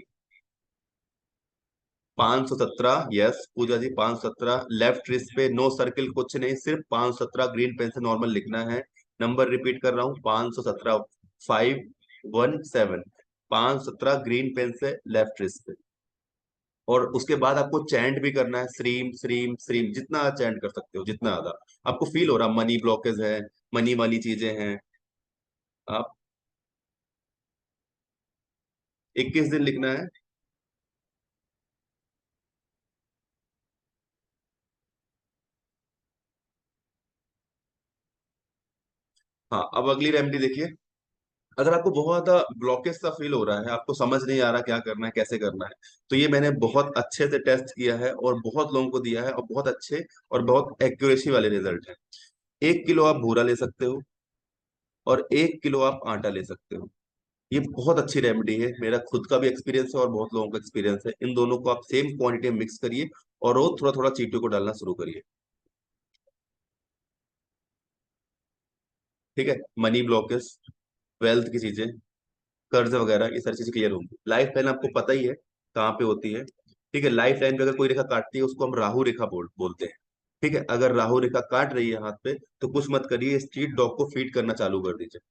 517, यस पूजा जी, 517 लेफ्ट रिस्ट पे, नो सर्किल कुछ नहीं, सिर्फ 517 ग्रीन पेन से नॉर्मल लिखना है। नंबर रिपीट कर रहा हूँ, 517, 517, 517 ग्रीन पेन से लेफ्ट रिस्ट पे। और उसके बाद आपको चैंट भी करना है, श्रीम श्रीम श्रीम, जितना चैंट कर सकते हो, जितना ज्यादा आपको फील हो रहा, मनी ब्लॉकेज है, मनी वाली चीजें हैं। आप 21 दिन लिखना है। हाँ, अब अगली रेमेडी देखिए। अगर आपको बहुत ज्यादा ब्लॉकेज सा फील हो रहा है, आपको समझ नहीं आ रहा क्या करना है कैसे करना है, तो ये मैंने बहुत अच्छे से टेस्ट किया है और बहुत लोगों को दिया है और बहुत अच्छे और बहुत एक्यूरेसी वाले रिजल्ट है। 1 किलो आप भूरा ले सकते हो और 1 किलो आप आटा ले सकते हो। ये बहुत अच्छी रेमेडी है, मेरा खुद का भी एक्सपीरियंस है और बहुत लोगों का एक्सपीरियंस है। इन दोनों को आप सेम क्वांटिटी में मिक्स करिए और रोज थोड़ा थोड़ा चींटियों को डालना शुरू करिए। ठीक है। मनी ब्लॉकेज, वेल्थ की चीजें, कर्ज वगैरह, ये सारी चीजें क्लियर होंगी। लाइफ लाइन आपको पता ही है कहाँ पे होती है। ठीक है, लाइफ लाइन पे अगर कोई रेखा काटती है उसको हम राहु रेखा बोलते हैं। ठीक है, अगर राहु रेखा काट रही है हाथ पे तो कुछ मत करिए, स्ट्रीट डॉग को फीड करना चालू कर दीजिए,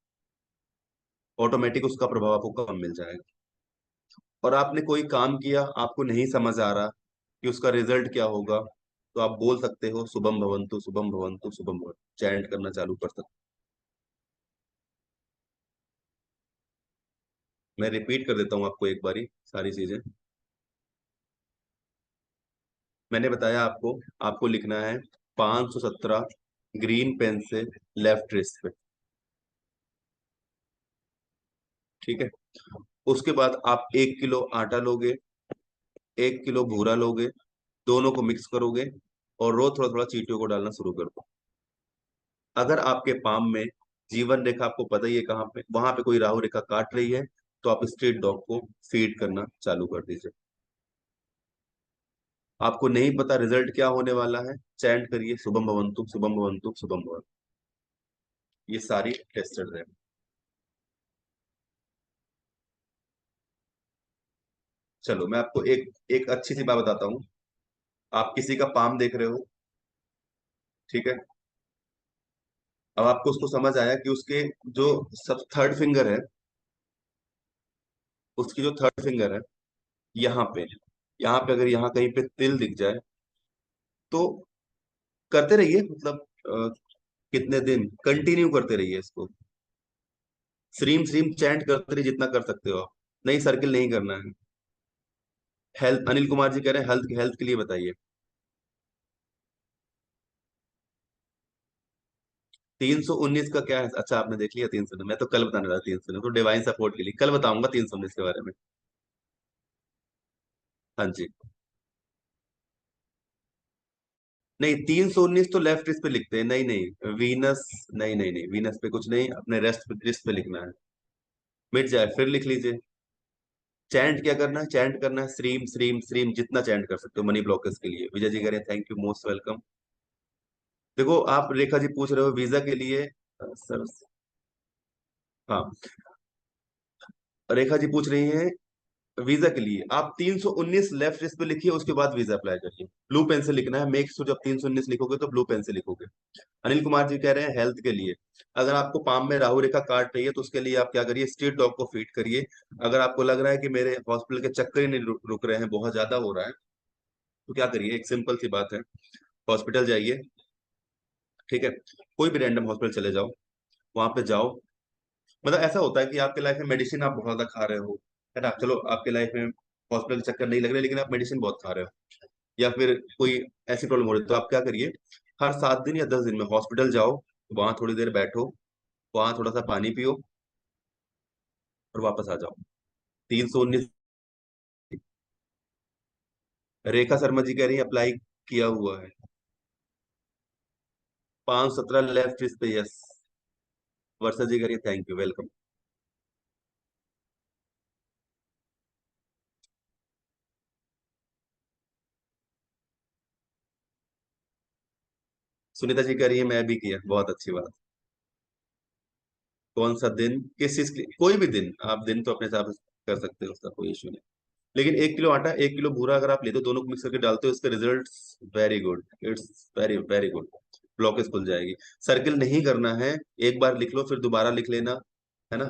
ऑटोमेटिक उसका प्रभाव आपको कम मिल जाएगा। और आपने कोई काम किया, आपको नहीं समझ आ रहा कि उसका रिजल्ट क्या होगा, तो आप बोल सकते हो शुभम भवंतु शुभम भवंतु शुभम भवंतु, चैंट करना चालू कर सकते। मैं रिपीट कर देता हूँ आपको एक बारी सारी चीजें। मैंने बताया आपको, आपको लिखना है 517 ग्रीन पेन से लेफ्ट रिस्ट पे। ठीक है। उसके बाद आप 1 किलो आटा लोगे, 1 किलो भूरा लोगे, दोनों को मिक्स करोगे और रोज थोड़ा थोड़ा चींटियों को डालना शुरू कर दो। अगर आपके पाम में जीवन रेखा, आपको पता ही है कहाँ पे, वहां पे कोई राहु रेखा काट रही है, तो आप स्ट्रीट डॉग को फीड करना चालू कर दीजिए। आपको नहीं पता रिजल्ट क्या होने वाला है, चैंट करिए शुभम भवंतु शुभम भवंतु शुभम भवंतु। ये सारी टेस्टेड है। चलो मैं आपको एक एक अच्छी सी बात बताता हूँ। आप किसी का पाम देख रहे हो, ठीक है। अब आपको उसको समझ आया कि उसके जो सब थर्ड फिंगर है, उसकी जो थर्ड फिंगर है, यहाँ पे, यहाँ पे अगर यहाँ कहीं पे तिल दिख जाए तो करते रहिए, मतलब कितने दिन कंटिन्यू करते रहिए इसको। श्रीम श्रीम चैंट करते रहिए जितना कर सकते हो आप, नहीं सर्किल नहीं करना है। हेल्थ, अनिल कुमार जी कह रहे हैं हेल्थ, हेल्थ के लिए बताइए। 319 का क्या है? अच्छा आपने देख लिया 319, मैं तो कल बताने वाला 319, तो डिवाइन सपोर्ट के लिए कल बताऊंगा 319 के बारे में। हाँ जी। नहीं, 319 तो लेफ्ट रिस्ट पे लिखते हैं, नहीं नहीं वीनस, नहीं नहीं नहीं, वीनस पे कुछ नहीं, अपने रेस्ट पे, रिस्ट पे लिखना है। मिट जाए फिर लिख लीजिए। चैंट क्या करना है? चैंट करना है श्रीम श्रीम श्रीम, जितना चैंट कर सकते हो मनी ब्लॉकर्स के लिए। विजय जी कह रहे हैं थैंक यू, मोस्ट वेलकम। देखो आप रेखा जी पूछ रहे हो वीजा के लिए, सर, हाँ, रेखा जी पूछ रही हैं वीजा के लिए। आप 319 लेफ्ट रिस्ट पे लिखिए, उसके बाद वीजा अप्लाई करिए। ब्लू पेन से लिखना है, मेक श्योर जब 319 लिखोगे तो ब्लू पेन से लिखोगे। अनिल कुमार जी कह रहे हैं हेल्थ के लिए, अगर आपको पाम में राहु रेखा काट रही है तो उसके लिए आप क्या करिए, स्ट्रीट डॉग को फीड करिए। अगर आपको लग रहा है कि मेरे हॉस्पिटल के चक्कर ही नहीं रुक रहे हैं, बहुत ज्यादा हो रहा है, तो क्या करिए, एक सिंपल सी बात है, हॉस्पिटल जाइए। ठीक है, कोई भी रैंडम हॉस्पिटल चले जाओ, वहां पे जाओ। मतलब ऐसा होता है कि आपके लाइफ में मेडिसिन आप बहुत ज्यादा खा रहे हो, है ना, चलो आपके लाइफ में हॉस्पिटल के चक्कर नहीं लग रहे, लेकिन आप मेडिसिन बहुत खा रहे हो, या फिर कोई ऐसी प्रॉब्लम हो रही है, तो आप क्या करिए, हर 7 दिन या 10 दिन में हॉस्पिटल जाओ, वहां थोड़ी देर बैठो, वहां थोड़ा सा पानी पियो और वापस आ जाओ। 319। रेखा शर्मा जी कह रही है अप्लाई किया हुआ है। 517 लेफ्ट इस पे, यस। वर्षा जी कह रही है thank you, welcome. Sunita ji कह रही है मैं भी किया, बहुत अच्छी बात। कौन सा दिन, किस चीज के, कोई भी दिन, आप दिन तो अपने हिसाब से कर सकते हो, उसका कोई इशू नहीं। लेकिन 1 किलो आटा 1 किलो भूरा अगर आप लेते हो, दोनों को मिक्स करके डालते हो, इसके result very good, it's very very good. Blockage खुल जाएगी। सर्किल नहीं करना है, एक बार लिख लो फिर दोबारा लिख लेना, है ना।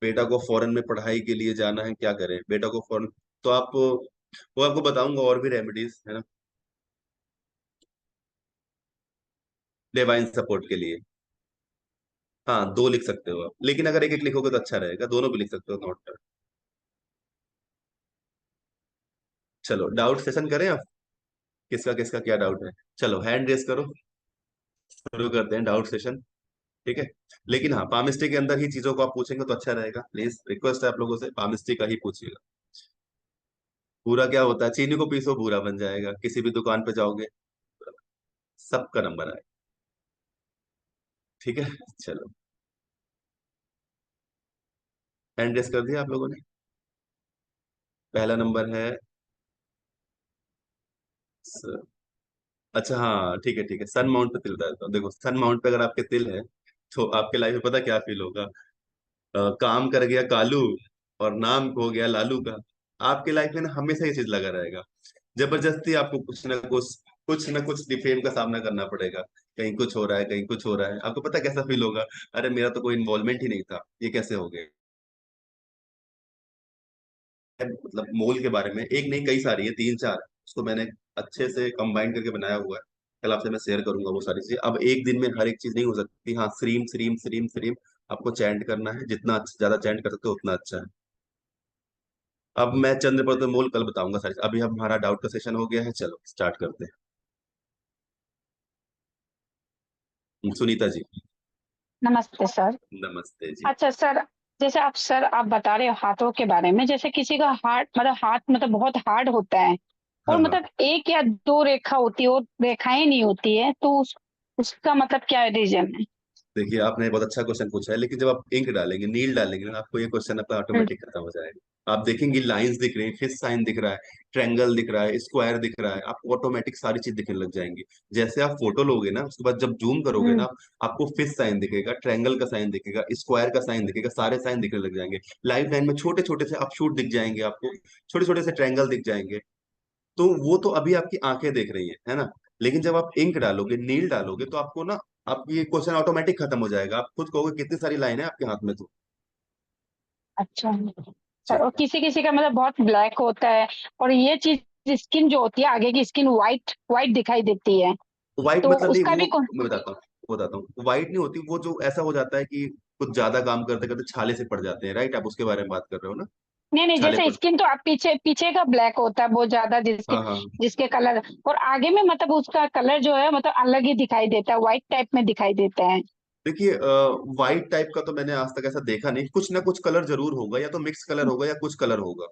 बेटा को फॉरेन में पढ़ाई के लिए जाना है, क्या करें बेटा को फॉरेन, तो आप, वो आपको बताऊंगा और भी रेमेडीज, है ना, डिवाइन सपोर्ट के लिए। हाँ, दो लिख सकते हो आप, लेकिन अगर एक एक लिखोगे तो अच्छा रहेगा, दोनों भी लिख सकते हो, नोट। चलो डाउट सेशन करें आप, किसका किसका क्या डाउट है? चलो हैंड रेस करो, शुरू करते हैं डाउट सेशन। ठीक है। लेकिन हाँ, पामिस्ट्री के अंदर ही चीजों को आप पूछेंगे तो अच्छा रहेगा। प्लीज रिक्वेस्ट है आप लोगों से, पामिस्ट्री का ही पूछिएगा। पूरा क्या होता है? चीनी को पीसो पूरा बन जाएगा, किसी भी दुकान पे जाओगे सबका नंबर आए। ठीक है, चलो। हैंड रेस कर दिया आप लोगों ने। पहला नंबर है स- अच्छा हाँ, ठीक है ठीक है। सन माउंट पे तिल रहता है। देखो, सन माउंट पे अगर आपके तिल है तो आपके लाइफ में पता क्या फील होगा? काम कर गया कालू और नाम हो गया लालू का। आपके लाइफ में ना हमेशा ये चीज लगा रहेगा। जबरदस्ती आपको कुछ ना कुछ डिफेम का सामना करना पड़ेगा। कहीं कुछ हो रहा है, कहीं कुछ हो रहा है। आपको पता कैसा फील होगा? अरे मेरा तो कोई इन्वॉल्वमेंट ही नहीं था, ये कैसे हो गया? मतलब मोल के बारे में एक नहीं, कई सारी है, तीन चार। उसको मैंने अच्छे से कंबाइन करके बनाया हुआ है। कल आपसे मैं शेयर करूंगा वो सारी चीजें। अब एक दिन में हर एक चीज नहीं हो सकती। हाँ, स्ट्रीम स्ट्रीम स्ट्रीम स्ट्रीम आपको चैंट करना है। जितना ज्यादा चैंट कर सकते हो उतना अच्छा है। अब मैं चंद्र पर तो मोल कल बताऊंगा सारी। अभी हमारा डाउट का सेशन हो गया है, चलो स्टार्ट करते हैं। सुनीता जी। नमस्ते सर। नमस्ते जी। अच्छा सर, जैसे आप बता रहे हो हाथों के बारे में, जैसे किसी का हाथ मतलब बहुत हार्ड होता है और हाँ हाँ। मतलब एक या दो रेखा होती है और रेखाएं नहीं होती है, तो उसका मतलब क्या रीजन है? देखिए, आपने बहुत अच्छा क्वेश्चन पूछा है, लेकिन जब आप इंक डालेंगे, नील डालेंगे ना, आपको ये क्वेश्चन अपना हम्म। ऑटोमेटिक खत्म हो जाएगा। आप देखेंगे लाइंस दिख रही हैं, फिश साइन दिख रहा है, ट्रायंगल दिख रहा है, स्क्वायर दिख रहा है, आपको ऑटोमेटिक सारी चीज दिखने लग जाएंगी। जैसे आप फोटो लोगे ना, उसके बाद जब जूम करोगे हम्म। ना, आपको फिश साइन दिखेगा, ट्रायंगल का साइन दिखेगा, स्क्वायर का साइन दिखेगा, सारे साइन दिखने लग जाएंगे। लाइफ लाइन में छोटे छोटे से अपशूट दिख जाएंगे आपको, छोटे छोटे से ट्रायंगल दिख जाएंगे। तो वो तो अभी आपकी आंखें देख रही है ना। लेकिन जब आप इंक डालोगे, नील डालोगे, तो आपको ना, आप ये क्वेश्चन ऑटोमेटिक खत्म हो जाएगा। आप खुद कहोगे कितनी सारी लाइन है आपके हाथ में तो। अच्छा जी। सर, और किसी किसी का मतलब बहुत ब्लैक होता है, और ये चीज स्किन जो होती है, आगे की स्किन वाइट वाइट दिखाई देती है, व्हाइट तो मतलब नहीं, उसका वो भी कौन? मैं बताता हूँ। व्हाइट नहीं होती वो, जो ऐसा हो जाता है कि कुछ ज्यादा काम करते करते छाले से पड़ जाते हैं। राइट, आप उसके बारे में बात कर रहे हो ना? नहीं नहीं, छाले जैसे पड़। स्किन तो आप पीछे पीछे का ब्लैक होता है बहुत ज्यादा, जिसके हाँ हाँ। जिसके कलर, और आगे में मतलब उसका कलर जो है मतलब अलग ही दिखाई देता है, व्हाइट टाइप में दिखाई देता है। देखिए, व्हाइट टाइप का तो मैंने आज तक ऐसा देखा नहीं। कुछ ना कुछ कलर जरूर होगा, या तो मिक्स कलर होगा या कुछ कलर होगा,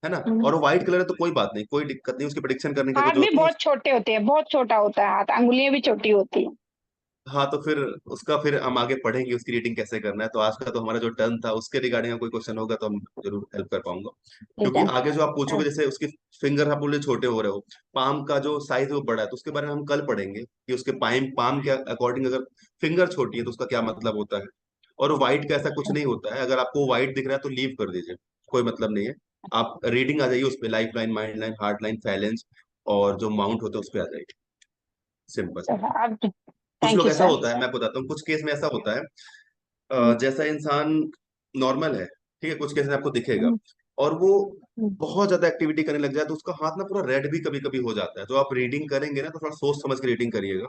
है ना। हम्म। और व्हाइट कलर है तो कोई बात नहीं, कोई दिक्कत नहीं, उसकी प्रिडिक्शन करने की कोई हाथ भी जरूरत नहीं है। बहुत छोटे होते हैं, बहुत छोटा होता है हाथ, अंगुलियां भी छोटी होती है। हाँ, तो फिर हम आगे पढ़ेंगे उसकी रीडिंग कैसे करना है। तो आज का तो हमारा जो टर्न था, उसके रिगार्डिंग कोई क्वेश्चन होगा तो हम जरूर हेल्प कर पाऊंगा। ठीक क्योंकि है। आगे जो आप हाँ। पूछोगे, जैसे उसके फिंगर आप बोले छोटे हो रहे हो, पाम का जो साइज है वो बड़ा है, तो उसके बारे में हम कल पढ़ेंगे कि उसके पाम के अकॉर्डिंग अगर फिंगर छोटी है तो उसका क्या मतलब होता है। और व्हाइट का ऐसा कुछ नहीं होता है। अगर आपको व्हाइट दिख रहा है तो लीव कर दीजिए, कोई मतलब नहीं है। आप रीडिंग आ जाइए उस पर, life line, mind line, heart line, phalange और जो माउंट होता है उस पर आ जाइए। सिंपल। चलो आप। कुछ थैंक लोग यू ऐसा सर। होता है, मैं आपको बताता हूँ, कुछ केस में ऐसा होता है। हम्म। जैसा इंसान नॉर्मल है, ठीक है, कुछ केस में आपको दिखेगा, हम्म। और वो हम्म। बहुत ज्यादा एक्टिविटी करने लग जाए तो उसका हाथ ना पूरा रेड भी कभी कभी हो जाता है। तो आप रीडिंग करेंगे ना तो थोड़ा सोच समझ के रीडिंग करिएगा,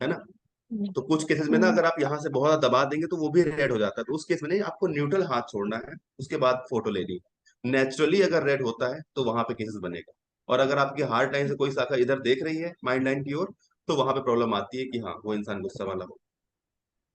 है ना। हम्म। तो कुछ केसेस में ना, हम्म। अगर आप यहाँ से बहुत ज्यादा दबा देंगे तो वो भी रेड हो जाता है। तो उस केस में नहीं, आपको न्यूट्रल हाथ छोड़ना है, उसके बाद फोटो लेनी है। नेचुरली अगर रेड होता है तो वहां पे केसेस बनेगा। और अगर आपकी हार्ट लाइन से कोई शाखा इधर देख रही है, माइंड लाइन की ओर, तो वहां पे प्रॉब्लम आती है कि हाँ, वो इंसान गुस्सा वाला हो।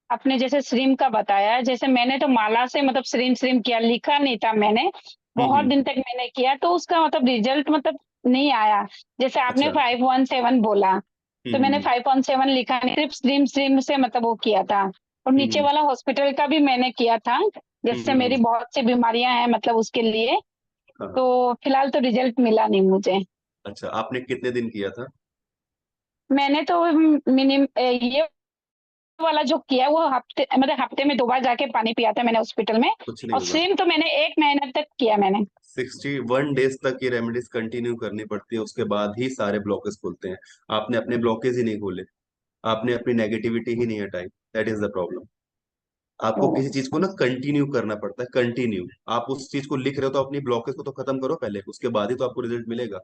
आपने जैसे श्रीम का बताया, जैसे मैंने तो माला से मतलब श्रीम श्रीम किया, लिखा नहीं था मैंने, बहुत हम्म। दिन तक मैंने किया, तो उसका मतलब रिजल्ट मतलब नहीं आया। जैसे आपने अच्छा। 517 बोला, तो मैंने हम्म। 517 लिखा नहीं, सिर्फ स्ट्रीम स्ट्रीम से मतलब वो किया था। और हम्म। नीचे वाला हॉस्पिटल का भी मैंने किया था, जिससे मेरी हम्म। बहुत सी बीमारियां हैं मतलब उसके लिए। हाँ हाँ। तो फिलहाल तो रिजल्ट मिला नहीं मुझे। अच्छा, आपने कितने दिन किया था? मैंने तो मिनिम ये वाला जो किया वो हफ्ते मतलब हफ्ते में 2 बार जाके पानी पिया था मैंने हॉस्पिटल में। कुछ नहीं और होगा। स्विम तो मैंने 1 महीना तक किया मैंने। 61 डेज तक ये रेमेडीज कंटिन्यू करनी पड़ती है, उसके बाद ही सारे ब्लॉकेज खुलते हैं। आपने अपने ब्लॉकेज ही नहीं खोले, आपने अपनी नेगेटिविटी ही नहीं हटाई। That is the problem. आपको तो किसी चीज को ना कंटिन्यू करना पड़ता है, कंटिन्यू। आप उस चीज को लिख रहे हो तो अपनी ब्लॉकेज को तो खत्म करो पहले, उसके बाद ही तो आपको रिजल्ट मिलेगा।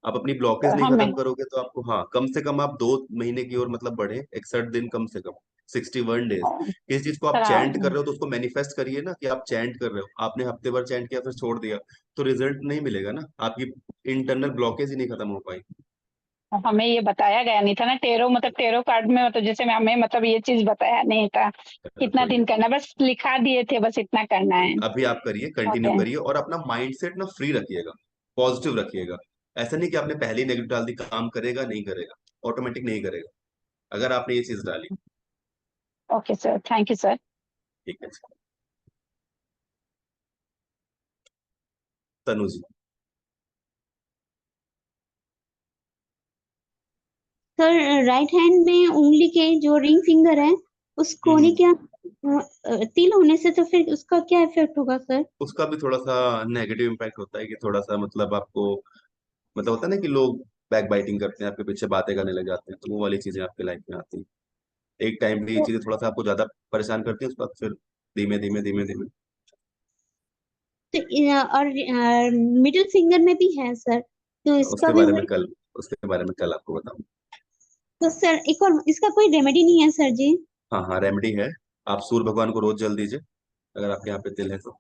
आप अपनी ब्लॉकेज नहीं हाँ मैं। खत्म करोगे तो आपको, हाँ, कम से कम आप 2 महीने की ओर मतलब बढ़े, 61 दिन कम से कम, 61 डेज। किसी चीज को आप चैंट कर रहे हो तो उसको मैनिफेस्ट करिए ना, कि आप चैंट कर रहे हो। आपने हफ्ते भर चैंट किया फिर छोड़ दिया, तो रिजल्ट नहीं मिलेगा ना। आपकी इंटरनल ब्लॉकेज ही नहीं खत्म हो पाई। हमें ये बताया गया नहीं था ना, टेरो मतलब टेरो कार्ड में, मतलब जैसे में हमें मतलब ये चीज बताया नहीं था कितना कोई दिन करना, बस लिखा दिए थे बस इतना करना है। अभी आप करिए, कंटिन्यू ओके। करिए और अपना माइंड सेट ना फ्री रखिएगा, पॉजिटिव रखिएगा। ऐसा नहीं कि आपने पहले ही नेगेटिव डाल दी, काम करेगा नहीं करेगा, ऑटोमेटिक नहीं करेगा अगर आपने ये चीज डाली। Okay sir, thank you sir. ठीक है। तनु जी। सर राइट हैंड में उंगली के जो रिंग फिंगर है उस कोने हम्म। क्या तिल होने से तो फिर उसका क्या इफेक्ट होगा सर? उसका भी थोड़ा सा नेगेटिव इम्पैक्ट होता है कि थोड़ा सा मतलब आपको, मतलब होता है ना कि लोग बैक बाइटिंग करते हैं, आपके पीछे बातें करने लग जाते हैं, तो वो वाली चीजें आपके लाइफ में आती हैं। एक टाइम पे ये तो, चीजें थोड़ा सा आपको ज्यादा परेशान करती हैं, उसके बाद फिर धीमे धीमे धीमे धीमे। और मिडिल फिंगर में भी है सर, तो इसका उसके भी बारे में वही। कल उसके बारे में कल आपको बताऊँ। तो सर एक और इसका कोई रेमेडी नहीं है सर जी? हाँ हाँ, रेमेडी है। आप सूर्य भगवान को रोज जल दीजिए, अगर आपके यहाँ पे तिल है तो।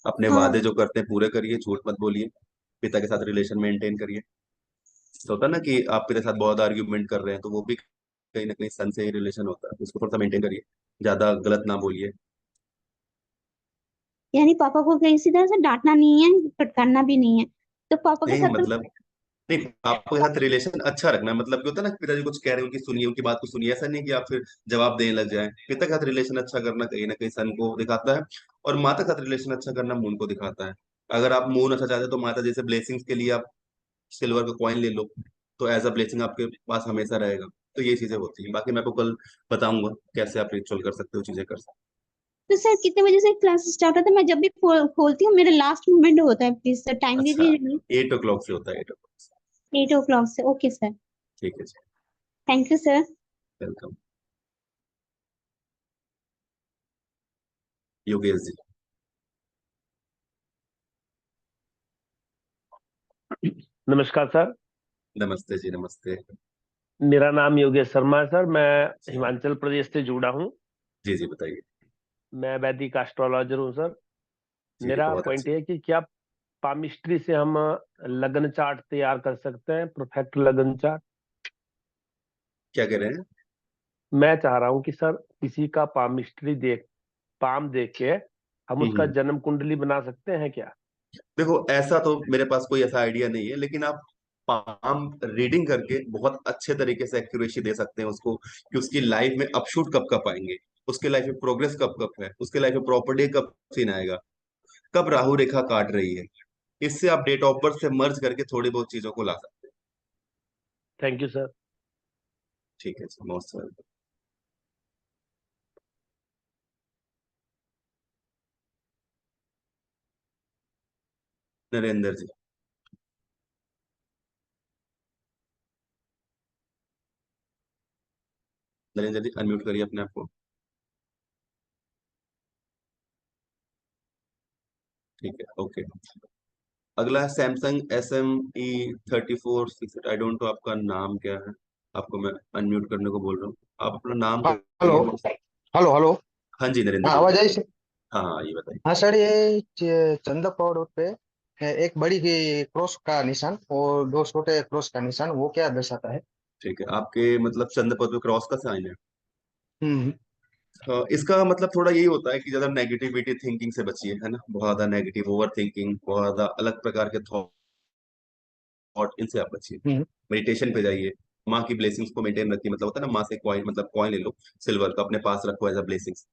अपने हाँ। वादे जो करते हैं पूरे करिए, झूठ मत बोलिए। पिता के साथ रिलेशन मेंटेन करिए। तो होता है ना कि आप पिता के साथ बहुत आर्ग्यूमेंट कर रहे हैं, तो वो भी कहीं ना कहीं सन से ही रिलेशन होता है, उसको थोड़ा सा मेंटेन करिए। ज्यादा गलत ना बोलिए। यानी पापा को किसी तरह से डांटना नहीं है, फटकारना भी नहीं है, तो पापा के नहीं साथ तो। मतलब, नहीं, आपके साथ रिलेशन अच्छा रखना है, मतलब कि होता है ना कि पिताजी कुछ कह रहे हैं, उनकी सुनिए, उनकी बात को सुनिए, ऐसा नहीं कि आप फिर जवाब देने लग जाएं। पिता के साथ रिलेशन अच्छा करना कहीं ना कहीं सन को दिखाता है, और माता के साथ रिलेशन अच्छा करना मून को दिखाता है। अगर आप मून अच्छा चाहते हैं तो माता जैसे ब्लेसिंग्स के लिए आप सिल्वर का कॉइन ले लो, तो एज अ ब्लेसिंग आपके पास हमेशा रहेगा। तो ये चीजें होती हैं, बाकी मैं आपको कल बताऊंगा कैसे आप रिचुअल कर सकते हो, चीजें कर सकते तो सर कितने बजे से क्लास स्टार्ट होता है? मैं जब भी खोलती हूँ मेरा लास्ट मोमेंट होता है, प्लीज सर हो। टाइम दे अच्छा, दीजिए। 8 o'clock से होता है, 8 o'clock से। 8 o'clock से, ओके सर। ठीक है जी। Thank you sir. Welcome. Yogesh ji. नमस्कार सर। नमस्ते जी, नमस्ते। मेरा नाम योगेश शर्मा है सर। मैं अच्छा, हिमाचल प्रदेश से जुड़ा हूँ। जी जी बताइए। मैं वैदिक एस्ट्रोलॉजर हूँ सर। जी मेरा बहुत पॉइंट अच्छे। ये है कि क्या पामिस्ट्री से हम लगन चार्ट तैयार कर सकते हैं, परफेक्ट लगन चार्ट? क्या कह रहे हैं? मैं चाह रहा हूँ कि सर किसी का पाम देख के हम उसका हम्म। जन्म कुंडली बना सकते हैं क्या? देखो, ऐसा तो मेरे पास कोई ऐसा आइडिया नहीं है, लेकिन आप पाम रीडिंग करके बहुत अच्छे तरीके से एक्यूरेसी दे सकते हैं उसको, कि उसकी लाइफ में अपशूट कब कब आएंगे, उसके लाइफ में प्रोग्रेस कब कब है, उसके लाइफ में प्रॉपर्टी कब सीन आएगा, कब राहु रेखा काट रही है। इससे आप डेट ऑफ बर्थ से मर्ज करके थोड़ी बहुत चीजों को ला सकते हैं। Thank you sir. ठीक है जी, मोस्ट वेलकम। नरेंद्र जी। नरेंद्र जी अनम्यूट करिए अपने आप को। ठीक है, ओके। अगला है Samsung SM-E 34 6। I don't know आपका नाम क्या है, आपको मैं अनम्यूट करने को बोल रहा हूँ। आप अपना नाम हाँ, हेलो। करिए मेरे से। Hello hello. हाँ जी नरेंद्र हाँ, जी आवाज बताइए। आई सर? हाँ हाँ, ये बताइए। हाँ सर, ये चंदा पाउडर पे एक बड़ी क्रॉस का निशान और दो छोटे क्रॉस का निशान, वो क्या दर्शाता है? ठीक है, आपके मतलब चंद्र पद पे क्रॉस का साइन है। हम्म। इसका मतलब थोड़ा यही होता है कि ज्यादा नेगेटिविटी थिंकिंग से बचिए, है ना, बहुत ज्यादा नेगेटिव ओवर थिंकिंग, बहुत ज्यादा अलग प्रकार के थॉट, इनसे आप बचिए। हम्म। मेडिटेशन पे जाइए। माँ की ब्लेसिंग्स को मेंटेन रखिए, मतलब होता है ना, माँ से कॉइन, मतलब कॉइन ले लो सिल्वर का, अपने पास रखो एज अ ब्लेसिंग्स।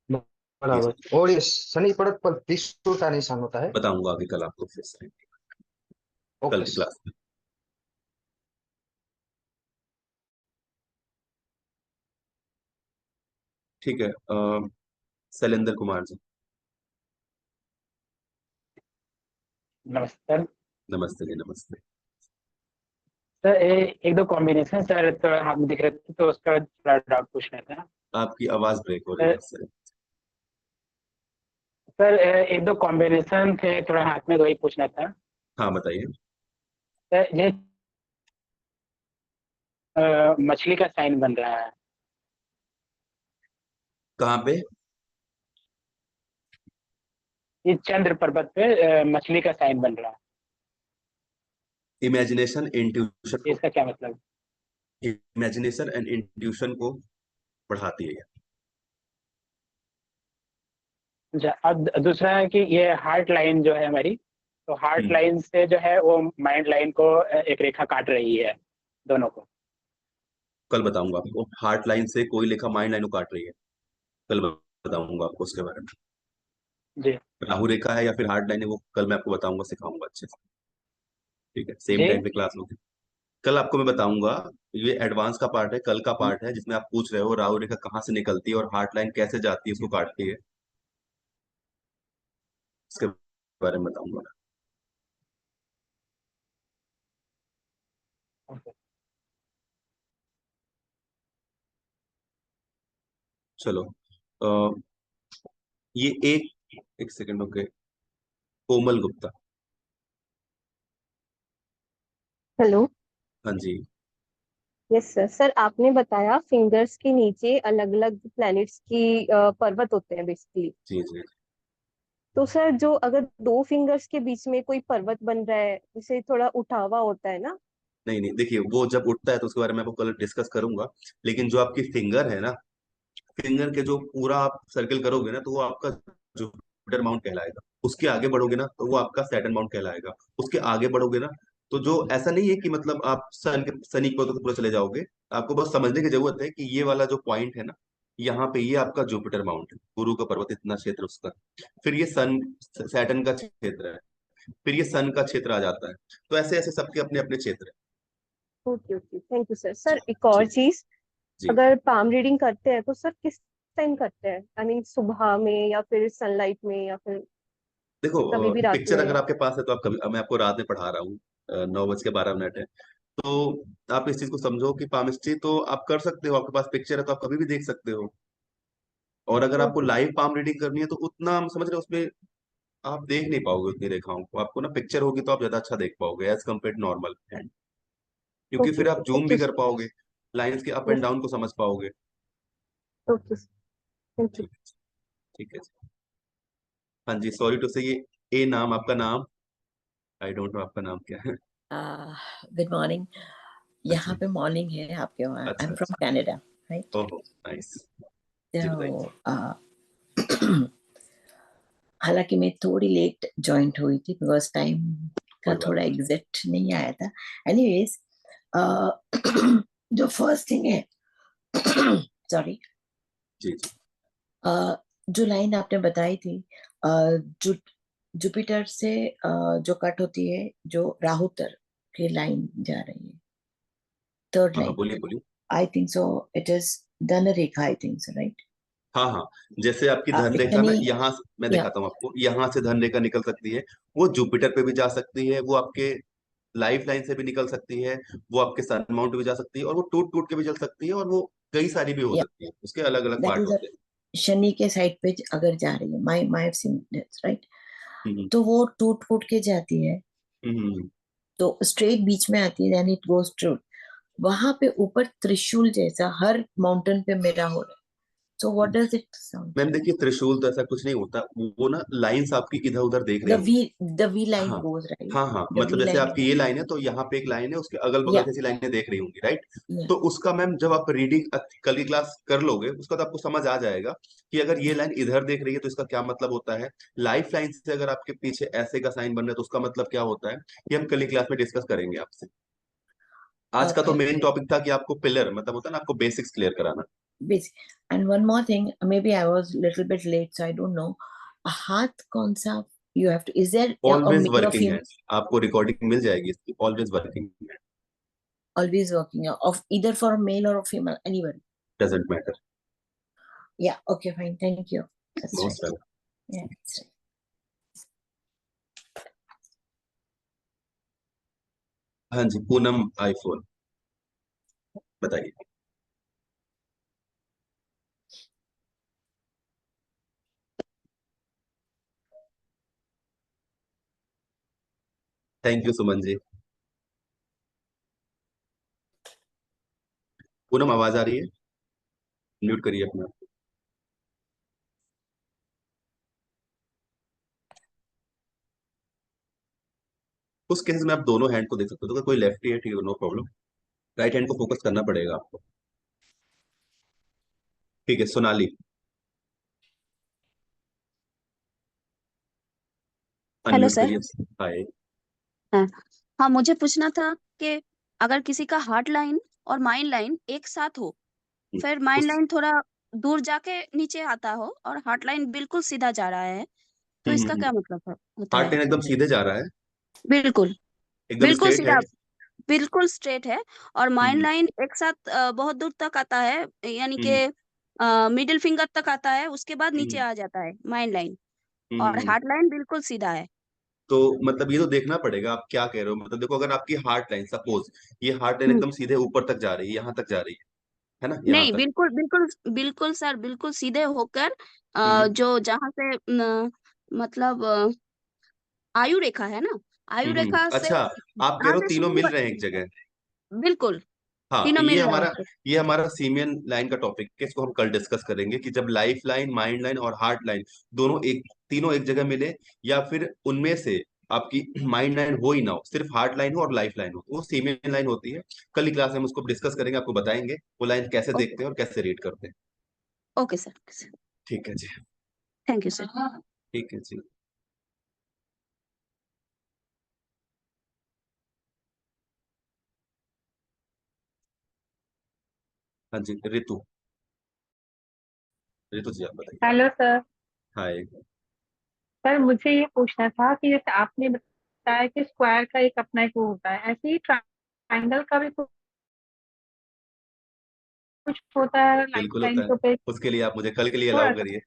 ये बराबर। चीज और ये शनि पड़क पर त्रिशूल का निशान होता है। बताऊंगा आगे कल आपको फिर से, कल ओके की सर। क्लास में। ठीक है। शैलेंद्र कुमार जी। नमस्कार नमस्ते जी, नमस्ते। सर। एक दो कॉम्बिनेशन सर थोड़ा हाथ में दिख रहे थे, तो उसका थोड़ा डाउट पूछना था। आपकी आवाज ब्रेक हो रही सर है सर। सर एक दो कॉम्बिनेशन थे थोड़ा हाथ में, वही पूछना था। हाँ बताइए। सर ये मछली का साइन बन रहा है। कहाँ पे? ये चंद्र पर्वत पे मछली का साइन बन रहा है। इमेजिनेशन इंट्यूशन को, इसका क्या मतलब? इमेजिनेशन एंड इंट्यूशन को बढ़ाती है। अच्छा, अब दूसरा है कि ये हार्ट लाइन जो है हमारी, तो हार्ट हम्म, लाइन से जो है वो माइंड लाइन को एक रेखा काट रही है, दोनों को। कल बताऊंगा आपको, हार्ट लाइन से कोई लेखा माइंड लाइन को काट रही है, कल बताऊंगा आपको उसके बारे में। जी राहु रेखा है या फिर हार्ट लाइन है, वो कल मैं आपको बताऊंगा, सिखाऊंगा अच्छे से। ठीक है, सेम जी। टाइम पे क्लास होगी। कल आपको मैं बताऊंगा। ये एडवांस का पार्ट है, कल का पार्ट है, जिसमें आप पूछ रहे हो राहु रेखा कहाँ से निकलती है और हार्ट लाइन कैसे जाती है उसको काटती है, इसके बारे में बताऊंगा। ओके। चलो, अ, ये एक सेकंड, ओके। कोमल गुप्ता। हेलो। हाँ जी। Yes sir. सर आपने बताया फिंगर्स के नीचे अलग अलग प्लैनेट्स की पर्वत होते हैं बेसिकली। जी जी। तो सर जो अगर दो फिंगर्स के बीच में कोई पर्वत बन रहा है उसे थोड़ा उठावा होता है ना। नहीं नहीं, देखिए वो जब उठता है तो उसके बारे में आपको कल डिस्कस करूंगा। लेकिन जो आपकी फिंगर है ना, फिंगर के जो पूरा आप सर्कल करोगे ना, तो वो आपका जुपिटर माउंट कहलाएगा। उसके आगे बढ़ोगे ना तो वो आपका सैटर्न माउंट कहलाएगा। उसके आगे बढ़ोगे ना, तो जो ऐसा नहीं है कि मतलब आप शनि को तो पूरा चले जाओगे। आपको बस समझने की जरूरत है कि ये वाला जो पॉइंट है ना, यहाँ पे ये आपका जुपिटर माउंट है, गुरु का पर्वत, इतना क्षेत्र उसका। फिर ये सन सैटर्न का क्षेत्र है, फिर ये सन का क्षेत्र आ जाता है। तो ऐसे ऐसे सबके अपने अपने क्षेत्र है। Okay okay, thank you sir. जी सर एक और जी चीज, जी। अगर पाम रीडिंग करते हैं तो सर किस टाइम करते हैं? आई मीन सुबह में या फिर सनलाइट में या फिर देखो, कभी भी रात पिक्चर में? अगर आपके पास है तो आप कभी, मैं आपको रात में पढ़ा रहा हूँ, 9:12 है। तो आप इस चीज को समझो कि पामिस्ट्री तो आप कर सकते हो, आपके पास पिक्चर है तो आप कभी भी देख सकते हो। और अगर आपको ओके लाइव पाम रीडिंग करनी है तो उतना हम समझ रहे हो उसमें आप देख नहीं पाओगे उतनी रेखाओं को। आपको ना पिक्चर होगी तो आप ज्यादा अच्छा देख पाओगे एज कम्पेयर नॉर्मल हैंड, क्योंकि ओके फिर ओके, आप जूम थैंक भी यू कर सर। पाओगे, लाइंस के अप एंड यस। डाउन को समझ पाओगे। Okay sir, thank you. ठीक है, ठीक है। हाँ जी, सॉरी टू से, ये ए नाम, आपका नाम, आई डोंट नो आपका नाम क्या है। Good morning. यहाँ अच्छा पे मॉर्निंग है, आपके वहाँ। आई अच्छा एम फ्रॉम अच्छा। Canada, right? ओहो, नाइस। जी बताइए। तो हालांकि मैं थोड़ी लेट ज्वाइंट हुई थी बिकॉज टाइम का कोई बात थोड़ा नहीं। एग्जैक्ट नहीं आया था। एनीवेज, जो फर्स्ट थिंग है, सॉरी, जी जी। जो लाइन आपने बताई थी, जु, जुपिटर से जो कट होती है, जो राहुतर की लाइन जा रही है, थर्ड हाँ हाँ, लाइन, बोलिए बोलिए। I think so it is धन रेखा, आई थिंक सो, राइट? हाँ हाँ, जैसे आपकी धन रेखा ना, शनि, यहाँ मैं या दिखाता हूँ आपको, यहाँ से धन रेखा निकल सकती है, वो जुपिटर पे भी जा सकती है, वो आपके लाइफ लाइन से भी निकल सकती है, वो आपके सन माउंट पे भी जा सकती है, और वो टूट टूट के भी चल सकती है, और वो कई सारी भी हो या सकती है, उसके अलग अलग दैट पार्ट इज होते हैं। शनि के साइड पे अगर जा रही है, माई माई सीन दैट्स राइट, हम्म तो वो टूट फूट के जाती है, हम्म हम्म। तो स्ट्रेट बीच में आती है, देन इट गोज थ्रू। वहां पे ऊपर त्रिशूल जैसा हर माउंटेन पे मेरा हो रहा है। So what does it sound? Ma'am देखिए, त्रिशूल तो ऐसा कुछ नहीं होता, वो ना लाइंस आपकी इधर उधर देख रही द होंगी। वी द वी लाइन हाँ गोज राइट, हाँ हाँ, द मतलब वी जैसे लाइन आपकी ये लाइन है तो यहाँ पे एक लाइन है, उसके अगल बगल या से ऐसी लाइनें देख रही होंगी, राइट। या तो उसका मैम जब आप रीडिंग कल की क्लास कर लोगे, उसका तो आपको समझ आ जाएगा कि अगर ये लाइन इधर देख रही है तो इसका क्या मतलब होता है। लाइफ लाइन से अगर आपके पीछे ऐसे का साइन बन रहा है तो उसका मतलब क्या होता है, ये हम कल की क्लास में डिस्कस करेंगे आपसे। आज का तो ओके। मेन टॉपिक था कि आपको पिलर मतलब होता है ना, आपको बेसिक्स क्लियर कराना। Basic. And one more thing, maybe I was a little bit late, so I don't know. हाथ कौन सा you have to, is there a always male or working है, female? आपको रिकॉर्डिंग मिल जाएगी इसकी, ऑलवेज वर्किंग है। Always working, of either for a male or a female, anybody. Doesn't matter. Yeah, okay, fine, thank you. That's right. Most welcome. Yeah, that's right. हाँ जी, Poonam iPhone, बताइए। Thank you Suman ji. Poonam आवाज आ रही है? Mute करिए अपना। उस case में आप दोनों हैंड को देख सकते हो, तो कोई लेफ्टी है ठीक है, नो प्रॉब्लम, राइट हैंड को फोकस करना पड़ेगा आपको। ठीक है, सोनाली हेलो अनम्यूट सर। करिए। हाय। हाँ हाँ, मुझे पूछना था कि अगर किसी का हार्ट लाइन और माइंड लाइन एक साथ हो, फिर माइंड उस लाइन थोड़ा दूर जाके नीचे आता हो और हार्ट लाइन बिल्कुल सीधा जा रहा है, तो इसका क्या मतलब होता हार्ट है? लाइन एकदम सीधे जा रहा है, बिल्कुल, एकदम बिल्कुल स्ट्रेट है। सीधा, बिल्कुल स्ट्रेट है। और माइंड हम्म लाइन एक साथ बहुत दूर तक आता है, यानी कि हम्म मिडिल फिंगर तक आता है, उसके बाद नीचे हम्म आ जाता है माइंड लाइन। और हम्म। हार्ट लाइन बिल्कुल सीधा है। तो मतलब ये तो देखना पड़ेगा आप क्या कह रहे हो। मतलब देखो, अगर आपकी हार्ट लाइन सपोज ये हार्ट लाइन हम्म, एकदम सीधे ऊपर तक जा रही है, यहाँ तक जा रही है ना, यहाँ नहीं, तक। बिल्कुल बिल्कुल बिल्कुल सर, बिल्कुल सीधे होकर हम्म जो जहां से मतलब आयु रेखा है ना, आयु रेखा से अच्छा, आप कह जहां रहे हो से तीनों शुरू मिल हो, रहे हैं एक जगह। बिल्कुल हाँ, तीनों मिल रहे हैं। ये हमारा सीमियन लाइन का टॉपिक है, इसको हम कल डिस्कस करेंगे कि जब लाइफ लाइन, माइंड लाइन और हार्ट लाइन दोनों एक, तीनों एक जगह मिले, या फिर उनमें से आपकी माइंड लाइन हो ही ना हो, सिर्फ हार्ट लाइन हो और लाइफ लाइन हो, तो वो सीमियन लाइन होती है। कल की क्लास में हम उसको डिस्कस करेंगे, आपको बताएंगे वो लाइन कैसे ओके, देखते हैं और कैसे रीड करते हैं। ओके सर, ठीक है जी। Thank you sir. ठीक है जी। हाँ जी, ऋतु, ऋतु जी आप बताइए। Hello sir. हाय। सर मुझे ये पूछना था कि जैसे आपने बताया कि स्क्वायर का एक अपना एक वो होता है, ऐसे ही ट्राइंगल का भी कुछ होता है लाइफ बिल्कुल लाइन होता है, के पे? उसके लिए आप मुझे कल के लिए थोड़ा अलाउ सा। करिए।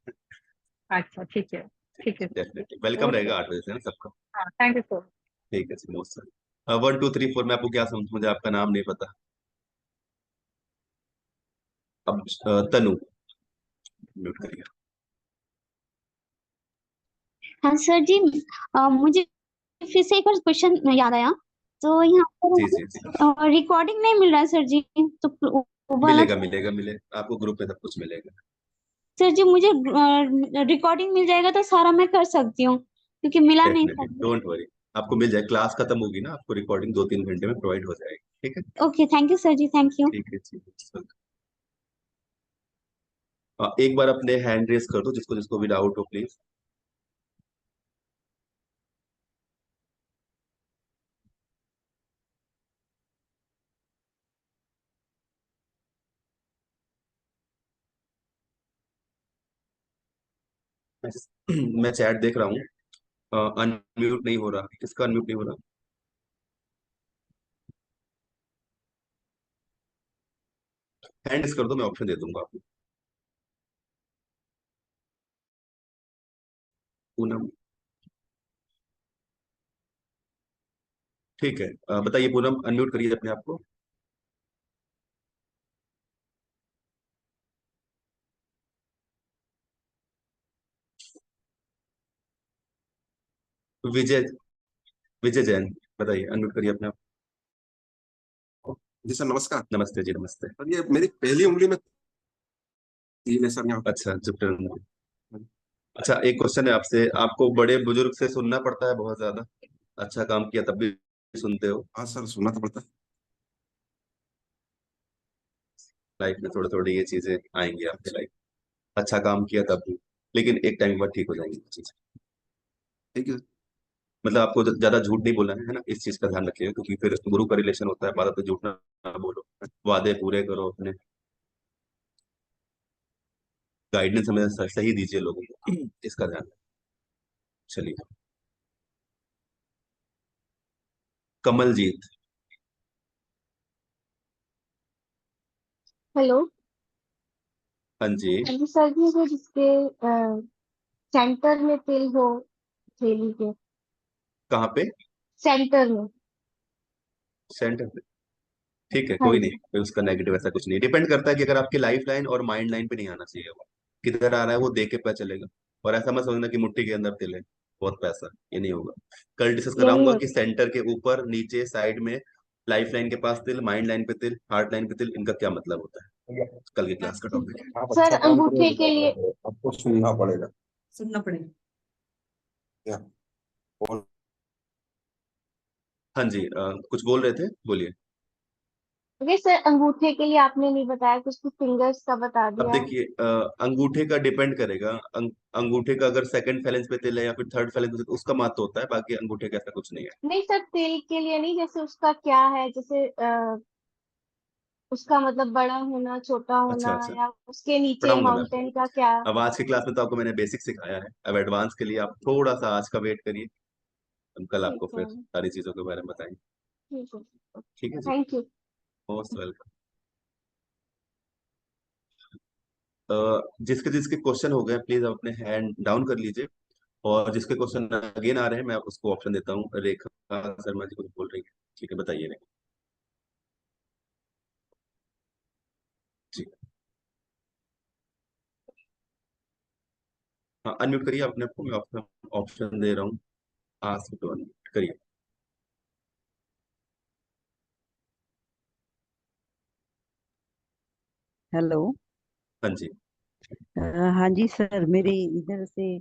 अच्छा ठीक है। ठीक है सर। Definitely welcome okay. रहेगा 8 बजे से ना सबका। हाँ, थैंक यू सर। ठीक है जी, मोस्ट। 1 2 3 4 में आपको क्या समझ, मुझे आपका नाम नहीं पता। अब तनु, म्यूट करिए। हाँ सर जी, मुझे फिर से एक और क्वेश्चन याद आया। तो यहाँ जी जी जी, पर रिकॉर्डिंग नहीं मिल रहा है सर जी, तो वो वाला। मिलेगा मिलेगा मिलेगा, आपको ग्रुप में सब कुछ मिलेगा। सर जी मुझे रिकॉर्डिंग मिल जाएगा तो सारा मैं कर सकती हूँ, क्योंकि मिला नहीं डेफिनेटली सर। डोंट वरी, आपको मिल जाए, क्लास खत्म होगी ना, आपको रिकॉर्डिंग 2 3 घंटे में प्रोवाइड हो जाएगी। ठीक है। ओके, थैंक यू सर जी, थैंक यू। ठीक है जी। एक बार अपने हैंड रेस कर दो, जिसको जिसको भी डाउट हो प्लीज। मैं चैट देख रहा हूँ, अनम्यूट नहीं हो रहा, किसका अनम्यूट नहीं हो रहा। हैंड रेस कर दो, मैं ऑप्शन दे दूंगा आपको। पूनम, ठीक है, बताइए पूनम, अनम्यूट करिए अपने आप को। विजय, विजय जैन, बताइए, अनम्यूट करिए अपने आप जी सर नमस्कार। को। नमस्ते जी, नमस्ते। सर ये मेरी पहली उंगली में तीन है सर यहाँ। अच्छा, जुपिटर। अच्छा, एक क्वेश्चन है आपसे, आपको बड़े बुजुर्ग से सुनना पड़ता है बहुत ज्यादा, अच्छा काम किया तब भी सुनते हो? हाँ सर सुनना तो पड़ता है। लाइफ में थोड़े थोड़े ये चीजें आएंगी आपके लाइफ, अच्छा काम किया तब भी, लेकिन एक टाइम बाद ठीक हो जाएंगी चीजें। ठीक है। मतलब आपको ज्यादा झूठ नहीं बोलना है ना, इस चीज का ध्यान रखिएगा, क्योंकि फिर गुरु का रिलेशन होता है, बात पे झूठ ना बोलो, वादे पूरे करो अपने, गाइडेंस हमें सही दीजिए लोगों को, इसका ध्यान रखिए। चलिए, कमलजीत। हेलो। हाँ जी। हेलो सर जी, वो जिसके सेंटर में तिल हो, थैली के कहाँ पे? सेंटर में। सेंटर पे? ठीक है, हाँ कोई नहीं, जी। फिर उसका नेगेटिव ऐसा कुछ नहीं, डिपेंड करता है कि अगर आपकी लाइफ लाइन और माइंड लाइन पे नहीं आना चाहिए, वो किधर आ रहा है वो देख के पता चलेगा। और ऐसा मत समझना कि मुट्ठी के अंदर तिल है, बहुत पैसा, ये नहीं होगा। कल डिस्कस यही कराऊंगा कि होता सेंटर के ऊपर, नीचे, साइड में, लाइफ लाइन के पास तिल, माइंड लाइन पे तिल, हार्ट लाइन पे तिल, इनका क्या मतलब होता है, कल की क्लास का टॉपिक है। आप है सर, अच्छा काम अंगूठे करोगे के लिए। तो आपको सुनना पड़ेगा। सुनना पड़ेगा। क्या? और हाँ जी, कुछ बोल रहे थे, बोलिए। ओके सर, अंगूठे के लिए आपने नहीं बताया, कुछ भी फिंगर्स का बता अब दिया। देखिए, अंगूठे का डिपेंड करेगा। अंगूठे का अगर सेकंड फेलेंस पे तिल है या फिर थर्ड फेलेंस पे तिल, उसका महत्व होता है, बाकी अंगूठे का ऐसा कुछ नहीं है। नहीं सर, तिल के लिए नहीं, जैसे उसका क्या है, जैसे उसका मतलब बड़ा होना, छोटा अच्छा होना, अच्छा, या उसके नीचे पढ़ाऊंगा मैं आपको। माउंटेन का क्या। अब आज की क्लास में तो आपको मैंने बेसिक सिखाया है, अब एडवांस के लिए आप थोड़ा सा आज का वेट करिए, हम कल ठीक आपको है। फिर सारी चीजों के बारे में बताएंगे। ठीक है। ठीक है जी, थैंक यू। Most welcome. जिसके जिसके क्वेश्चन हो गए प्लीज आप अपने हैंड डाउन कर लीजिए, और जिसके क्वेश्चन अगेन आ रहे हैं मैं उसको ऑप्शन देता हूँ। रेखा शर्मा जी कुछ बोल रही है, ठीक है बताइए रेखा जी। हाँ, अनम्यूट करिए अपने आप को, मैं ऑप्शन ऑप्शन दे रहा हूँ, आस्क टू अनम्यूट करिए। हेलो। हाँ जी। हाँ जी सर, मेरे इधर से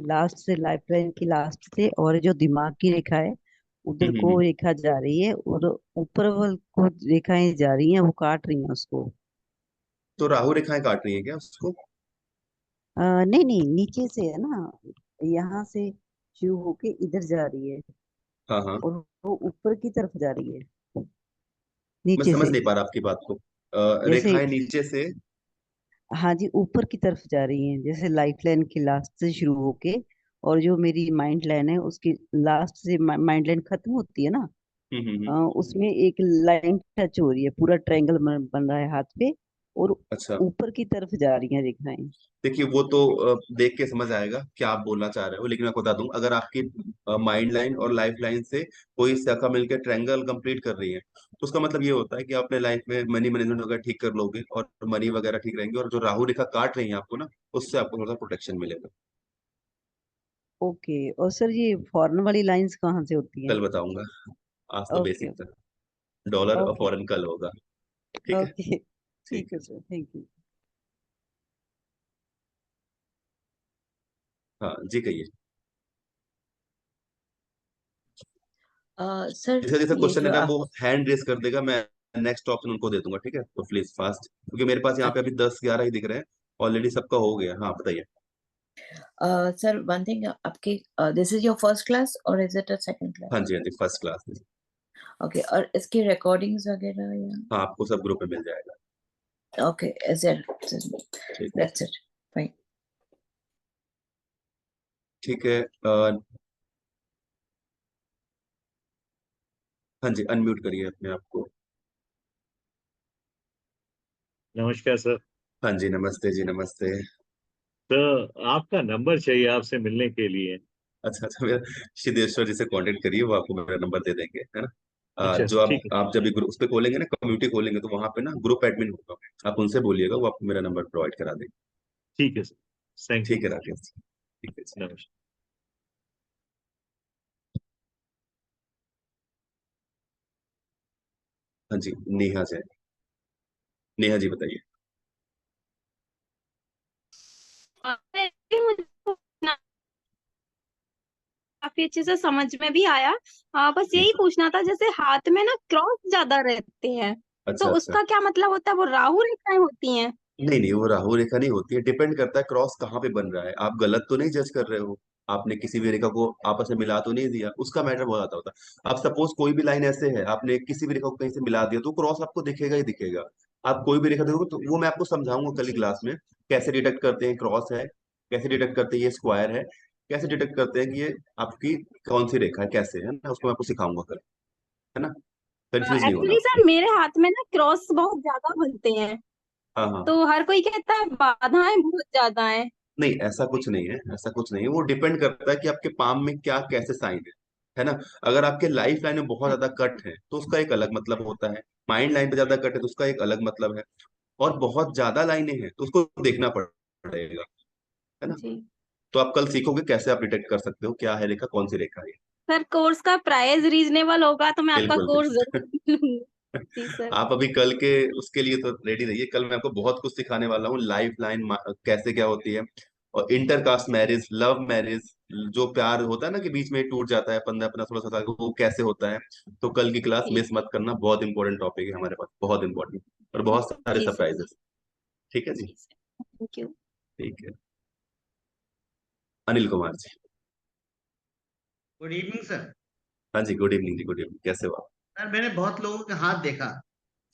लास्ट से लाइफ लाइन की लास्ट से और जो दिमाग की रेखा है उधर को हम्म। रेखा जा रही है, और ऊपर वाल को रेखाएं जा रही हैं, वो काट रही हैं उसको। तो राहु रेखाएं काट रही है क्या उसको? नहीं नहीं, नीचे से है ना, यहाँ से शुरू होके इधर जा रही है, हाँ हाँ, और वो ऊपर की तरफ जा रही है मैं नीचे समझ से। नहीं पा रहा आपकी बात को। जैसे रेखाएं नीचे से? हाँ जी, ऊपर की तरफ जा रही हैं, जैसे लाइफ लाइन की लास्ट से शुरू होके, और जो मेरी माइंड लाइन है उसकी लास्ट से माइंड लाइन खत्म होती है ना, हम्म। उसमें एक लाइन टच हो रही है, पूरा ट्रायंगल बन रहा है हाथ पे, और अच्छा, ऊपर की तरफ जा रही हैं रेखाएं। देखिए वो तो देख के समझ आएगा क्या आप बोलना चाह रहे हो, लेकिन मैं आपको बता दूं, अगर आपकी माइंड लाइन और लाइफ लाइन से कोई शाखा मिलकर ट्रायंगल कंप्लीट कर रही है, तो उसका मतलब ये होता है कि आप अपने लाइफ में मनी मैनेजमेंट वगैरह ठीक कर लोगे, और मनी वगैरह ठीक रहेंगे, और जो राहु रेखा काट रही है आपको ना, उससे आपको थोड़ा सा प्रोटेक्शन मिलेगा। ओके, और सर ये फॉरेन वाली लाइंस कहाँ से होती हैं? कल बताऊंगा, आज तो ओके बेसिक था। डॉलर और ओके फॉरेन कल होगा। ठीक है। ओके, ठीक ठीक है है। Sir, thank you. हाँ जी, कहिए। सर जैसे जैसे ये क्वेश्चन है जो ना वो आप हैंड रेस कर देगा, मैं नेक्स्ट ऑप्शन उनको दे दूंगा, ठीक है, तो प्लीज फास्ट, क्योंकि मेरे पास यहाँ पे अभी 10-11 ही दिख रहे हैं, ऑलरेडी सबका हो गया। हाँ बताइए। सर वन थिंग, आपकी this is your first class और is it a second class? हाँ जी, हाँ जी, फर्स्ट क्लास में। ओके, और इसकी रिकॉर्डिंग्स वगैरह या? हाँ, आपको सब ग्रुप में मिल जाएगा। Okay, is it? ठीक है, दैट्स इट, फाइन। ठीक है। हाँ जी, अनम्यूट करिए अपने आप को। नमस्कार सर। हाँ जी, नमस्ते जी, नमस्ते। सर आपका नंबर चाहिए आपसे मिलने के लिए। अच्छा अच्छा, मेरा सिद्धेश्वर जी से कांटेक्ट करिए, वो आपको मेरा नंबर दे देंगे, है ना। अच्छा जो ठीक है। आप जब भी ग्रुप उस पे खोलेंगे ना, कम्युनिटी खोलेंगे, तो वहां पे ना ग्रुप एडमिन होगा, आप उनसे बोलिएगा, वो आपको मेरा नंबर प्रोवाइड करा देंगे। ठीक है सर, थैंक यू। ठीक है राकेश जी, ठीक है जी। नमस्कार। हाँ जी, नेहा जैन। नेहा जी बताइए। मुझे काफी अच्छे से समझ में भी आया। बस यही पूछना था, जैसे हाथ में ना क्रॉस ज्यादा रहते हैं, तो अच्छा अच्छा, उसका क्या मतलब होता है? वो राहु रेखाएं होती हैं? नहीं नहीं, वो राहु रेखा नहीं होती है, डिपेंड करता है क्रॉस कहाँ पे बन रहा है, आप गलत तो नहीं जज कर रहे हो, आपने किसी भी रेखा को आपस में मिला तो नहीं दिया, उसका मैटर बहुत ज्यादा होता है। अब सपोज कोई भी लाइन ऐसे है, आपने किसी भी रेखा को कहीं से मिला दिया, तो क्रॉस आपको दिखेगा ही दिखेगा। आप कोई भी रेखा देखोगे तो वो मैं आपको समझाऊंगा कल की जी। क्लास में, कैसे डिटेक्ट करते हैं क्रॉस है, कैसे डिटेक्ट करते हैं ये स्क्वायर है, कैसे डिटेक्ट करते हैं कि ये आपकी कौन सी रेखा है, कैसे है ना, उसको मैं आपको सिखाऊंगा कल, है ना, कंफ्यूज नहीं होना एक्चुअली आपको। सर, मेरे हाथ में ना क्रॉस बहुत ज्यादा बनते हैं, हाँ हाँ, तो हर कोई कहता है बाधाएं बहुत ज्यादा हैं। नहीं ऐसा कुछ नहीं है, ऐसा कुछ नहीं है, वो डिपेंड करता है कि आपके पाम में क्या कैसे साइन है ना। अगर आपके लाइफ लाइन में बहुत ज्यादा कट है तो उसका एक अलग मतलब होता है, माइंड लाइन पे ज्यादा कट है तो उसका एक अलग मतलब है, और बहुत ज्यादा लाइनें हैं तो उसको देखना पड़ेगा, है ना। जी तो आप कल सीखोगे कैसे आप डिटेक्ट कर सकते हो क्या है रेखा, कौन सी रेखा है। सर, कोर्स का प्राइस रीजनेबल होगा तो मैं आपका बिल्कुल कोर्स बिल्कुल। जरूर लूंगी। जी सर। आप अभी कल के उसके लिए तो रेडी रहिए, कल मैं आपको बहुत कुछ सिखाने वाला हूँ, लाइफ लाइन कैसे क्या होती है, और इंटरकास्ट मैरिज, लव मैरिज, जो प्यार होता है ना कि बीच में टूट जाता है 15-16 साल का, वो कैसे होता है। तो कल की क्लास जी मिस मत करना, बहुत इंपॉर्टेंट टॉपिक है हमारे पास, बहुत इंपॉर्टेंट, और जी बहुत सारे जी सर। सरप्राइजेस। ठीक है जी। जी सर, थैंक यू। ठीक है, Anil Kumar ji. Good evening sir. हाँ जी, गुड इवनिंग जी, गुड इवनिंग, कैसे हो आप? सर मैंने बहुत लोगों के हाथ देखा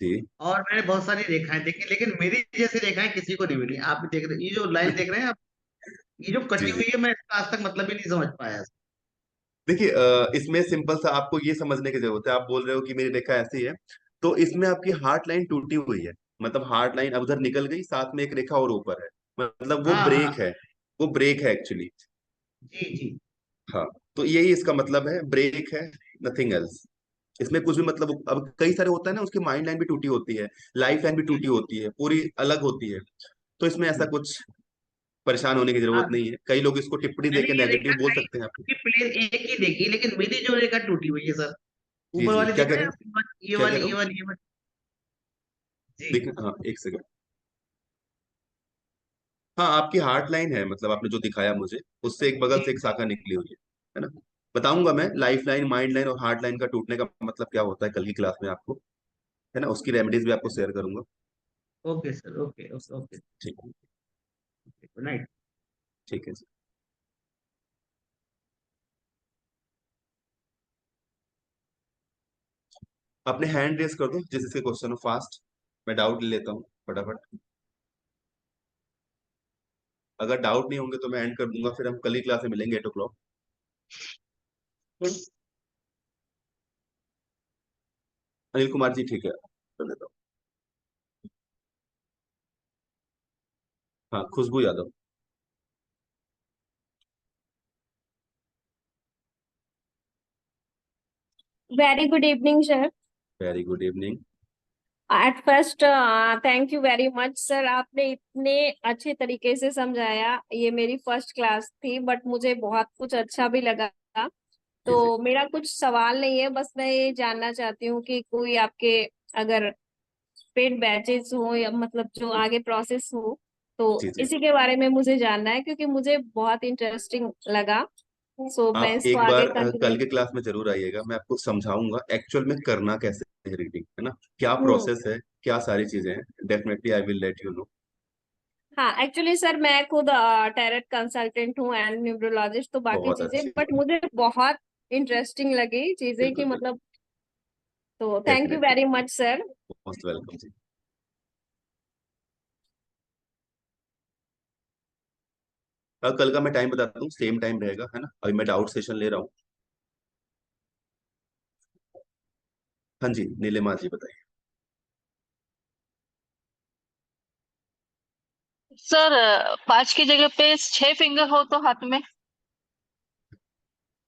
जी और मैंने बहुत सारी रेखाएं देखी, लेकिन मेरी जैसी रेखाएं किसी को नहीं मिली। आप भी देख रहे, ये जो लाइन देख रहे हैं आप, ये जो जी कटी जी। हुई है, मैं इसका आज तक मतलब ही नहीं समझ पाया। देखिए, इसमें सिंपल सा आपको ये समझने की जरूरत है। आप बोल रहे हो कि मेरी रेखा ऐसी है, तो इसमें आपकी हार्ट लाइन टूटी हुई है, मतलब हार्ट लाइन अब उधर निकल गई, साथ में एक रेखा और ऊपर है, मतलब वो हाँ हाँ। ब्रेक है, वो ब्रेक है एक्चुअली। जी जी। हाँ, तो यही इसका मतलब है, ब्रेक है, नथिंग एल्स। इसमें कुछ भी मतलब, अब कई सारे होता है ना, उसकी माइंड लाइन भी टूटी होती है, लाइफ लाइन भी टूटी होती है, पूरी अलग होती है। तो इसमें ऐसा कुछ परेशान होने की जरूरत हाँ, नहीं है। कई लोग इसको टिप्पणी मैंने देके ये रेखा नेगेटिव बोल कहीं सकते हैं आपको। की प्लेन एक ही देखी, लेकिन मेरी जो रेखा टूटी हुई है सर, जी ऊपर जी, वाली क्या देख कह रहे रहे हैं हो? आप, ये क्या कह वाली रहे ये हो? वाली ये वाली। जी। देखिए, हाँ, एक सेकंड। हाँ, आपकी हार्ट लाइन है, मतलब आपने जो दिखाया मुझे, उससे एक बगल जी से एक शाखा निकली हुई है ना। बताऊंगा मैं लाइफ लाइन, माइंड लाइन और हार्ट लाइन का टूटने का मतलब क्या होता है कल की क्लास में आपको, है ना, उसकी रेमेडीज भी आपको शेयर करूंगा। Okay sir, okay okay okay. ठीक है। Good night. ठीक है जी। अपने हैंड रेस कर दो जिस जिसके क्वेश्चन हो, फास्ट, मैं डाउट ले लेता हूँ फटाफट। अगर डाउट नहीं होंगे तो मैं एंड कर दूंगा, फिर हम कल ही क्लास में मिलेंगे 8 o'clock। अनिल कुमार जी, ठीक है, कर देता हूँ। हाँ, Khushboo Yadav. Very good evening, sir. Very good evening. At first, thank you very much, sir. आपने इतने अच्छे तरीके से समझाया। ये मेरी फर्स्ट क्लास थी, बट मुझे बहुत कुछ अच्छा भी लगा। जी जी तो मेरा कुछ सवाल नहीं है, बस मैं ये जानना चाहती हूँ कि कोई आपके अगर पेड बैचेस हो या मतलब जो आगे प्रोसेस हो, तो जी जी। इसी के बारे में मुझे जानना है क्योंकि मुझे बहुत इंटरेस्टिंग लगा। सो मैं आप इसको एक आगे बार कंटिन्यू। कल के क्लास में जरूर आइएगा, मैं आपको समझाऊंगा एक्चुअल में करना कैसे है रीडिंग, है ना, क्या हम्म। प्रोसेस है, क्या सारी चीजें हैं। Definitely I will let you know. हाँ, एक्चुअली सर मैं खुद टैरेट कंसल्टेंट हूँ एंड न्यूरोलॉजिस्ट, तो बाकी बहुत चीजें, अच्छी बट बात। मुझे बहुत इंटरेस्टिंग लगी चीजें कि बिल्कुल बिल्कुल। मतलब। तो thank you definitely. Very much sir. Most welcome जी। कल का मैं टाइम बताता हूँ, सेम टाइम रहेगा, है ना। अभी मैं डाउट सेशन ले रहा हूँ। हाँ जी, नीलिमा जी बताइए। सर 5 की जगह पे 6 फिंगर हो तो हाथ में।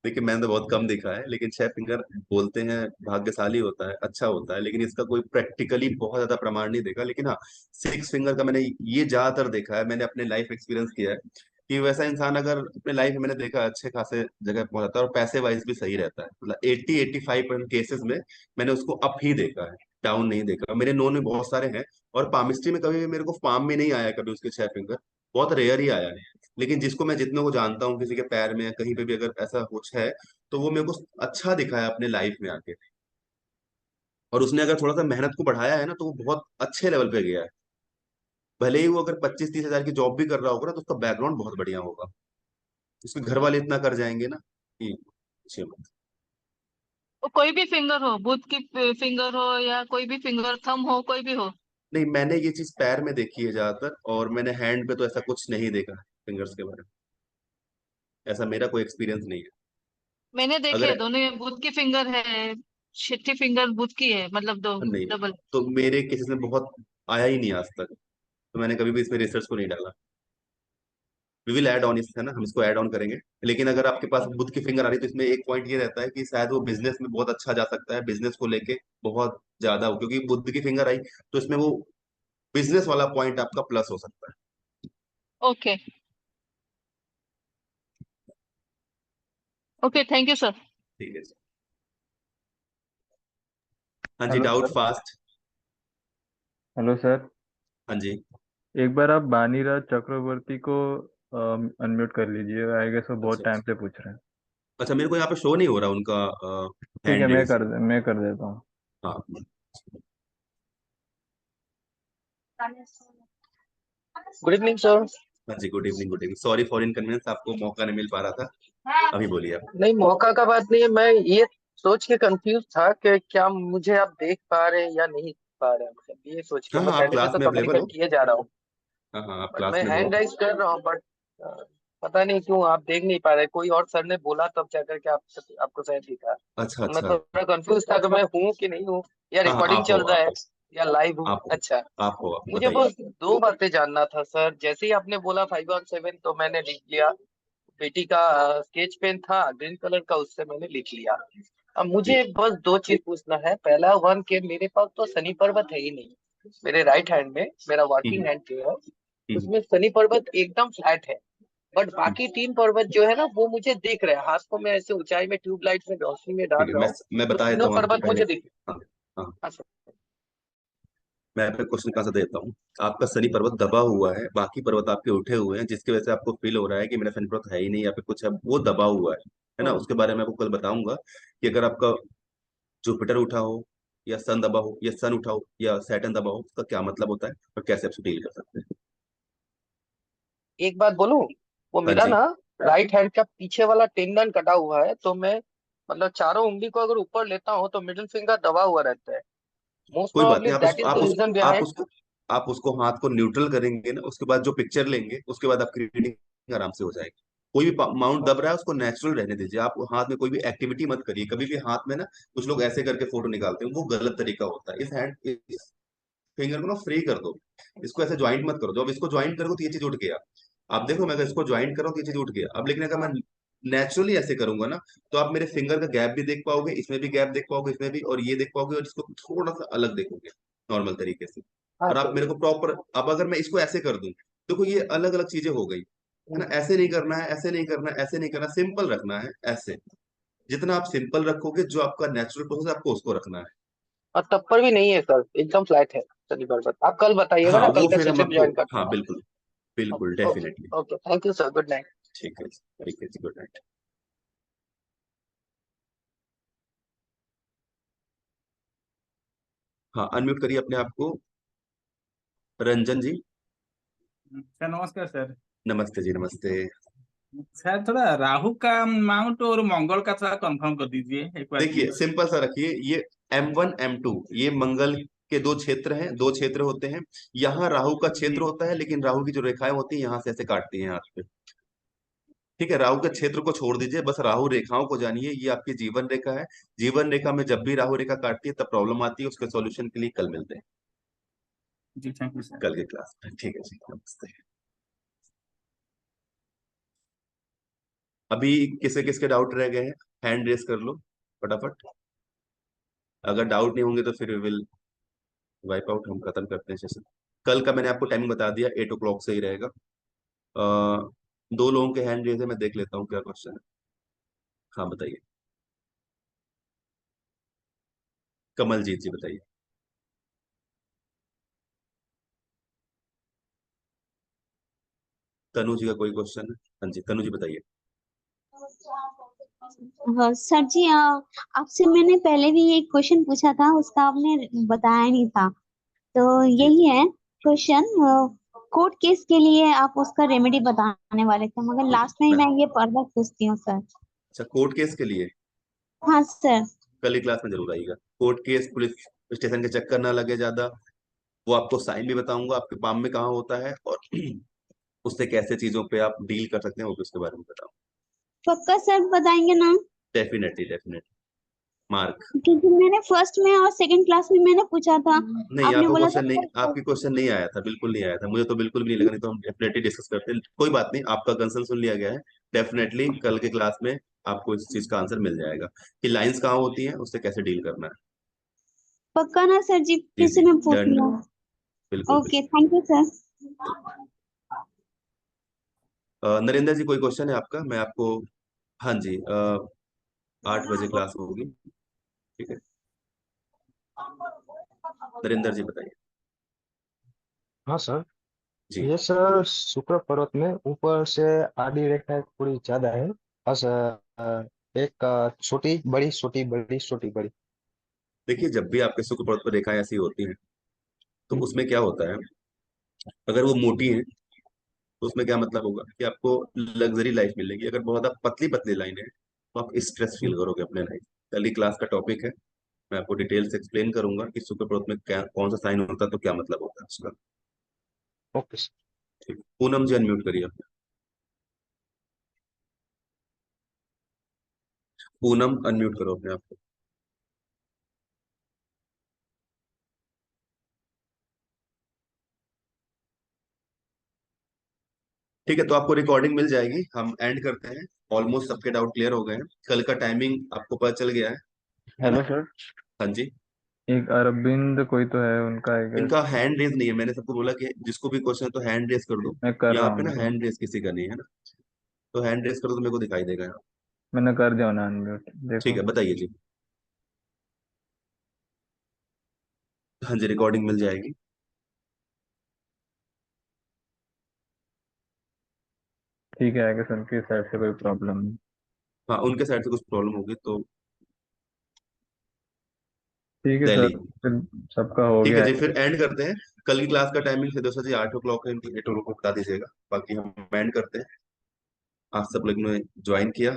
देखिए, मैंने तो बहुत कम देखा है, लेकिन 6 फिंगर बोलते हैं भाग्यशाली होता है, अच्छा होता है, लेकिन इसका कोई प्रैक्टिकली बहुत ज्यादा प्रमाण नहीं देखा। लेकिन हाँ, 6 फिंगर का मैंने ये ज्यादातर देखा है, मैंने अपने लाइफ एक्सपीरियंस किया है कि वैसा इंसान अगर अपने लाइफ में, मैंने देखा है, अच्छे खासे जगह पहुंच जाता है और पैसे वाइज भी सही रहता है। मतलब 80-85% केसेस में मैंने उसको अप ही देखा है, डाउन नहीं देखा। मेरे नोन में बहुत सारे हैं, और पामिस्ट्री में कभी भी मेरे को पाम में नहीं आया कभी उसके 6 फिंगर, बहुत रेयर ही आया है। लेकिन जिसको मैं, जितनों को जानता हूँ, किसी के पैर में या कहीं पे भी अगर ऐसा कुछ है, तो वो मेरे को अच्छा दिखा है अपने लाइफ में आके। और उसने अगर थोड़ा सा मेहनत को बढ़ाया है ना, तो वो बहुत अच्छे लेवल पे गया है। भले ही वो अगर 25-30 हजार की जॉब भी कर रहा होगा ना, तो उसका बैकग्राउंड बहुत बढ़िया होगा। उसके घर वाले इतना कर जाएंगे ना कि पूछिए मत। वो कोई भी फिंगर हो, बुध की फिंगर हो या कोई भी फिंगर, थंब हो, कोई भी हो। नहीं, मैंने ये चीज पैर में देखी है ज्यादातर, और मैंने हैंड पे तो ऐसा कुछ नहीं देखा फिंगर्स के बारे में, ऐसा मेरा कोई एक्सपीरियंस नहीं है। मैंने देखे अगर दोनों, बुध की फिंगर है, छठी फिंगर बुध की है, मतलब दो नहीं, डबल। तो मेरे केसेस में बहुत आया ही नहीं आज तक, तो मैंने कभी भी इसमें रिसर्च को नहीं डाला। वी विल ऐड ऑन इस, है ना, हम इसको ऐड ऑन करेंगे। लेकिन अगर आपके पास बुध की फिंगर आ रही है, तो इसमें एक पॉइंट ये रहता है कि शायद वो बिजनेस में बहुत अच्छा जा सकता है, बिजनेस को लेके बहुत ज्यादा हो, क्योंकि बुध की फिंगर आई, तो इसमें वो बिजनेस वाला पॉइंट आपका प्लस हो सकता है। Okay okay, thank you sir. ठीक है जी। हाँ जी, hello doubt sir. Fast. Hello sir. हाँ जी। एक बार आप बानीराज चक्रवर्ती को अनम्यूट कर लीजिए, आई गेस वो बहुत अच्छा टाइम अच्छा से पूछ रहे हैं। अच्छा, मेरे को यहाँ पे शो नहीं हो रहा उनका ठीक है, हैंड रेस। मैं कर देता हूँ। हाँ गुड इवनिंग सर। हाँ जी, good evening good evening. Sorry for inconvenience, आपको मौका नहीं मिल पा रहा था। अभी बोलिए आप। नहीं, मौका का बात नहीं है, मैं ये सोच के कंफ्यूज था कि क्या मुझे आप देख पा रहे हैं या नहीं देख पा रहे हैं, मतलब ये सोच के हाँ मैं हाँ, आप पहले से क्लास तो में अवेलेबल कम्युनिकेट हो। किए जा रहा हूँ। हाँ हाँ, आप बट क्लास मैं में हो। हैंड राइज कर रहा हूँ, बट पता नहीं क्यों आप देख नहीं पा रहे। कोई और सर ने बोला तब जाकर के आपको शायद दिखा। अच्छा तो मैं अच्छा। थोड़ा कंफ्यूज था कि मैं हूँ कि नहीं हूँ, या हाँ हाँ, रिकॉर्डिंग आप हो चल रहा आप है हो या लाइव हूँ। आप हो अच्छा, आप हो, आप मुझे बताइए। बस दो बातें जानना था सर। जैसे ही आपने बोला 5 on 7 तो मैंने लिख लिया। बेटी का स्केच पेन था ग्रीन कलर का, उससे मैंने लिख लिया। अब जी मुझे बस दो चीज पूछना है। पहला वन के मेरे पास तो शनि पर्वत है ही नहीं। मेरे राइट हैंड में, मेरा हम्म वर्किंग हैंड जो है हम्म उसमें शनि पर्वत एकदम फ्लैट है। बट हम्म, बाकी तीन पर्वत जो है ना वो मुझे दिख रहे हैं। हाथ को मैं ऐसे ऊंचाई में ट्यूबलाइट में रोशनी में ठीक डाल है। रहा हूँ मैं तो बता देता तीनों हूँ आपको पर्वत पहले। मुझे दिख हाँ हाँ, हाँ सर। मैं अपने क्वेश्चन का आंसर देता हूँ। आपका शनि पर्वत दबा हुआ है, बाकी पर्वत आपके उठे हुए हैं, जिसकी वजह से आपको फील हो रहा है कि मेरा शनि पर्वत है ही नहीं, या फिर कुछ है वो दबा हुआ है ना। हम्म। उसके बारे में आपको कल बताऊंगा कि अगर आपका जुपिटर उठा हो, या सन दबा हो, या सन उठा हो, या सैटर्न दबा हो, उसका क्या मतलब होता है और कैसे आप उसको डील कर सकते हैं। एक बात बोलूं, वो हाँ मेरा जी। ना राइट हैंड का पीछे वाला टेंडन कटा हुआ है। तो मैं मतलब चारों उंगली को अगर ऊपर लेता हूँ तो मिडिल फिंगर दबा हुआ रहता है। मोस्ट कोई बात प्रोबेबली नहीं, that is the reason behind. आप उसको हाथ को न्यूट्रल करेंगे ना, उसके बाद जो पिक्चर लेंगे उसके बाद आपकी रीडिंग आराम से हो जाएगी। कोई भी माउंट दब रहा है उसको नेचुरल रहने दीजिए। आप हाथ में कोई भी एक्टिविटी मत करिए कभी भी। हाथ में ना कुछ लोग ऐसे करके फोटो निकालते हैं, वो गलत तरीका होता है। इस फिंगर को ना फ्री कर दो, इसको ऐसे ज्वाइंट मत करो। जब इसको ज्वाइंट करो तो ये चीज उठ गया। आप देखो, मैं अगर इसको ज्वाइंट करूँ तो ये चीज उठ गया। अब लेकिन अगर मैं नेचुरली ऐसे करूंगा ना, तो आप मेरे फिंगर का गैप भी देख पाओगे, इसमें भी गैप देख पाओगे, इसमें भी, और ये देख पाओगे, और इसको थोड़ा सा अलग देखोगे नॉर्मल तरीके से। हाँ और आप सर। मेरे को प्रॉपर, अब अगर मैं इसको ऐसे कर दूं, देखो ये अलग अलग चीजें हो गई है ना। ऐसे नहीं करना है, ऐसे नहीं करना है, ऐसे नहीं करना, सिंपल रखना है ऐसे। जितना आप सिंपल रखोगे, जो आपका नेचुरल प्रोसेस आपको उसको रखना है। और तब पर भी नहीं है सर, एकदम फ्लैट है शनि पर्वत। आप कल बताइएगा हाँ ना, कल वो का फिर हम सेशन आपको, ज्वाइन करते हाँ हैं। बिल्कुल बिल्कुल okay. Definitely. Okay, thank you sir, good night. ठीक है जी, गुड नाइट। हाँ, अनम्यूट करिए अपने आप को, रंजन जी। सर नमस्कार सर। नमस्ते जी, नमस्ते। सर थोड़ा राहु का माउंट और मंगल का थोड़ा कंफर्म कर दीजिए एक बार देखिए प्लीज। सिंपल सा रखिए, ये M1 M2 ये मंगल के दो क्षेत्र हैं, दो क्षेत्र होते हैं। यहाँ राहु का क्षेत्र जी होता है, लेकिन राहु की जो रेखाएं होती हैं यहाँ से ऐसे काटती हैं हाथ पे। ठीक है, राहु के क्षेत्र को छोड़ दीजिए, बस राहु रेखाओं को जानिए। ये आपकी जीवन रेखा है। जीवन रेखा में जब भी राहु रेखा काटती है तब प्रॉब्लम आती है। उसके सॉल्यूशन के लिए कल मिलते हैं, जी, थैंक यू सर। कल की क्लास में। ठीक है जी, नमस्ते। अभी किसे किसके डाउट रह गए हैं, हैंड रेस कर लो फटाफट। अगर डाउट नहीं होंगे तो फिर विल वाइप आउट, हम खत्म करते हैं सेशन। कल का मैंने आपको टाइमिंग बता दिया, 8 o'clock से ही रहेगा। दो लोगों के हैंड रेज है, मैं देख लेता हूँ क्या क्वेश्चन है। हाँ बताइए, कमलजीत जी बताइए। तनु जी का कोई क्वेश्चन है? हाँ जी, तनु जी बताइए। हाँ सर जी, आपसे मैंने पहले भी एक क्वेश्चन पूछा था, उसका आपने बताया नहीं था। तो जी यही है क्वेश्चन। कोर्ट केस के लिए आप उसका रेमेडी बताने वाले थे, मगर ठीक है, लास्ट में मैं ये पर्दा पूछती हूँ सर। अच्छा कोर्ट केस के लिए हाँ सर। कल ही क्लास में जरूर आइएगा। कोर्ट केस, पुलिस स्टेशन के चक्कर ना लगे ज्यादा। वो आपको साइन भी बताऊंगा, आपके पाम में कहाँ होता है, और उससे कैसे चीजों पे आप डील कर सकते हैं वो भी उसके बारे में बताऊँ। पक्का सर बताएंगे ना? Definitely definitely, mark. क्योंकि मैंने फर्स्ट में और सेकंड क्लास में मैंने पूछा था, नहीं, आपने आपको बोला था क्वेश्चन नहीं, सर। आपकी क्वेश्चन नहीं आया था, बिल्कुल नहीं आया था। मुझे तो बिल्कुल भी नहीं लगा, नहीं तो हम डेफिनेटली डिस्कस करते हैं। कोई बात नहीं, आपका कंसर्न सुन लिया गया है। डेफिनेटली कल के क्लास में आपको इस चीज का आंसर मिल जाएगा कि लाइंस कहाँ होती हैं, उससे कैसे डील करना है। पक्का ना सर जी? जी फिर से जी, मैं पूछ डन लूँ? डन, बिल्कुल ओके, थैंक यू सर। बिल्कुल। नरेंद्र जी कोई क्वेश्चन है आपका? मैं आपको, हाँ जी, 8 बजे क्लास होगी। ठीक है, नरेंद्र जी बताइए। हाँ सर। जी ये सर शुक्र पर्वत में ऊपर से आडी रेखा थोड़ी ज्यादा है, बस एक छोटी बड़ी छोटी बड़ी छोटी बड़ी। देखिए, जब भी आपके शुक्र पर्वत पर रेखाएं ऐसी होती हैं तो उसमें क्या होता है, अगर वो मोटी है तो उसमें क्या मतलब होगा कि आपको लग्जरी लाइफ मिलेगी। अगर बहुत ज्यादा पतली पतली लाइन है तो आप स्ट्रेस फील करोगे अपने लाइफ। कल की क्लास का टॉपिक है, मैं आपको डिटेल से एक्सप्लेन करूंगा कि शुक्र पर्वत में क्या कौन सा साइन होता है तो क्या मतलब होता है उसका। Okay sir. ठीक, पूनम जी अनम्यूट करिए अपने। पूनम अनम्यूट करो अपने आप को। ठीक है, तो आपको रिकॉर्डिंग मिल जाएगी। हम एंड करते हैं, ऑलमोस्ट सबके डाउट क्लियर हो गए हैं। कल का टाइमिंग आपको पता चल गया है। हेलो सर, हाँ जी, एक अरविंद कोई तो है उनका, आई गेस। इनका हैंड रेज नहीं है। मैंने सबको बोला कि जिसको भी क्वेश्चन है तो हैंड रेज कर दो। मैं कर यहाँ रहा पे हूँ ना तो, हैंड रेज किसी का नहीं है ना, तो हैंड रेज करो तो मेरे को दिखाई देगा यहाँ। मैंने कर दिया ना अनम्यूट, ठीक देखो। है, बताइए जी। हाँ जी, रिकॉर्डिंग मिल जाएगी। ठीक है, आई गेस उनकी साइड से कोई प्रॉब्लम नहीं। हाँ, उनके साइड से कुछ प्रॉब्लम होगी तो ठीक है दिल्ली। सर, फिर सबका हो ठीक है गया जी, है। फिर एंड करते हैं। कल की क्लास का टाइमिंग फिर दोस्तों जी 8 o'clock है, 8 o'clock को बता दीजिएगा। बाकी हम एंड करते हैं। आप सब लोग ने ज्वाइन किया।